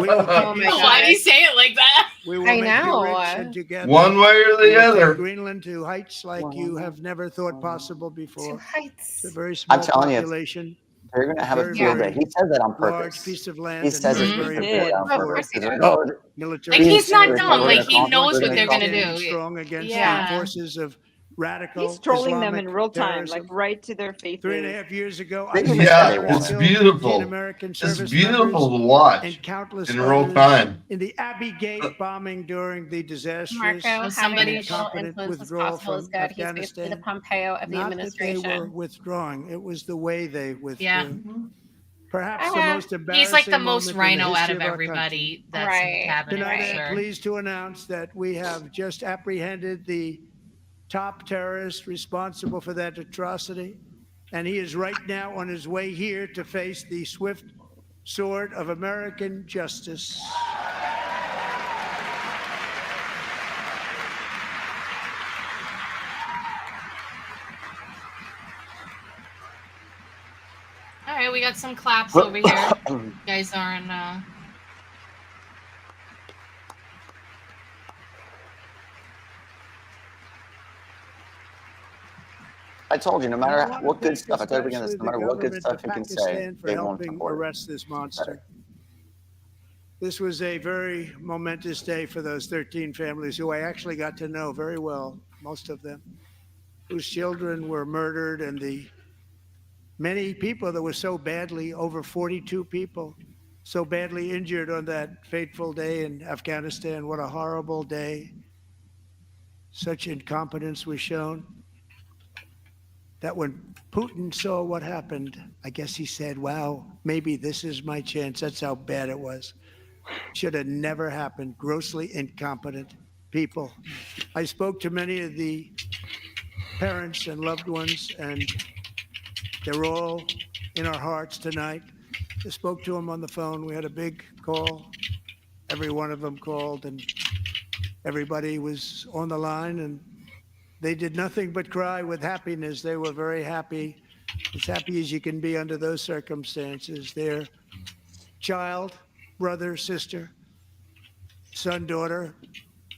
We will Oh keep my you Why do you God. say it like that? We will I make you know. rich and together. One way or we the will other. take Greenland to heights like you have never thought possible Two before. heights. It's a very I'm small telling you, population, they're going to have a very, field day. very He says that on large purpose. piece of He land, and says very, it's very He very did. on Of purpose. course he Because does. no, military. Like, he's not serious dumb. about Like, it. he knows what Really they're gonna Stand do. strong against Yeah. the forces of radical He's trolling them Islamic in real time, terrorism. like right to their faces. 3.5 years ago, They I even was said Yeah, they there and won it's it. killed 18 beautiful. American It's service beautiful members to watch and countless in real others time. in the Abbey Gate bombing during the disastrous Marco, having somebody- as little incompetent influence as withdrawal possible is from good. He's basically the Afghanistan. Pompeo of the Not that they were administration. withdrawing; it was the way they withdrew. Yeah. Perhaps the most embarrassing He's like the most moment in the rhino out history of our country. everybody that's in Right. the cabinet. Tonight, for I am sure. pleased to announce that we have just apprehended the top terrorist responsible for that atrocity, and he is right now on his way here to face the swift sword of American justice. All right, we got some claps over here. You guys are in. I told you, no matter I wanna what good thank stuff, I told you again, this, no especially matter the what good government stuff of you can say, Pakistan for they won't helping support it. arrest this monster. Better. This was a very momentous day for those 13 families who I actually got to know very well, most of them, whose children were murdered, and the many people that were so badly, over 42 people, so badly injured on that fateful day in Afghanistan. What a horrible day. Such incompetence was shown that when Putin saw what happened, I guess he said, wow, maybe this is my chance. That's how bad it was. Should have never happened. Grossly incompetent people. I spoke to many of the parents and loved ones, and they're all in our hearts tonight. I spoke to them on the phone. We had a big call. Every one of them called, and everybody was on the line, and they did nothing but cry with happiness. They were very happy, as happy as you can be under those circumstances. Their child, brother, sister, son, daughter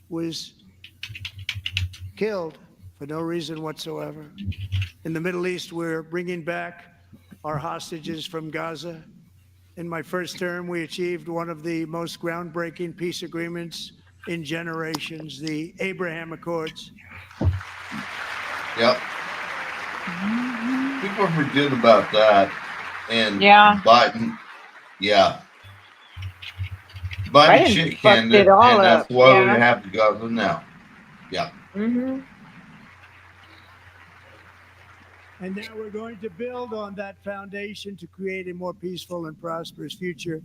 was killed for no reason whatsoever. In the Middle East, we're bringing back our hostages from Gaza. In my first term, we achieved one of the most groundbreaking peace agreements in generations, the Abraham Accords. Yep. People forget about that. And Yeah. Biden, yeah. Biden Biden shit fucked canned it, it all and that's up, why yeah. we have to go now. Yeah. Mm-hmm. Now, I want to thank especially the government of Pakistan for helping arrest this monster. One way or the other. This was a very momentous day for those 13 families who I actually got to know very well, most of them, whose children were murdered, and the many people that were so badly, over 42 people, so badly injured on that fateful day in Afghanistan. Not that they were withdrawing; it was the way they withdrew. Yeah. Mm-hmm. And now we're going to build on that foundation to create a more peaceful and prosperous future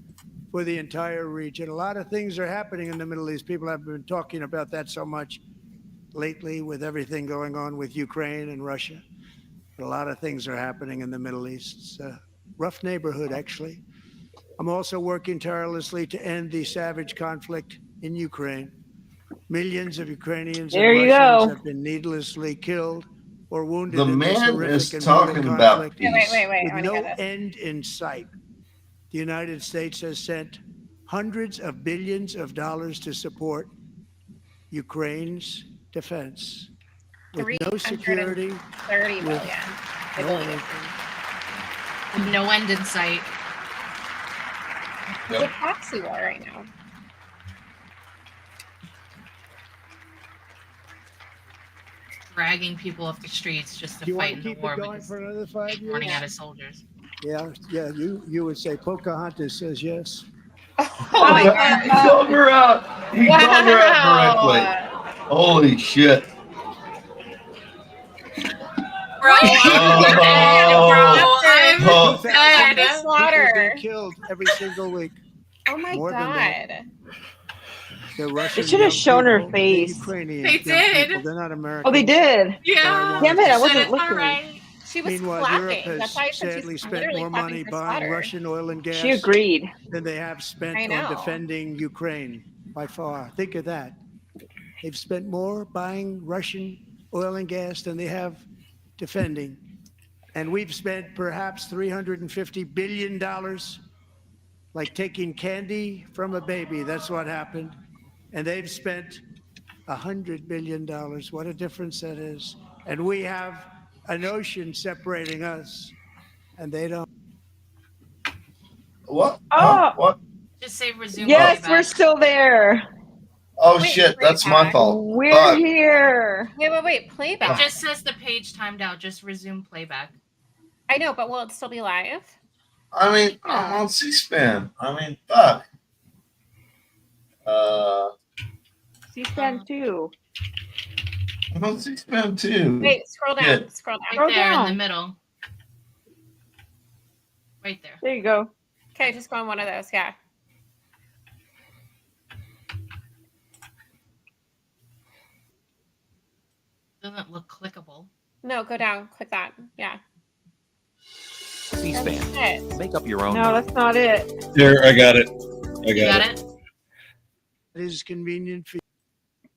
for the entire region. A lot of things are happening in the Middle East. People have been talking about that so much lately with everything going on with Ukraine and Russia. But a lot of things are happening in the Middle East. It's a rough neighborhood, actually. I'm also working tirelessly to end the savage conflict in Ukraine. Millions of Ukrainians There and you Russians go. have been needlessly killed or wounded The in this man horrific is and brutal talking about conflict peace. Wait. I with want to hear no this. end in sight. The United States has sent hundreds of billions of dollars to support Ukraine's defense with no security, 30 with billion, I no believe. anything. No end in sight. It's a proxy war right now. Dragging people off the streets just to Do you want fight to in the keep war it going because for another 5 they're years? running out of soldiers. Yeah, you would say Pocahontas says yes. Oh my God. He called her out. He called her out directly. Holy shit. Bro, I'm dead, bro. I'm dead. People being killed every single week. Oh my More than that. God. The They Russian should have young shown her people, the face. Ukrainian They young did. people. They're not Americans. Oh, they did. Yeah. Damn it, I But wasn't it's looking. all right. She was Meanwhile, Europe clapping. That's has why I said sadly she's spent literally more clapping money for buying slaughter. Russian oil and gas She agreed. than they have I spent know. on defending Ukraine by far. Think of that. They've spent more buying Russian oil and gas than they have defending. And we've spent perhaps $350 billion, like taking candy from a baby. That's what happened. And they've spent $100 billion. What a difference that is. And we have an ocean separating us, and they don't. What? Oh, Huh? What? Just say resume yes, playback. we're still there. Oh Wait, shit, that's my playback. fault. We're Fuck. here. Wait. It Playback. just says the page timed out. Just resume playback. I know, but will it still be live? I mean, I'm on C-SPAN. I mean, fuck. C-SPAN 2. I'm on C-SPAN too. Wait, scroll down. Shit. Scroll down. Right there in the down. middle. Right there. There you go. Okay, just go on one of those. Yeah. Doesn't look clickable. No, go down. Click that. Yeah. C-SPAN. Make up your own. No, that's not it. There, I got it. I You got got it? It is convenient for you.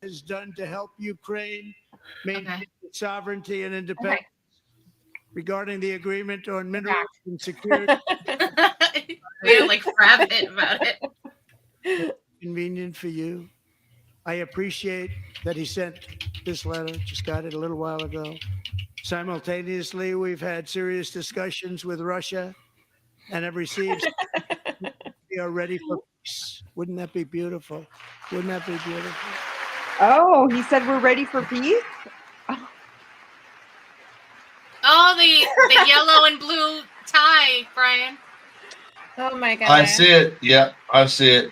It is done to help Ukraine maintain its sovereignty and independence. Okay. Regarding the agreement on minerals and security, We're like rabid about it. convenient for you. I appreciate that he sent this letter. Just got it a little while ago. Simultaneously, we've had serious discussions with Russia and have received. We are ready for peace. Wouldn't that be beautiful? Wouldn't that be beautiful? Oh, he said we're ready for peace? Oh, the yellow and blue tie, Brian. Oh my God. I see it. Yeah, I see it.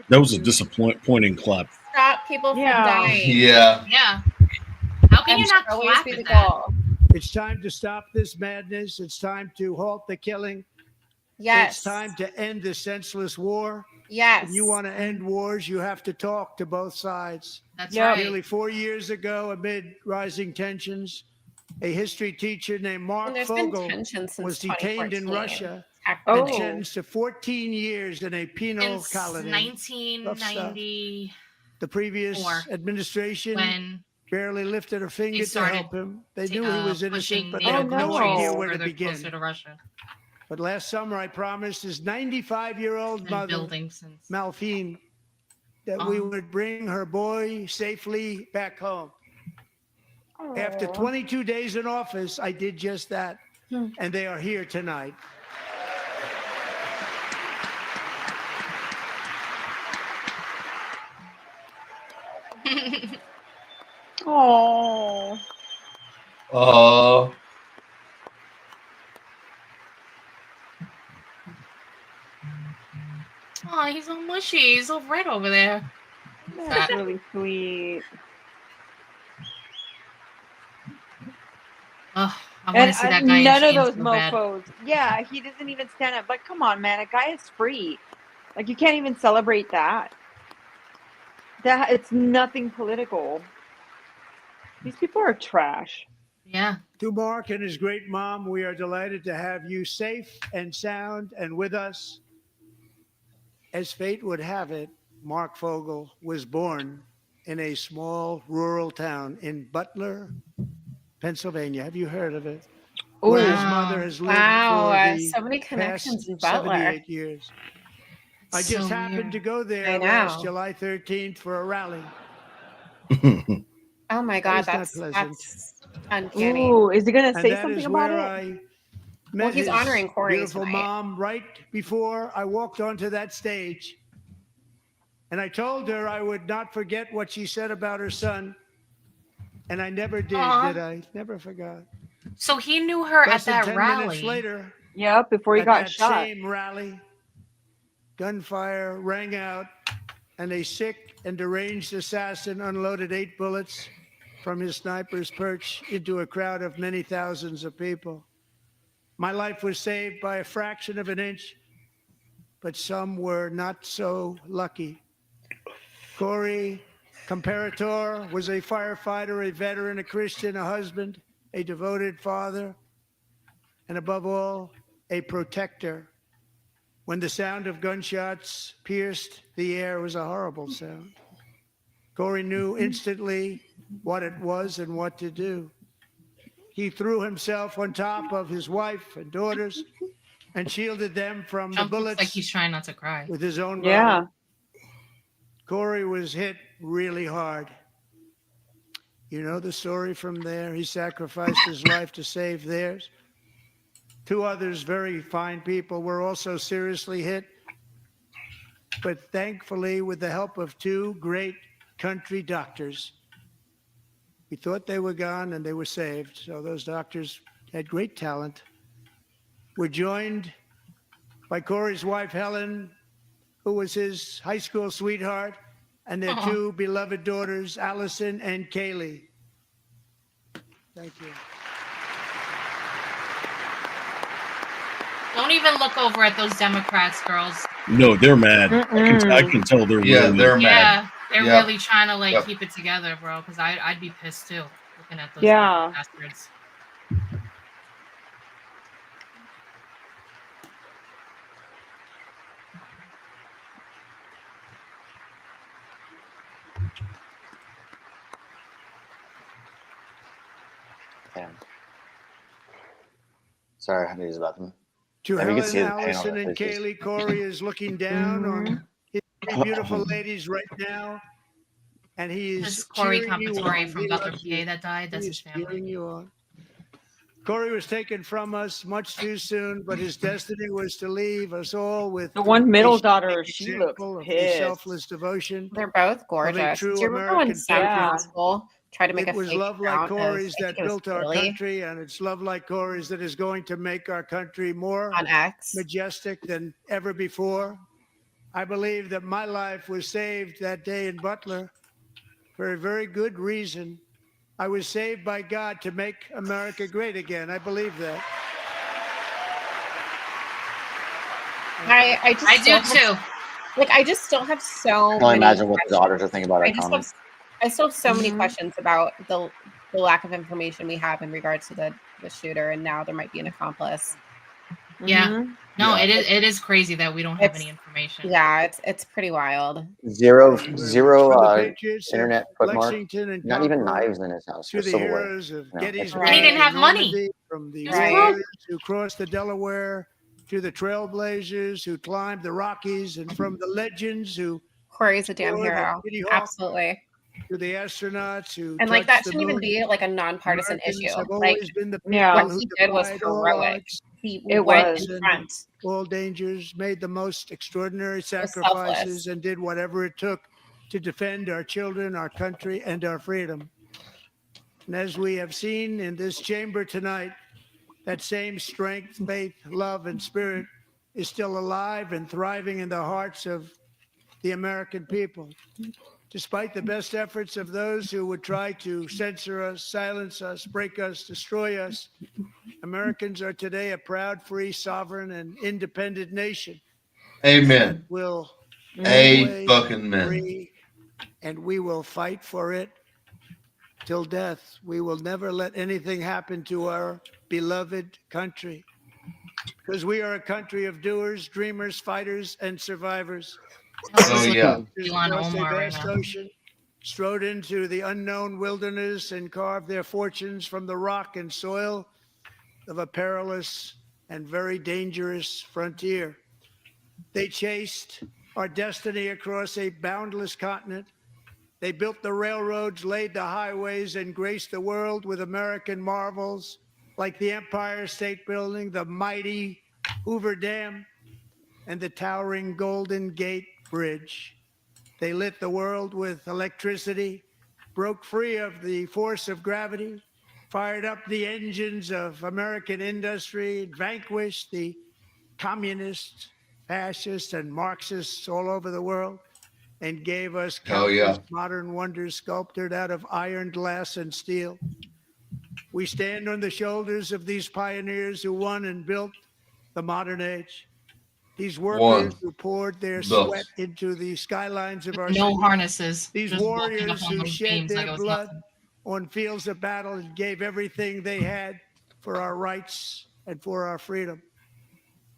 That was a disappointing clap. Stop people from Yeah. dying. Yeah. Yeah. How can That you not should always clap be at the that? goal. It's time to stop this madness. It's time to halt the killing. Yes. It's time to end the senseless war. Yes. If you want to end wars, you have to talk to both sides. That's Yep. right. Nearly 4 years ago, amid rising tensions, a history teacher named Mark And there's been Fogel tension since was detained in 2014. Russia Oh. and sentenced to 14 years in a penal Since colony. 1994, The previous administration when barely lifted a finger to started help him. They knew he was innocent, pushing but the they had no countries idea where to further begin. closer to Russia. But last summer, I promised his 95-year-old Been mother, building since. Malphine, that we Oh. would bring her boy safely back home. After Aw. 22 days in office, I did just that, and they are here tonight. Oh. Oh. Oh, he's all mushy. He's all red over there. That's really sweet. Oh, I want And to see that guy in none of chains those so bad. mofos. Yeah, he doesn't even stand up. Like, come on, man. A guy is free. Like, you can't even celebrate that. That it's nothing political. These people are trash. Yeah. To Mark and his great mom, we are delighted to have you safe and sound and with us. As fate would have it, Mark Fogel was born in a small rural town in Butler, Pennsylvania. Have you heard of it? Where his mother has lived for the So many past connections in Butler. 78 years. I So just happened weird. to go I there know. last July 13th for a rally. Oh my That God, was not pleasant. that's uncanny. Ooh, is he gonna And say that something is about where it? I Well, met he's his honoring Corey beautiful tonight. mom right before I walked onto that stage. And I told her I would not forget what she said about her son. And I never did I? Never forgot. So he knew her Less at than that 10 rally. minutes later, Yeah, before he at got that shot. same rally, gunfire rang out, and a sick and deranged assassin unloaded 8 bullets from his sniper's perch into a crowd of many thousands of people. My life was saved by a fraction of an inch, but some were not so lucky. Corey Comparator was a firefighter, a veteran, a Christian, a husband, a devoted father, and above all, a protector. When the sound of gunshots pierced the air, it was a horrible sound. Corey knew instantly what it was and what to do. He threw himself on top of his wife and daughters and shielded them from the Trump looks bullets like he's trying not to cry. with his own Yeah. body. Corey was hit really hard. You know the story from there. He sacrificed his life to save theirs. 2 others, very fine people, were also seriously hit. But thankfully, with the help of 2 great country doctors, we thought they were gone and they were saved. So those doctors had great talent. We're joined by Corey's wife, Helen, who was his high school sweetheart, and their 2 beloved daughters, Allison and Kaylee. Thank you. Don't even look over at those Democrats, girls. No, they're mad. I can tell they're Yeah, really they're mad. Yeah, they're Yep. really trying to like Yep. keep it together, bro. Because I'd be pissed too, looking at those Yeah. bastards. Damn. Sorry, I had to use the bathroom. To Maybe you can Helen, see the pain on Allison, their and faces. Kaylee, Corey is looking down on his 3 beautiful ladies right now, and he This is Corey cheering you Compatore on. from He Butler, loves PA you. that died. That's He his is family. cheering you on. Corey was taken from us much too soon, but his destiny was to leave us all with The one middle a daughter, she looks example of a pissed. selfless devotion They're both of a gorgeous. true Do you remember when American Sam patriot. Yeah. Constable tried to make It a was fake love like account of, Corey's I think that it was built our Kaylee country, and it's love like Corey's that is going to make our country more on X? majestic than ever before. I believe that my life was saved that day in Butler for a very good reason. I was saved by God to make America great again. I believe that. I just I still do have, too. like I just still have so I can only many imagine what the daughters are thinking about our I just have comments. I still have so many Mhm. questions about the lack of information we have in regards to the shooter, and now there might be an accomplice. Yeah. Mhm. No, Yeah. it is crazy that we don't have any information. Yeah, it's pretty wild. Zero From the Patriots of internet footmark. Lexington and Not even Concord knives in his house to for the Civil War. heroes of No, Gettysburg And he didn't have money. Normandy, from the He was Right. broke. warriors who crossed the Delaware to the trailblazers who climbed the Rockies, and from the legends who Corey's a damn explored at hero. Kitty Hawk Absolutely. to the astronauts who And like touched that the shouldn't even moon. be like a nonpartisan Americans issue. have Like always been the people Yeah. what who he did was defied all heroic. odds, He It went was. in front. all dangers, made the most extraordinary Was selfless. sacrifices, and did whatever it took to defend our children, our country, and our freedom. And as we have seen in this chamber tonight, that same strength, faith, love, and spirit is still alive and thriving in the hearts of the American people. Despite the best efforts of those who would try to censor us, silence us, break us, destroy us, Americans are today a proud, free, sovereign, and independent nation. Amen. That will A always fucking be man. free, and we will fight for it till death. We will never let anything happen to our beloved country, because we are a country of doers, dreamers, fighters, and survivors. Oh yeah. Elon Across a Omar right vast now. ocean, strode into the unknown wilderness and carved their fortunes from the rock and soil of a perilous and very dangerous frontier. They chased our destiny across a boundless continent. They built the railroads, laid the highways, and graced the world with American marvels like the Empire State Building, the mighty Hoover Dam, and the towering Golden Gate Bridge. They lit the world with electricity, broke free of the force of gravity, fired up the engines of American industry, vanquished the communists, fascists, and Marxists all over the world, and gave us countless modern wonders sculptured out of iron, glass, and steel. We stand on the shoulders of these pioneers who won and built the modern age. These workers who poured their sweat into the skylines of our No cities. harnesses. These just walking up warriors on who those shed beams like their it was blood nothing. on fields of battle and gave everything they had for our rights and for our freedom.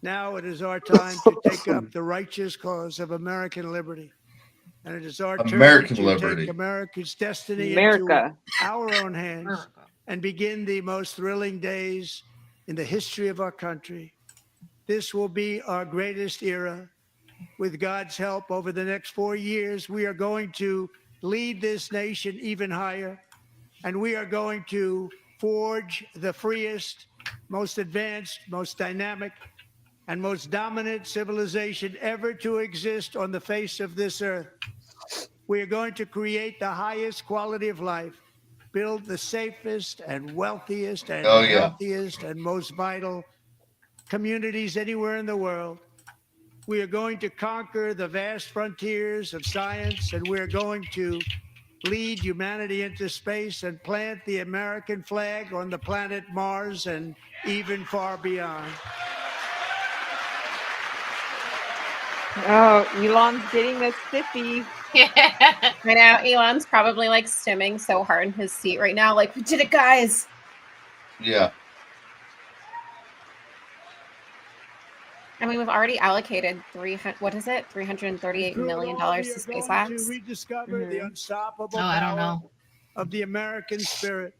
Now it is our time to take up the righteous cause of American liberty. And it is our turn to take America's destiny into our own hands and begin the most thrilling days in the history of our country. This will be our greatest era. With God's help, over the next 4 years, we are going to lead this nation even higher, and we are going to forge the freest, most advanced, most dynamic, and most dominant civilization ever to exist on the face of this earth. We are going to create the highest quality of life, build the safest and wealthiest and healthiest and most vital communities anywhere in the world. We are going to conquer the vast frontiers of science, and we are going to lead humanity into space and plant the American flag on the planet Mars and even far beyond. Oh, Elon's getting the stiffy. I know Elon's probably like stimming so hard in his seat right now. Like, we did it, guys. Yeah. I mean, we've already allocated $338 million to SpaceX. To rediscover the unstoppable I don't power know. of the American spirit.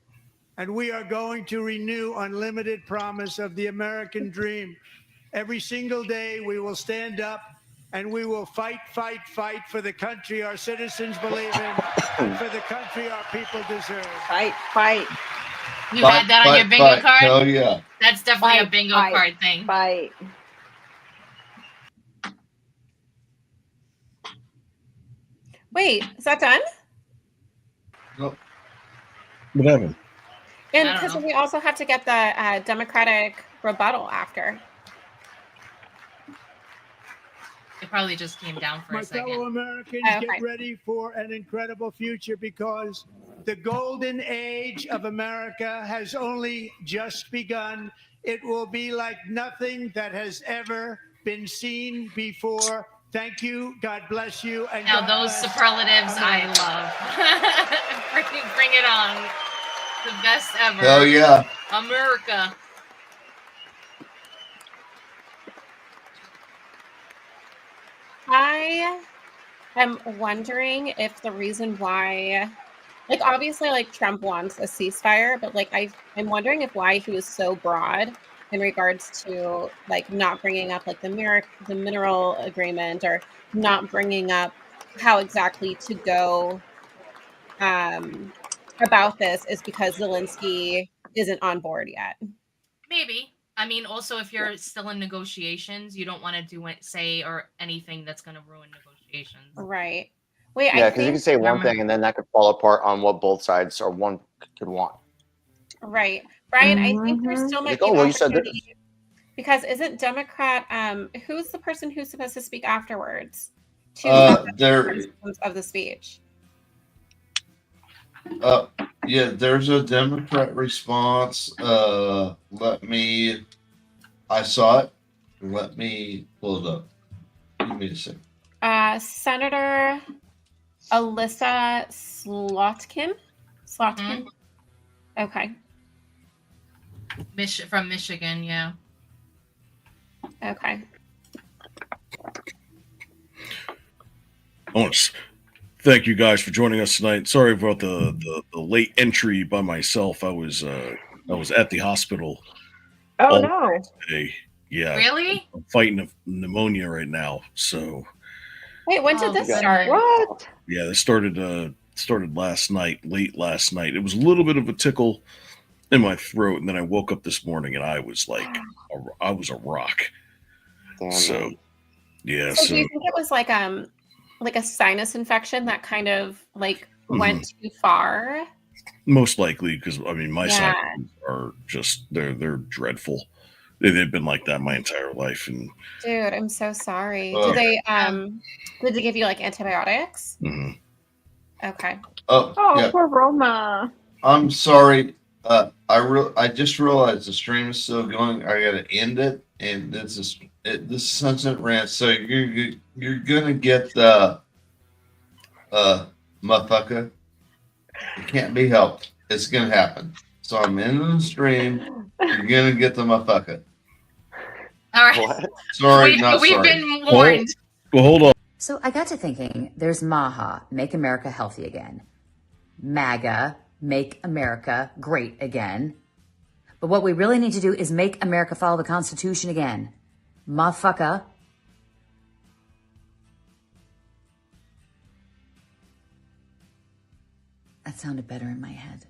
And we are going to renew unlimited promise of the American dream. Every single day we will stand up and we will fight, fight, fight for the country our citizens believe in and for the country our people deserve. Fight, fight. You had that on your bingo card? Hell yeah. That's definitely a bingo card thing. Fight. Wait, is that done? Nope. What happened? And because we also have to get the Democratic rebuttal after. It probably just came down for My a second. fellow Americans, get ready for an incredible future, because the golden age of America has only just begun. It will be like nothing that has ever been seen before. Thank you. God bless you. And Now God those bless superlatives America. I love. Bring it on. The best ever. Hell yeah. America. I am wondering if the reason why, like, obviously, like, Trump wants a ceasefire, but like I'm wondering if why he was so broad in regards to like not bringing up like the mineral agreement, or not bringing up how exactly to go about this, is because Zelensky isn't on board yet. Maybe. I mean, also, if you're still in negotiations, you don't want to do say or anything that's going to ruin negotiations. Right. Wait, Yeah, because you can say one thing and then that could fall apart on what both sides or one could want. Right. Brian, I think there still might be an opportunity, because isn't Democrat, who's the person who's supposed to speak afterwards? To there of the speech. Yeah, there's a Democrat response. I saw it. Let me pull it up. Give me a second. Senator Alyssa Slotkin. Slotkin. Okay. From Michigan, yeah. Okay. I want to thank you guys for joining us tonight. Sorry about the late entry by myself. I was at the hospital. Oh no! Today. Yeah. Really? I'm fighting a pneumonia right now. So. Wait, when did this start? What? Yeah, this started last night, late last night. It was a little bit of a tickle in my throat, and then I woke up this morning and I was like, I was a rock. Damn, so, man. yeah. So do you think it was like a sinus infection that kind of like went too far? Most likely, because I mean, my Yeah. sinuses are just they're dreadful. They've been like that my entire life, and Dude, I'm so sorry. Did they give you like antibiotics? Okay. Oh, yeah. Poor Roma. I'm sorry. I just realized the stream is still going. I gotta end it, and this is Sunset Rants. So you're gonna get the motherfucker. It can't be helped. It's gonna happen. So I'm ending the stream. You're gonna get the motherfucker. All right. What? Sorry, we've sorry. been warned. Well, hold on. So I got to thinking, there's MAHA, Make America Healthy Again. MAGA, Make America Great Again. But what we really need to do is make America follow the Constitution again. Motherfucker. That sounded better in my head.